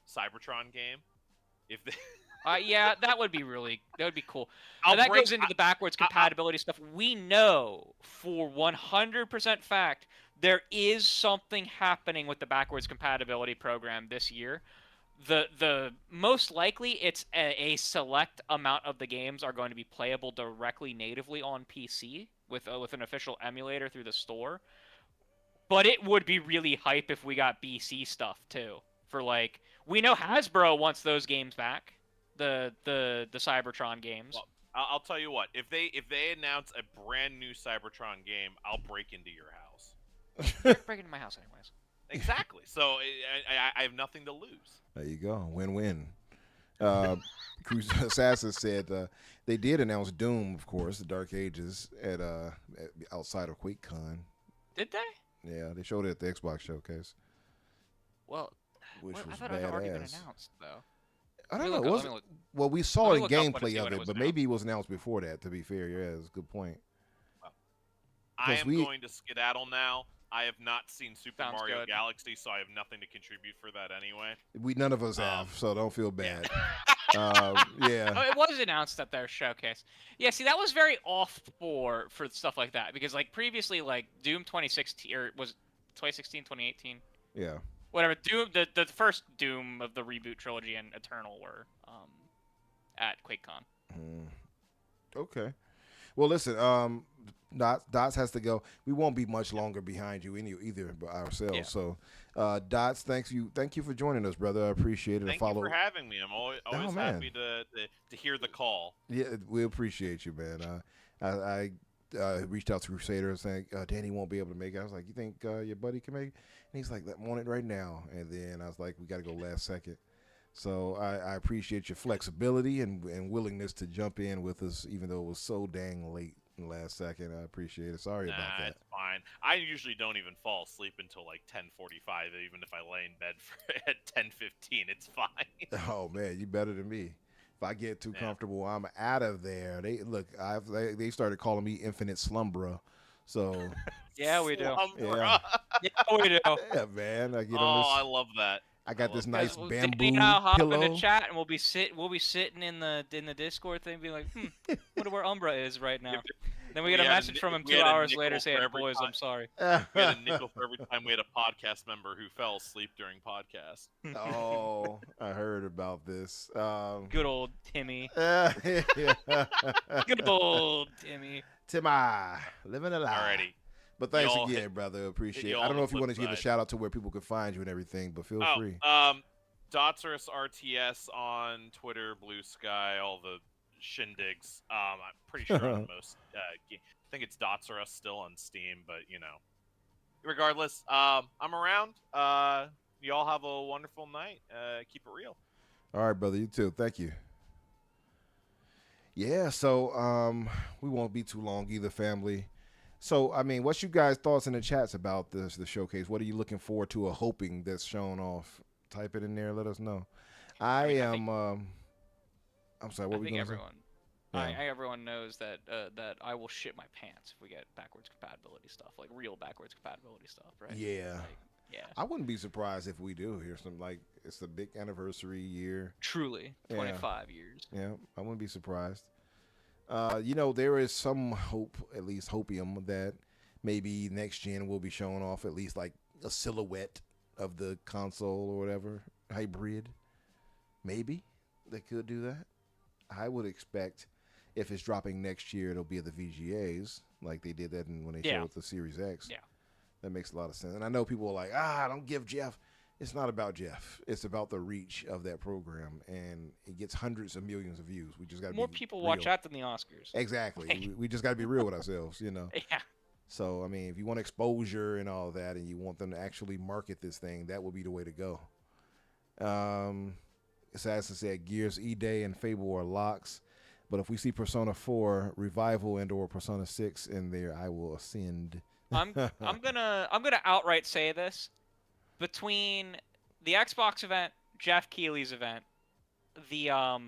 Cybertron game. If they yeah, that would be cool. That goes into the backwards compatibility stuff. We know for 100% fact there is something happening with the backwards compatibility program this year. The most likely it's a select amount of the games are going to be playable directly natively on PC with an official emulator through the store. But it would be really hype if we got BC stuff too. For we know Hasbro wants those games back. The Cybertron games. Well, I'll tell you what. If they announce a brand new Cybertron game, I'll break into your house. Break into my house anyways. Exactly. So I have nothing to lose. There you go. Win-win. Assassin said they did announce Doom, of course, the Dark Ages at outside of QuakeCon. Did they? Yeah, they showed it at the Xbox showcase. Well, which was I thought badass. it had already been announced though. I don't know. Well, we saw a gameplay of it, but maybe it was announced before that. To be fair, yeah, it's a good point. Well, I am going to skedaddle now. I have not seen Super Mario Galaxy, so I have nothing to contribute for that anyway. None of us have, so don't feel bad. Yeah. Oh, it was announced at their showcase. Yeah, see, that was very off for stuff like that because previously Doom 2016 or was it 2016, 2018? Yeah. Whatever. Doom, the first Doom of the reboot trilogy and Eternal were at QuakeCon. Okay. Well, listen. Dots has to go. We won't be much longer behind you either, but ourselves. Yeah. So, Dots, thank you for joining us, brother. I appreciate it. Thank you for having me. I'm always happy to hear the call. Yeah, we appreciate you, man. I reached out to Crusader saying Danny won't be able to make it. I was like, you think your buddy can make it? And he's like, I want it right now. And then I was like, we got to go last second. So I appreciate your flexibility and willingness to jump in with us, even though it was so dang late in the last second. I appreciate it. Sorry about that. It's fine. I usually don't even fall asleep until 10:45, even if I lay in bed at 10:15. It's fine. Oh man, you better than me. If I get too comfortable, I'm out of there. They started calling me Infinite Slumbra. So yeah, we do. yeah, we do. yeah, man. I get Oh, on this. I love that. I got this nice Danny bamboo and I'll hop pillow. in the chat, and we'll be sitting in the Discord thing, being like, wonder where Umbra is right now. Then we get a message from him 2 hours later saying, "Boys, I'm sorry." We had a nickel for every time we had a podcast member who fell asleep during podcast. Oh, I heard about this. Good old Timmy. Yeah. Good old Timmy. Timmy, living a lie. Alrighty. But thanks again, brother. Appreciate it. I don't know if you want to give a shout out to where people could find you and everything, but feel free. Dotsaurus RTS on Twitter, Bluesky, all the shindigs. I'm pretty sure I'm the most. I think it's Dotsaurus still on Steam, but regardless, I'm around. Y'all have a wonderful night. Keep it real. All right, brother. You too. Thank you. Yeah. So we won't be too long either, family. So, I mean, what's you guys' thoughts in the chats about the showcase? What are you looking forward to or hoping that's shown off? Type it in there. Let us know. I'm sorry. What were we going to say? I think everyone knows that that I will shit my pants if we get backwards compatibility stuff, like real backwards compatibility stuff, right? Yeah. Yeah. I wouldn't be surprised if we do hear some, like, it's a big anniversary year. Truly, 25 years. Yeah, I wouldn't be surprised. There is some hope, at least hopium, that maybe next gen will be showing off at least like a silhouette of the console or whatever, hybrid. Maybe they could do that. I would expect if it's dropping next year, it'll be at the VGAs, like they did that when they showed the Series X. Yeah. That makes a lot of sense. And I know people are like, don't give Jeff. It's not about Jeff. It's about the reach of that program, and it gets hundreds of millions of views. We just got to be more people real. Watch that than the Oscars. Exactly. we just got to be real with ourselves, Yeah. So I mean, if you want exposure and all that, and you want them to actually market this thing, that would be the way to go. Assassin said Gears E-Day and Fable are locks, but if we see Persona 4 Revival and/or Persona 6 in there, I will ascend. I'm gonna outright say this. Between the Xbox event, Jeff Keighley's event, I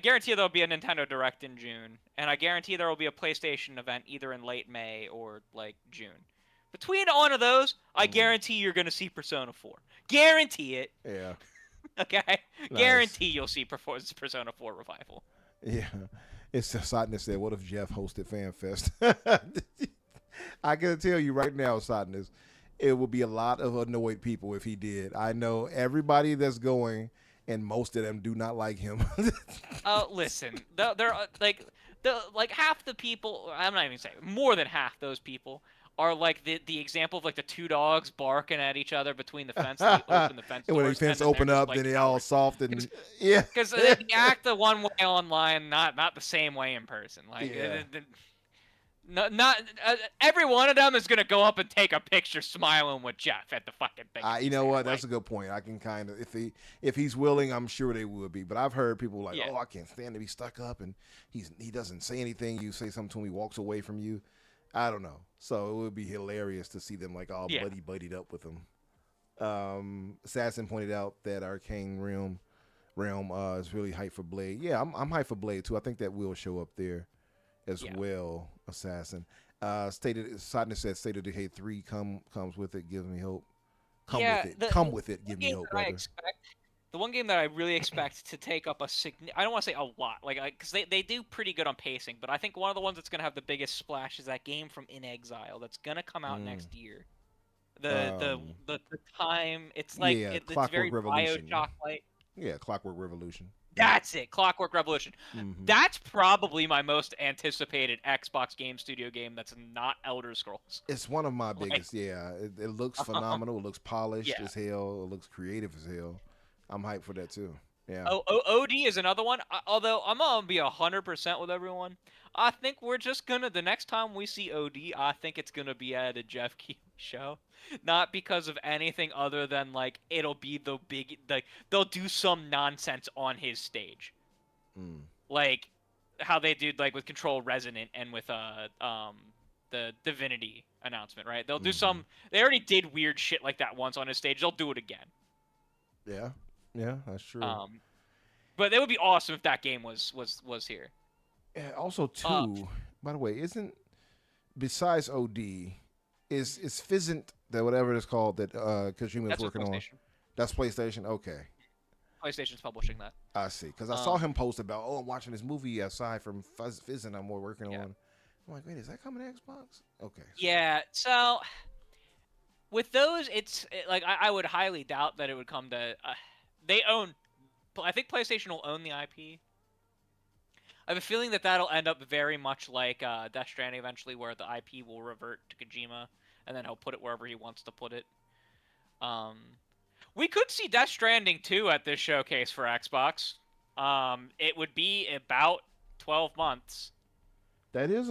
guarantee there'll be a Nintendo Direct in June, and I guarantee there will be a PlayStation event either in late May or like June. Between one of those, I guarantee you're gonna see Persona 4. Guarantee it. Yeah. Okay. Nice. Guarantee you'll see Persona 4 Revival. Yeah. It's Sotness said, "What if Jeff hosted FanFest?" I can tell you right now, Sotness, it would be a lot of annoyed people if he did. I know everybody that's going, and most of them do not like him. Listen, they're like half the people. I'm not even saying more than half those people are like the example of like the two dogs barking at each other between the fence. And open the fence and when the fence open up, then they all soft and yeah. Because they act the one way online, not the same way in person. Like. Yeah. Not every one of them is gonna go up and take a picture smiling with Jeff at the fucking thing. You know what? That's a good point. I can kind of, if he's willing, I'm sure they would be. But I've heard people like, "Oh, I can't stand to be stuck up," and he doesn't say anything. You say something to him, he walks away from you. I don't know. So it would be hilarious to see them like all buddied up with him. Assassin pointed out that Arcane Realm is really hyped for Blade. Yeah, I'm hyped for Blade too. I think that will show up there as well. Assassin Sotness said State of Decay 3 comes with it, gives me hope. Come with it, give me hope, brother. The one game that I really expect to take up I don't want to say a lot, because they do pretty good on pacing, but I think one of the ones that's going to have the biggest splash is that game from In Exile that's going to come out next year. The time, it's like it's very Bioshock-like. Yeah, Clockwork Revolution. That's it, Clockwork Revolution. Mm-hmm. That's probably my most anticipated Xbox Game Studio game that's not Elder Scrolls. It's one of my biggest, It looks phenomenal. It looks polished as hell. It looks creative as hell. I'm hyped for that too. Yeah. OD is another one. Although I'm gonna be 100% with everyone. I think we're just gonna, the next time we see OD, I think it's gonna be at a Jeff Keighley show. Not because of anything other than like it'll be they'll do some nonsense on his stage. Like how they did like with Control Resonant and with the Divinity announcement, right? They'll do they already did weird shit like that once on his stage. They'll do it again. Yeah, that's true. But it would be awesome if that game was here. And also, too, by the way, besides OD, is Fizzant, that whatever it's called that Kojima's working on? That's PlayStation? Okay. PlayStation's publishing that. I see. Because I saw him post about, I'm watching this movie aside from Fizzant I'm working on. I'm like, wait, is that coming to Xbox? Okay. Yeah, so with those, I would highly doubt that it would come to... I think PlayStation will own the IP. I have a feeling that that'll end up very much like Death Stranding eventually, where the IP will revert to Kojima, and then he'll put it wherever he wants to put it. We could see Death Stranding 2 at this showcase for Xbox. It would be about 12 months. That is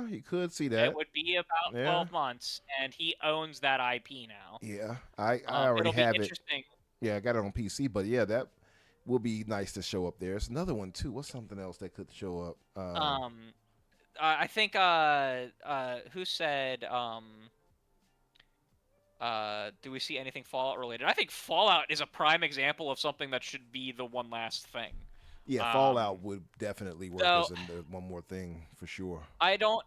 you could see that. It would be about 12 months, and he owns that IP now. Yeah, I already have it. Yeah, I got it on PC, but yeah, that will be nice to show up there. It's another one too. What's something else that could show up? I think who said do we see anything Fallout related? I think Fallout is a prime example of something that should be the one last thing. Yeah, Fallout would definitely work as one more thing for sure. I don't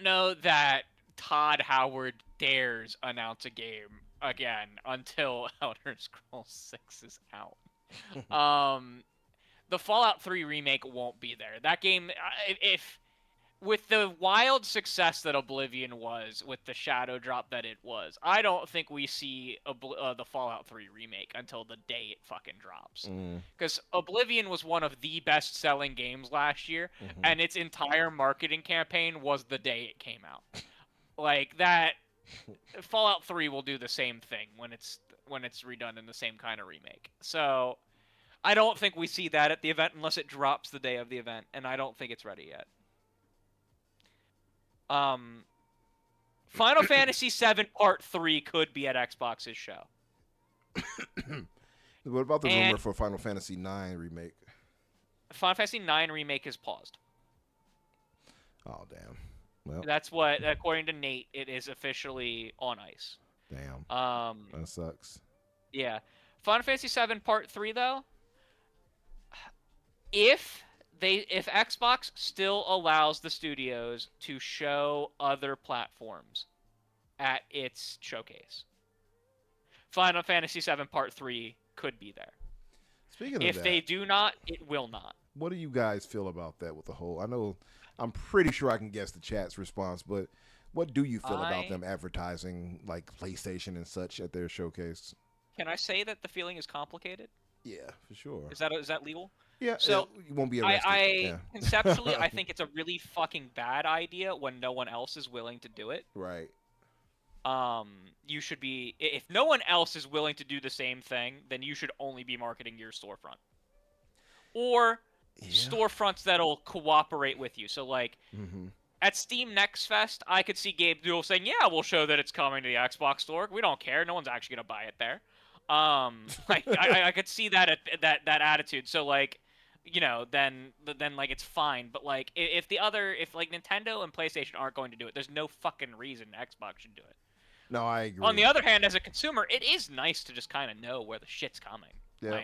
know that Todd Howard dares announce a game again until Elder Scrolls 6 is out. The Fallout 3 remake won't be there. That game, if with the wild success that Oblivion was, with the shadow drop that it was, I don't think we see the Fallout 3 remake until the day it fucking drops. Because Oblivion was one of the best-selling games last year, and its entire marketing campaign was the day it came out. Like that, Fallout 3 will do the same thing when it's redone in the same kind of remake. So I don't think we see that at the event unless it drops the day of the event, and I don't think it's ready yet. Final Fantasy VII Part 3 could be at Xbox's show. What about the rumor for Final Fantasy IX remake? Final Fantasy IX remake is paused. Oh, damn. Well, that's what, according to Nate, it is officially on ice. Damn. That sucks. Yeah. Final Fantasy VII Part 3, though, if Xbox still allows the studios to show other platforms at its showcase, Final Fantasy VII Part 3 could be there. Speaking of if they do not, it will not. What do you guys feel about that with the whole? I'm pretty sure I can guess the chat's response, but what do you feel about them advertising like PlayStation and such at their showcase? Can I say that the feeling is complicated? Yeah, for sure. Is that legal? Yeah. So you won't be arrested. Conceptually, I think it's a really fucking bad idea when no one else is willing to do it. Right. You should be. If no one else is willing to do the same thing, then you should only be marketing your storefront. Or storefronts that'll cooperate with you. So, like, at Steam Next Fest, I could see Gabe Newell saying, "Yeah, we'll show that it's coming to the Xbox store. We don't care. No one's actually gonna buy it there." I could see that that attitude. So, like, you know, then like it's fine. But like, if like Nintendo and PlayStation aren't going to do it, there's no fucking reason Xbox should do it. No, I agree. On the other hand, as a consumer, it is nice to just kind of know where the shit's coming. Yeah.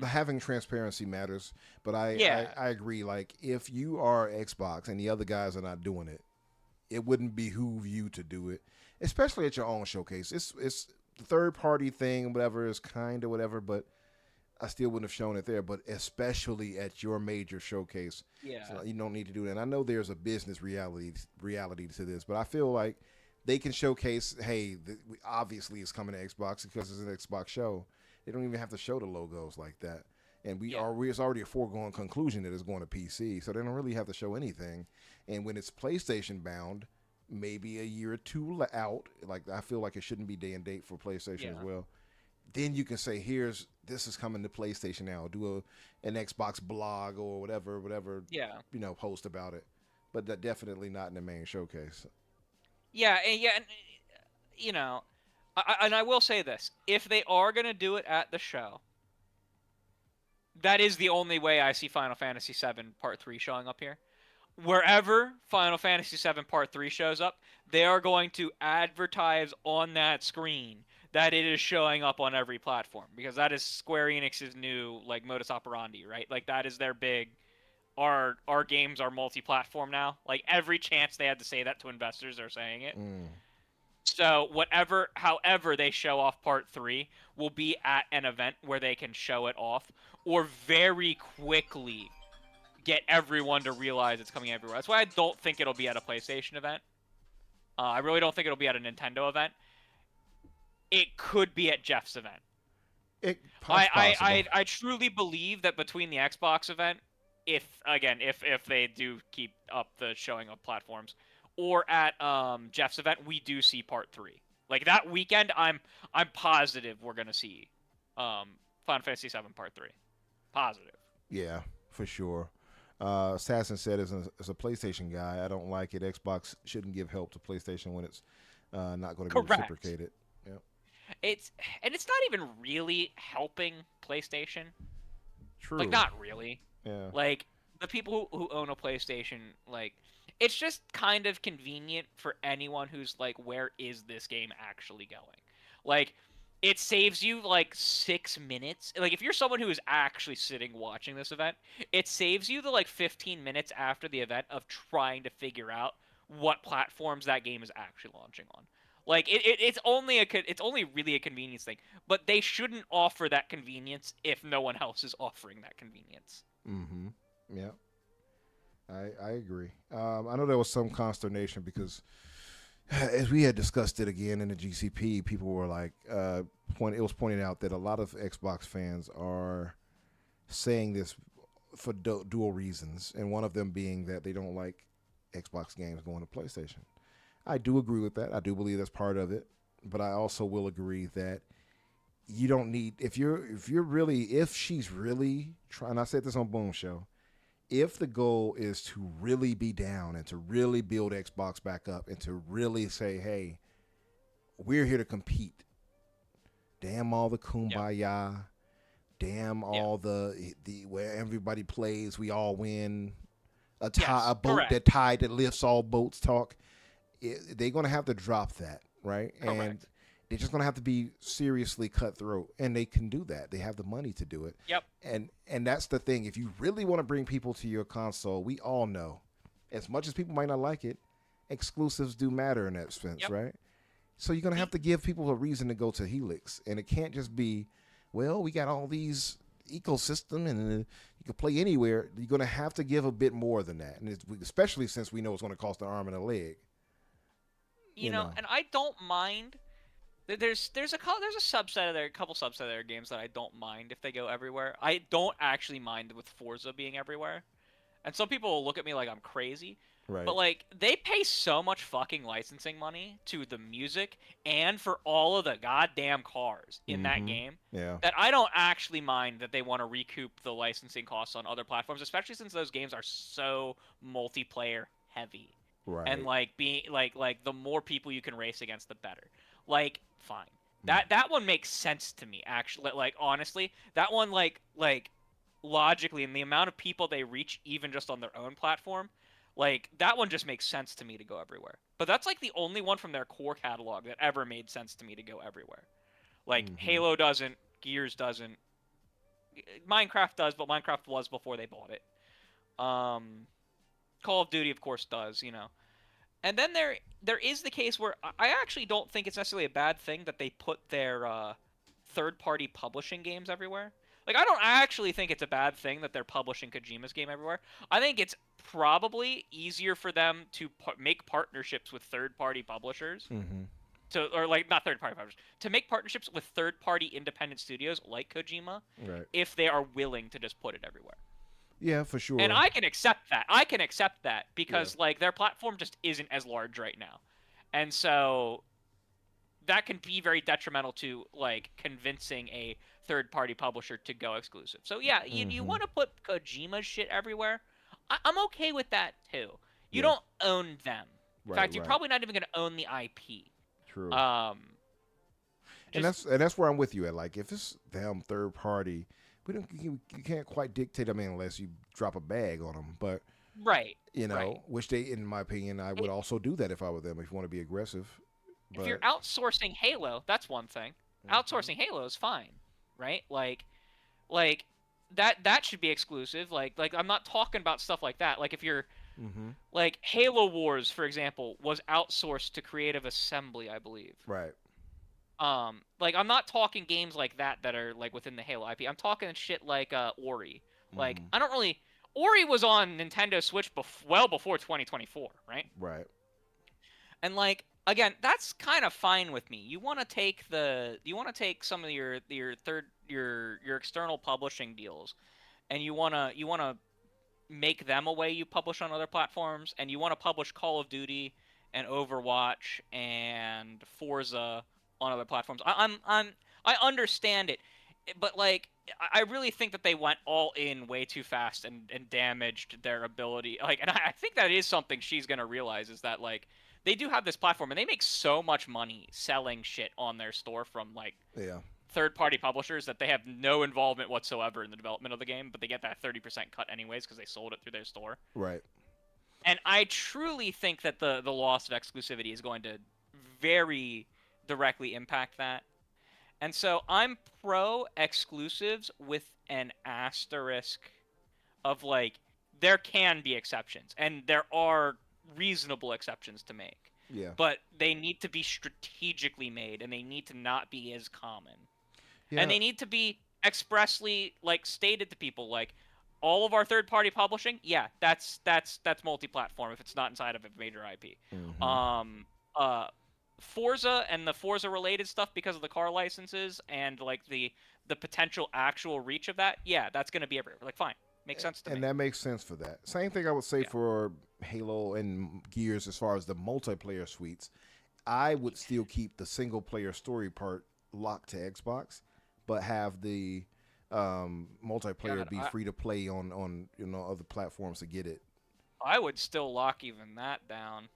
Having transparency matters, but I agree. Like, if you are Xbox and the other guys are not doing it, it wouldn't behoove you to do it, especially at your own showcase. It's the third party thing, whatever, is kind of whatever, but I still wouldn't have shown it there. But especially at your major showcase, so you don't need to do that. And I know there's a business reality to this, but I feel like they can showcase, hey, obviously it's coming to Xbox because it's an Xbox show. They don't even have to show the logos like that. And it's already a foregone conclusion that it's going to PC, so they don't really have to show anything. And when it's PlayStation bound, maybe a year or two out, like I feel like it shouldn't be day and date for PlayStation as well. Then you can say, this is coming to PlayStation now. Do an Xbox blog or whatever, post about it. But definitely not in the main showcase. And you know, I will say this: if they are gonna do it at the show, that is the only way I see Final Fantasy VII Part 3 showing up here. Wherever Final Fantasy VII Part 3 shows up, they are going to advertise on that screen that it is showing up on every platform, because that is Square Enix's new like modus operandi, right? Like that is their big our games are multi-platform now. Like every chance they had to say that to investors, they're saying it. So however they show off Part 3 will be at an event where they can show it off, or very quickly get everyone to realize it's coming everywhere. That's why I don't think it'll be at a PlayStation event. I really don't think it'll be at a Nintendo event. It could be at Jeff's event. I truly believe that between the Xbox event, if they do keep up the showing of platforms, or at Jeff's event, we do see Part 3. Like that weekend, I'm positive we're gonna see Final Fantasy VII Part 3. Positive. Yeah, for sure. Assassin said, as a PlayStation guy, I don't like it. Xbox shouldn't give help to PlayStation when it's not going to be reciprocated. Yep. It's not even really helping PlayStation. True. Like, not really. Yeah. Like, the people who own a PlayStation, like, it's just kind of convenient for anyone who's like, where is this game actually going? Like, it saves you like 6 minutes. Like, if you're someone who is actually sitting watching this event, it saves you the like 15 minutes after the event of trying to figure out what platforms that game is actually launching on. Like, it's only really a convenience thing, but they shouldn't offer that convenience if no one else is offering that convenience. Mm-hmm. Yeah. I agree. I know there was some consternation because, as we had discussed it again in the GCP, people were like, it was pointed out that a lot of Xbox fans are saying this for dual reasons, and one of them being that they don't like Xbox games going to PlayStation. I do agree with that. I do believe that's part of it, but I also will agree that you don't need, if she's really trying, I said this on Boom Show, if the goal is to really be down and to really build Xbox back up and to really say, hey, we're here to compete. Damn all the kumbaya. Yep. Damn all the where everybody plays, we all win. A boat that lifts all boats talk. They're going to have to drop that, right? Correct. And they're just going to have to be seriously cutthroat, and they can do that. They have the money to do it. Yep. And that's the thing. If you really want to bring people to your console, we all know, as much as people might not like it, exclusives do matter in that sense, right? So you're going to have to give people a reason to go to Helix, and it can't just be, well, we got all these ecosystem and you can play anywhere. You're going to have to give a bit more than that, and especially since we know it's going to cost an arm and a leg. You know, and I don't mind. There's a subset of a couple subset of their games that I don't mind if they go everywhere. I don't actually mind with Forza being everywhere, and some people will look at me like I'm crazy. Right. But like, they pay so much fucking licensing money to the music and for all of the goddamn cars in that game that I don't actually mind that they want to recoup the licensing costs on other platforms, especially since those games are so multiplayer heavy. Right. And like being like the more people you can race against, the better. Like, fine. That one makes sense to me, actually. Like, honestly, that one like logically, and the amount of people they reach even just on their own platform, like that one just makes sense to me to go everywhere. But that's like the only one from their core catalog that ever made sense to me to go everywhere. Like Halo doesn't, Gears doesn't, Minecraft does, but Minecraft was before they bought it. Call of Duty, of course, does, you know. And then there is the case where I actually don't think it's necessarily a bad thing that they put their third-party publishing games everywhere. Like, I don't actually think it's a bad thing that they're publishing Kojima's game everywhere. I think it's probably easier for them to make partnerships with third-party publishers. Not third-party publishers. To make partnerships with third-party independent studios like Kojima, if they are willing to just put it everywhere. Yeah, for sure. And I can accept that. Because like their platform just isn't as large right now. And so that can be very detrimental to like convincing a third-party publisher to go exclusive. So yeah, you want to put Kojima's shit everywhere. I'm okay with that too. You don't own them. In fact, you're probably not even going to own the IP. True. And that's where I'm with you at. Like, if it's damn third party, you can't quite dictate them unless you drop a bag on them. But which they, in my opinion, I would also do that if I were them. If you want to be aggressive, If you're outsourcing Halo, that's one thing. Outsourcing Halo is fine, right? Like that should be exclusive. Like I'm not talking about stuff like that. Like if you're like Halo Wars, for example, was outsourced to Creative Assembly, I believe. Right. Like I'm not talking games like that are like within the Halo IP. I'm talking shit like Ori. Like I don't really. Ori was on Nintendo Switch well before 2024, right? Right. And like again, that's kind of fine with me. You want to take some of your external publishing deals, and you want to make them a way you publish on other platforms, and you want to publish Call of Duty and Overwatch and Forza on other platforms. I understand it, but like I really think that they went all in way too fast and damaged their ability. Like, and I think that is something she's gonna realize is that like they do have this platform and they make so much money selling shit on their store from like third-party publishers that they have no involvement whatsoever in the development of the game, but they get that 30% cut anyways because they sold it through their store. Right. And I truly think that the loss of exclusivity is going to very directly impact that. And so I'm pro exclusives with an asterisk of like there can be exceptions and there are reasonable exceptions to make. Yeah. But they need to be strategically made and they need to not be as common. Yeah. And they need to be expressly like stated to people like all of our third-party publishing, yeah, that's multi-platform if it's not inside of a major IP. Forza and the Forza-related stuff because of the car licenses and like the potential actual reach of that, yeah, that's going to be everywhere. Like, fine, makes sense to me. And that makes sense for that. Same thing I would say for Halo and Gears as far as the multiplayer suites. I would still keep the single-player story part locked to Xbox, but have the multiplayer be free to play on other platforms to get it. I would still lock even that down.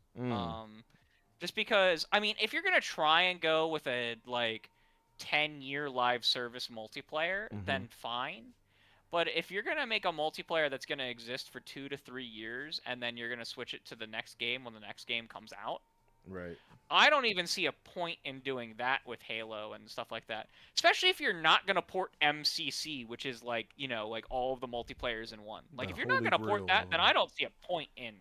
Just because I mean, if you're gonna try and go with a like 10-year live service multiplayer, then fine. But if you're gonna make a multiplayer that's gonna exist for 2 to 3 years and then you're gonna switch it to the next game when the next game comes out, right? I don't even see a point in doing that with Halo and stuff like that. Especially if you're not going to port MCC, which is like, like all of the multiplayers in one. Like if you're not going to port that, then I don't see a point in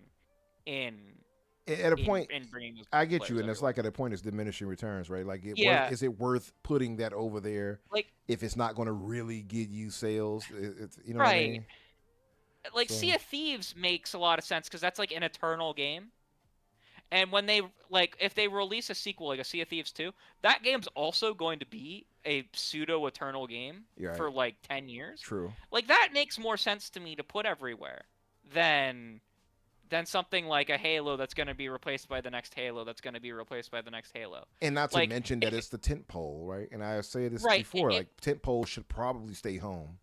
bringing those I get you, and it's like at a point it's diminishing returns, right? Like is it worth putting that over there like if it's not going to really get you sales? It's, you know what I mean? Like Sea of Thieves makes a lot of sense because that's like an eternal game. And when they, like, if they release a sequel, like a Sea of Thieves 2, that game's also going to be a pseudo-eternal game for, like, 10 years. True. Like, that makes more sense to me to put everywhere than something like a Halo that's going to be replaced by the next Halo that's going to be replaced by the next Halo. And not to mention that it's the tentpole, right? And I say this before, like, tentpole should probably stay home.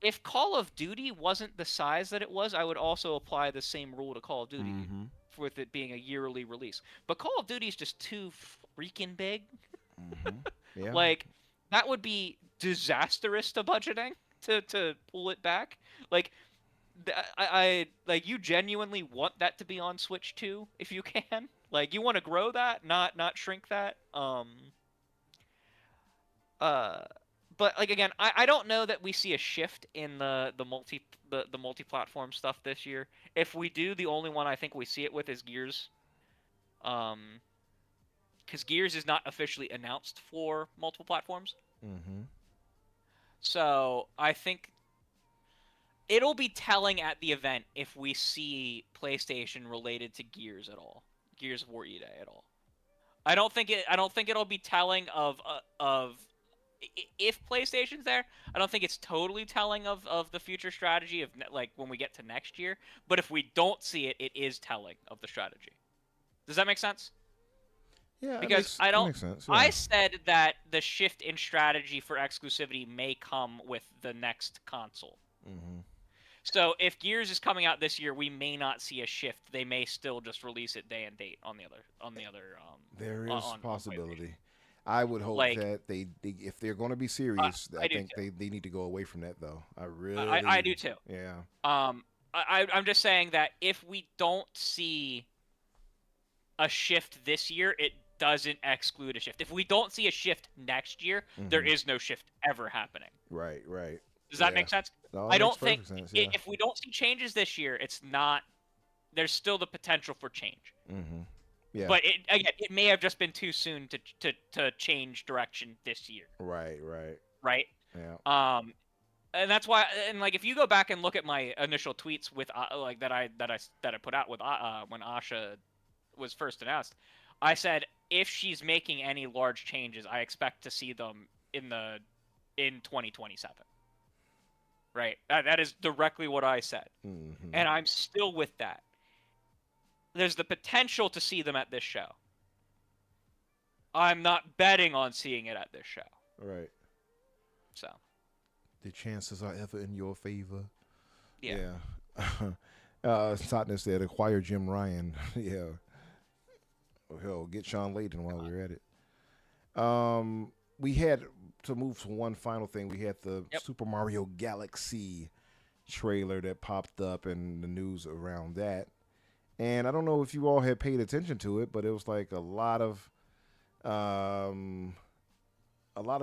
If Call of Duty wasn't the size that it was, I would also apply the same rule to Call of Duty. With it being a yearly release, but Call of Duty is just too freaking big. Yeah. Like that would be disastrous to budgeting to pull it back. Like I like you genuinely want that to be on Switch 2 if you can. Like you want to grow that, not shrink that. But like again, I don't know that we see a shift in the multi-platform stuff this year. If we do, the only one I think we see it with is Gears. Because Gears is not officially announced for multiple platforms. So I think it'll be telling at the event if we see PlayStation related to Gears at all, Gears of War EA at all. I don't think it'll be telling of if PlayStation's there. I don't think it's totally telling of the future strategy of like when we get to next year. But if we don't see it, it is telling of the strategy. Does that make sense? Yeah, because makes sense. Yeah. I said that the shift in strategy for exclusivity may come with the next console. So if Gears is coming out this year, we may not see a shift. They may still just release it day and date on the other. There is possibility. I would hope that they if they're going to be serious, I think they need to go away from that though. I do too. Yeah. I'm just saying that if we don't see a shift this year, it doesn't exclude a shift. If we don't see a shift next year, there is no shift ever happening. Right. Does that make sense? No, I don't think sense, yeah. if we don't see changes this year, it's not. There's still the potential for change. Yeah. But it may have just been too soon to change direction this year. Right. Yeah. And that's why, and like if you go back and look at my initial tweets with like that I put out with when Asha was first announced, I said if she's making any large changes, I expect to see them in 2027. Right. That is directly what I said, and I'm still with that. There's the potential to see them at this show. I'm not betting on seeing it at this show. Right. So. The chances are ever in your favor. Yeah. Satna said, acquire Jim Ryan. Yeah. Oh, hell, get Sean Layden while we're at it. We had to move to one final thing. We had the Super Mario Galaxy trailer that popped up and the news around that. And I don't know if you all had paid attention to it, but it was like a lot of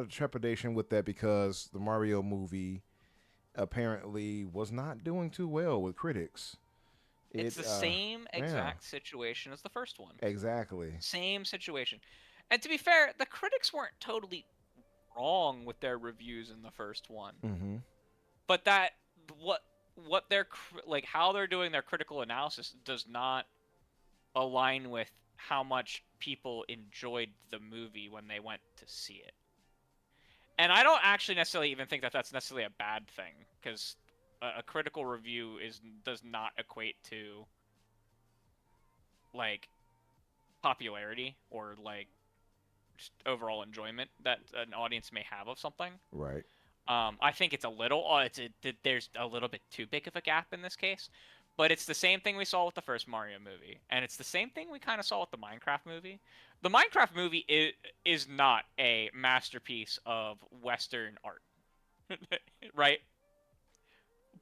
trepidation with that because the Mario movie apparently was not doing too well with critics. It's the same exact situation as the first one. Exactly. Same situation. And to be fair, the critics weren't totally wrong with their reviews in the first one. But that what they're like how they're doing their critical analysis does not align with how much people enjoyed the movie when they went to see it. And I don't actually necessarily even think that that's necessarily a bad thing, because a critical review does not equate to like popularity or like just overall enjoyment that an audience may have of something. Right. I think it's a little there's a little bit too big of a gap in this case, but it's the same thing we saw with the first Mario movie, and it's the same thing we kind of saw with the Minecraft movie. The Minecraft movie is not a masterpiece of Western art, right?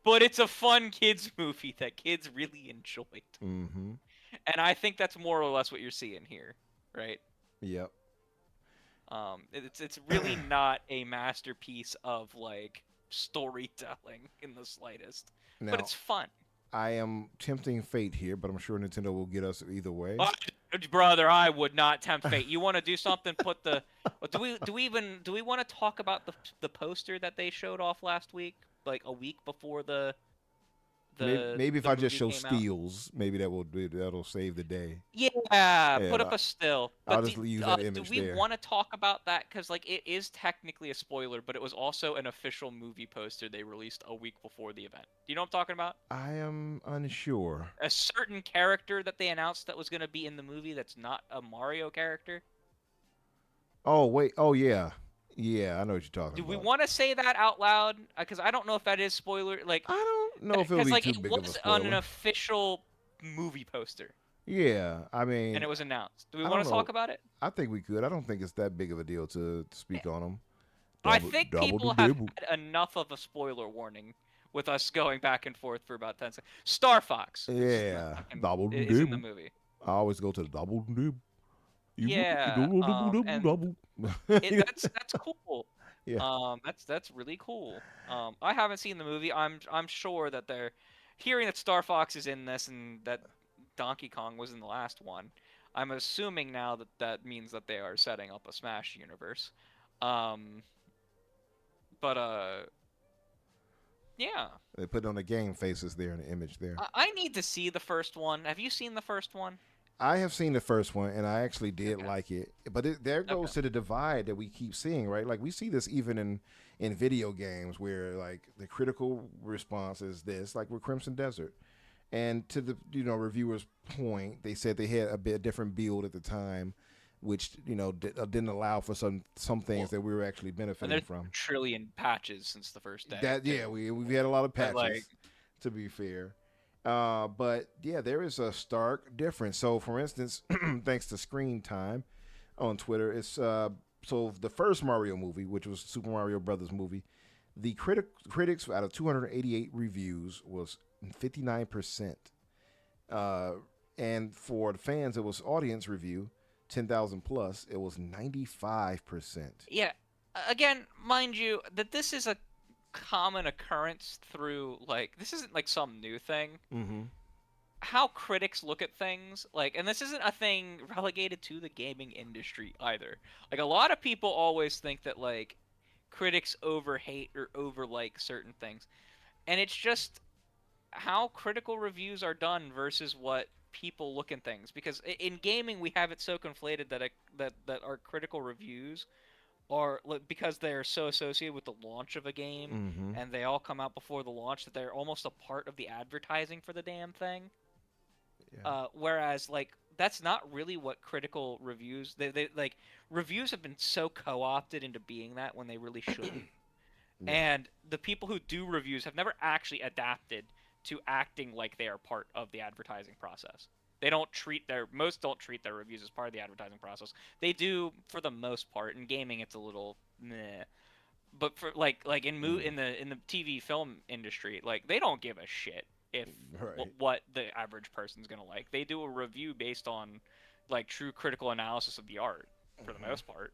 But it's a fun kids movie that kids really enjoyed, and I think that's more or less what you're seeing here, right? Yep. It's really not a masterpiece of like storytelling in the slightest, but it's fun. I am tempting fate here, but I'm sure Nintendo will get us either way. Brother, I would not tempt fate. You want to do something? Put the. Do we want to talk about the poster that they showed off last week, like a week before the maybe if I just show steals, maybe that'll save the day. Yeah, put up a still. But I'll just use that image there. Do we want to talk about that? Because like it is technically a spoiler, but it was also an official movie poster they released a week before the event. Do you know what I'm talking about? I am unsure. A certain character that they announced that was going to be in the movie that's not a Mario character. Oh wait. Oh yeah. Yeah, I know what you're talking about. Do we want to say that out loud? Because I don't know if that is spoiler. Like I don't know if it'll be like, too big of a spoiler. It was an official movie poster. Yeah, I mean, and it was announced. Do we want to talk about it? I think we could. I don't think it's that big of a deal to speak on them. I think people have had enough of a spoiler warning with us going back and forth for about 10 seconds. Star Fox. Yeah, is in the movie. I always go to the double dib. Yeah, that's cool. Yeah. That's really cool. I haven't seen the movie. I'm sure that they're hearing that Star Fox is in this and that Donkey Kong was in the last one. I'm assuming now that means that they are setting up a Smash universe. Yeah. They put on the game faces there in the image there. I need to see the first one. Have you seen the first one? I have seen the first one, and I actually did like it. But there goes to the divide that we keep seeing, right? Like, we see this even in video games where, like, the critical response is this, like with Crimson Desert. And to the, reviewer's point, they said they had a bit different build at the time, which, didn't allow for some things that we were actually benefiting from. Trillion patches since the first day. We've had a lot of patches, to be fair. But yeah, there is a stark difference. So, for instance, thanks to Screen Time on Twitter, it's so the first Mario movie, which was Super Mario Brothers movie, the critics out of 288 reviews was 59%. And for the fans, it was audience review 10,000 plus, it was 95%. Yeah. Again, mind you, that this is a common occurrence through, like, this isn't like some new thing. Mm-hmm. How critics look at things, like, and this isn't a thing relegated to the gaming industry either. Like, a lot of people always think that, like, critics over-hate or over-like certain things. And it's just how critical reviews are done versus what people look at things. Because in gaming, we have it so conflated that our critical reviews are, because they're so associated with the launch of a game, Mm-hmm. and they all come out before the launch, that they're almost a part of the advertising for the damn thing. Yeah. Whereas, like, that's not really what critical reviews... They like, reviews have been so co-opted into being that when they really shouldn't. Yeah. And the people who do reviews have never actually adapted to acting like they are part of the advertising process. Most don't treat their reviews as part of the advertising process. They do for the most part. In gaming, it's a little meh. But for like in the TV film industry, like, they don't give a shit if what the average person's gonna like. They do a review based on, like, true critical analysis of the art for the most part.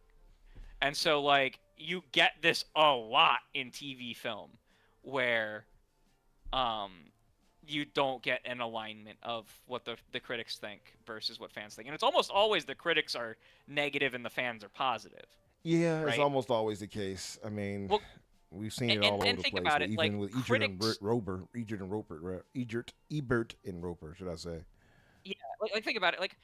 And so, like, you get this a lot in TV film, where you don't get an alignment of what the critics think versus what fans think. And it's almost always the critics are negative and the fans are positive. Yeah, right? It's almost always the case. I mean, Well, we've seen it all over the think place. about it, Even like, with Ebert and Roper, Yeah, like think about it. Like,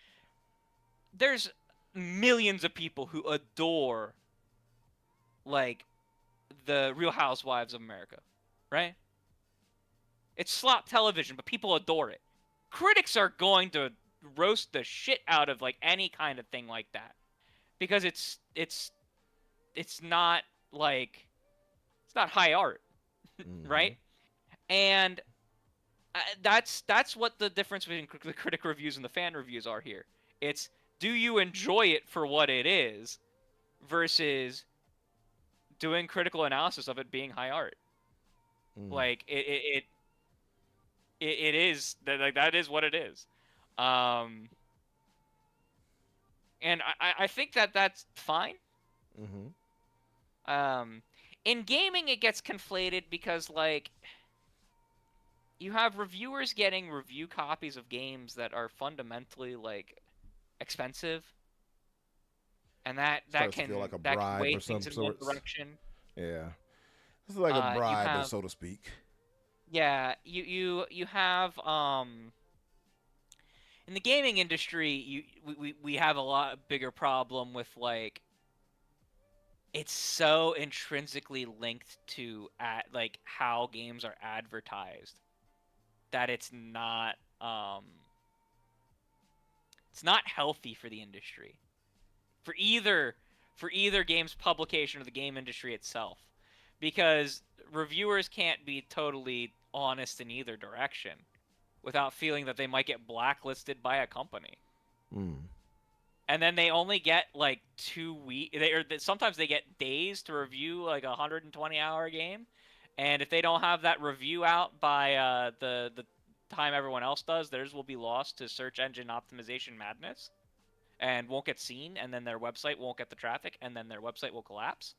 there's millions of people who adore, like, the Real Housewives of America, right? It's slop television, but people adore it. Critics are going to roast the shit out of, like, any kind of thing like that, because it's not, like, it's not high art, right? And that's what the difference between the critic reviews and the fan reviews are here. It's, do you enjoy it for what it is, versus doing critical analysis of it being high art. Like, it is, like, that is what it is. And I think that's fine. In gaming, it gets conflated because, like, you have reviewers getting review copies of games that are fundamentally, like, expensive, and that can feel like a that can bribe weigh or some things in one sorts. direction. Yeah, it's like a You bribe, have, so to speak. Yeah, you have in the gaming industry, we have a lot bigger problem with, like, it's so intrinsically linked to like, how games are advertised, that it's not healthy for the industry, for either game's publication or the game industry itself, because reviewers can't be totally honest in either direction without feeling that they might get blacklisted by a company. And then they only get, like, 2 weeks. Sometimes they get days to review, like, a 120-hour game. And if they don't have that review out by the time everyone else does, theirs will be lost to search engine optimization madness and won't get seen. And then their website won't get the traffic. And then their website will collapse.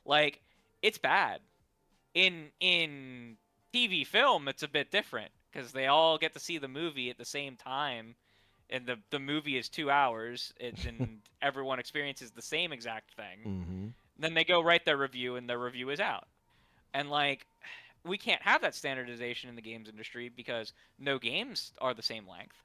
Like, it's bad. In TV film, it's a bit different, because they all get to see the movie at the same time. And the movie is 2 hours, and everyone experiences the same exact thing. Then they go write their review, and their review is out. And, like, we can't have that standardization in the games industry, because no games are the same length.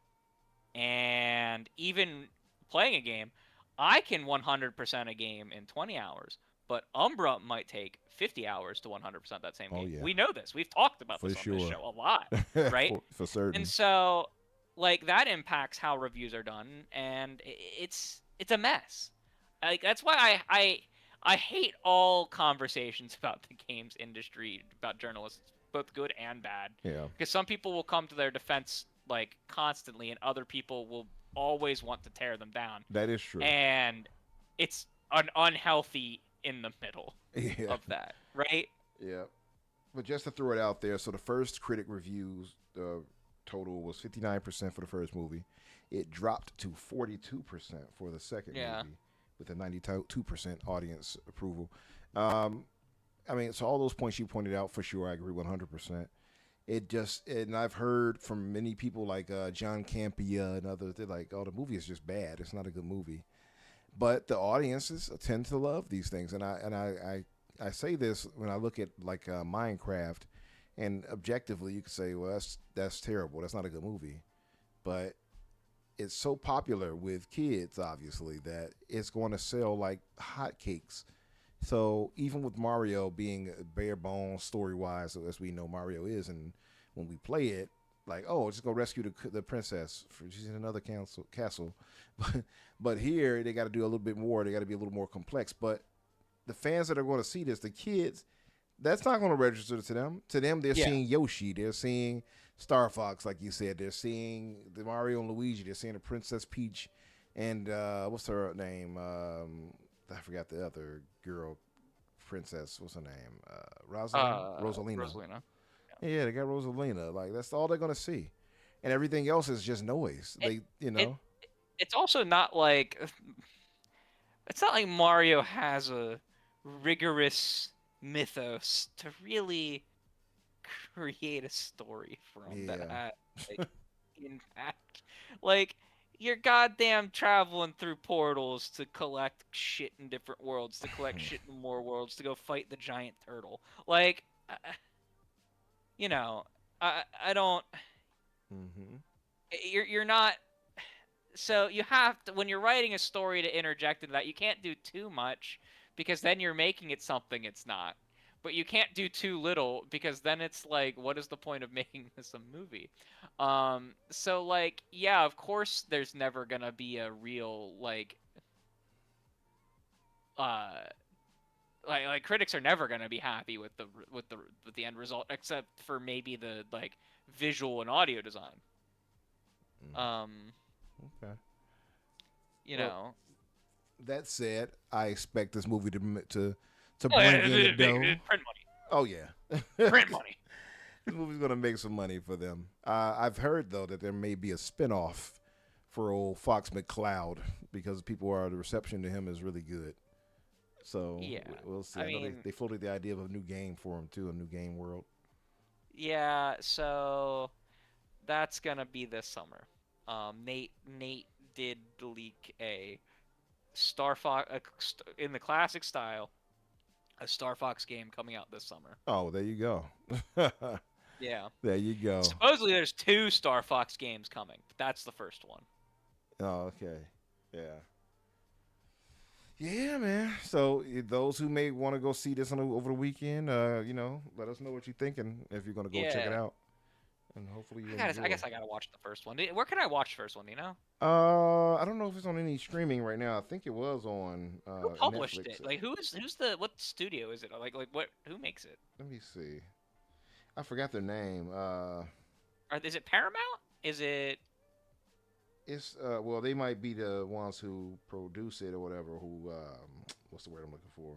And even playing a game, I can 100% a game in 20 hours, but Umbra might take 50 hours to 100% that same game. Yeah. We know this. We've talked about this on this show a lot, right? for certain. And so, like, that impacts how reviews are done, and it's a mess. Like, that's why I hate all conversations about the games industry, about journalists, both good and bad. Yeah. Because some people will come to their defense, like, constantly, and other people will always want to tear them down. That is true. And it's unhealthy in the middle of that, right? Yeah. But just to throw it out there, so the first critic reviews total was 59% for the first movie, it dropped to 42% for the second movie with a 92% audience approval. I mean, so all those points you pointed out, for sure, I agree 100%. And I've heard from many people like John Campea and others, they're like, oh, the movie is just bad. It's not a good movie. But the audiences tend to love these things. And I say this when I look at like Minecraft, and objectively you could say, well, that's terrible. That's not a good movie. But it's so popular with kids, obviously, that it's going to sell like hotcakes. So even with Mario being bare bones story-wise, as we know Mario is, and when we play it, like, oh, just go rescue the princess. She's in another castle. But here, they got to do a little bit more. They got to be a little more complex. But the fans that are going to see this, the kids, that's not going to register to them. To them, they're seeing Yoshi. They're seeing Star Fox, like you said. They're seeing the Mario and Luigi. They're seeing the Princess Peach. And what's her name? I forgot the other girl princess. What's her name? Rosalina. Yeah, they got Rosalina. Like, that's all they're gonna see, and everything else is just noise. It's also not like Mario has a rigorous mythos to really create a story from that had like impact. Like, you're goddamn traveling through portals to collect shit in different worlds, to collect shit in more worlds, to go fight the giant turtle. Like, you know, I don't. Mm-hmm. You're not. So you have to, when you're writing a story to interject into that, you can't do too much, because then you're making it something it's not. But you can't do too little, because then it's like, what is the point of making this a movie? So like, yeah, of course there's never gonna be a real like critics are never gonna be happy with the end result, except for maybe the like visual and audio design. Okay. You know. That said, I expect this movie to bring in the dough. Print money. Oh yeah, print money. This movie's gonna make some money for them. I've heard though that there may be a spinoff for old Fox McCloud, because the reception to him is really good. So yeah, we'll see. I know they floated the idea of a new game for him too, a new game world. Yeah, so that's gonna be this summer. Nate did leak a Star Fox in the classic style, a Star Fox game coming out this summer. Oh, there you go. Yeah. There you go. Supposedly there's 2 Star Fox games coming, but that's the first one. Oh, okay. Yeah. Yeah, man. So those who may want to go see this over the weekend, let us know what you're thinking if you're going to go check it out. And hopefully you I guess I gotta watch the first one. Where can I watch the first one? Do you know? I don't know if it's on any streaming right now. I think it was on. Who published Netflix. it? Like, what studio is it? Like what? Who makes it? Let me see. I forgot their name. Is it Paramount? Is it? It's well, they might be the ones who produce it or whatever. Who what's the word I'm looking for?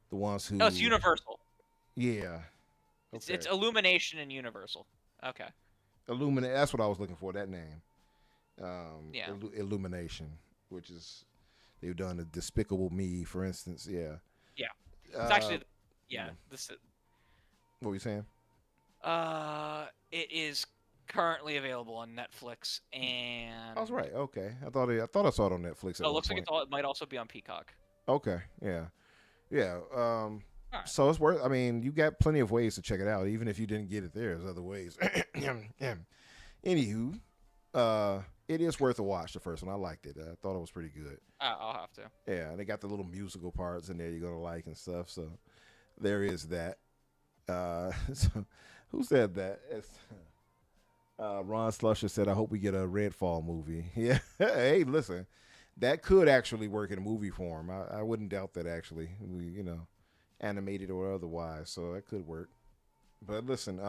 The ones who. No, it's Universal. Yeah. Okay. It's Illumination and Universal. Okay. That's what I was looking for. That name. Yeah. Illumination, which is they've done a Despicable Me, for instance. Yeah. Yeah. It's actually. Yeah. This. What were you saying? It is currently available on Netflix and. I was right. Okay. I thought I saw it on Netflix. It looks like it might also be on Peacock. Okay. Yeah. Yeah. Right. So it's worth. I mean, you got plenty of ways to check it out. Even if you didn't get it there's other ways. Anywho, it is worth a watch. The first one, I liked it. I thought it was pretty good. I'll have to. Yeah, and they got the little musical parts in there you're gonna like and stuff. So there is that. So who said that? It's, Ron Slusher said, "I hope we get a Redfall movie." Yeah. Hey, listen, that could actually work in a movie form. I wouldn't doubt that. Actually, animated or otherwise, so that could work. But listen,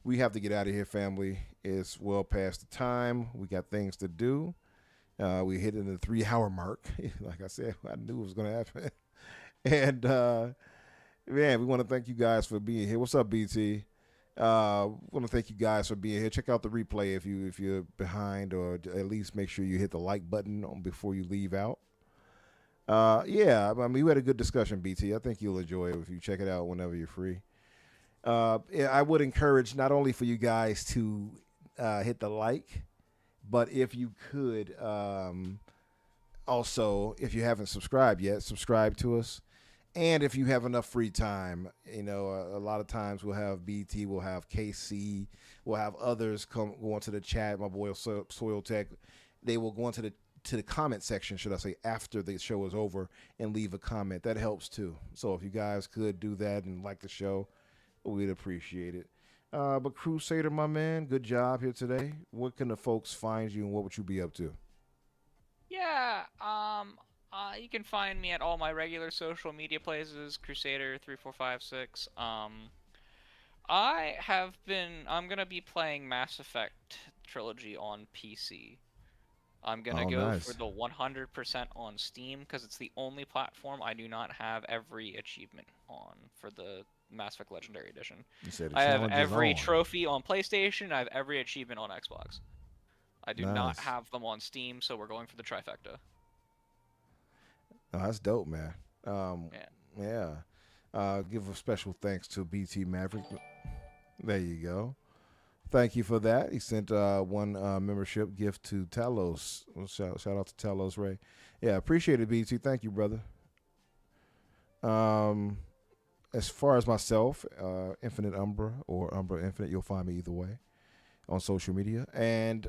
we have to get out of here, family. It's well past the time. We got things to do. We hit in the 3-hour mark. Like I said, I knew it was going to happen. And, man, we want to thank you guys for being here. What's up, BT? Want to thank you guys for being here. Check out the replay if you're behind, or at least make sure you hit the like button before you leave out. Yeah, I mean, we had a good discussion, BT. I think you'll enjoy it if you check it out whenever you're free. Yeah, I would encourage not only for you guys to hit the like, but if you could also, if you haven't subscribed yet, subscribe to us. And if you have enough free time, a lot of times we'll have BT, we'll have KC, we'll have others go into the chat. My boy Soil Tech, they will go into the comment section, should I say, after the show is over and leave a comment. That helps too. So if you guys could do that and like the show, we'd appreciate it. But Crusader, my man, good job here today. Where can the folks find you, and what would you be up to? Yeah, you can find me at all my regular social media places, Crusader3456. I'm gonna be playing Mass Effect Trilogy on PC. I'm gonna go for the 100% on Steam, because it's the only platform I do not have every achievement on for the Mass Effect Legendary Edition. I have every trophy on PlayStation, I have every achievement on Xbox. I do not have them on Steam, so we're going for the trifecta. Oh, that's dope, man. Yeah. Give a special thanks to BT Maverick. There you go. Thank you for that. He sent one membership gift to Talos. Shout out to Talos Ray. Yeah, appreciate it, BT. Thank you, brother. As far as myself, Infinite Umbra or Umbra Infinite, you'll find me either way on social media. And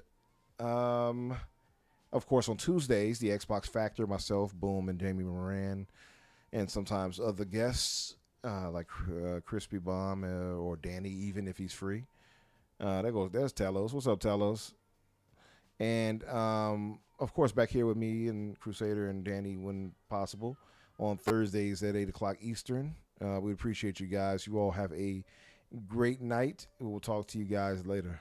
of course, on Tuesdays, the Xbox Factor, myself, Boom, and Jamie Moran, and sometimes other guests like Crispy Bomb or Danny, even if he's free. There's Talos. What's up, Talos? And of course, back here with me and Crusader and Danny when possible on Thursdays at 8 o'clock Eastern. We appreciate you guys. You all have a great night. We will talk to you guys later.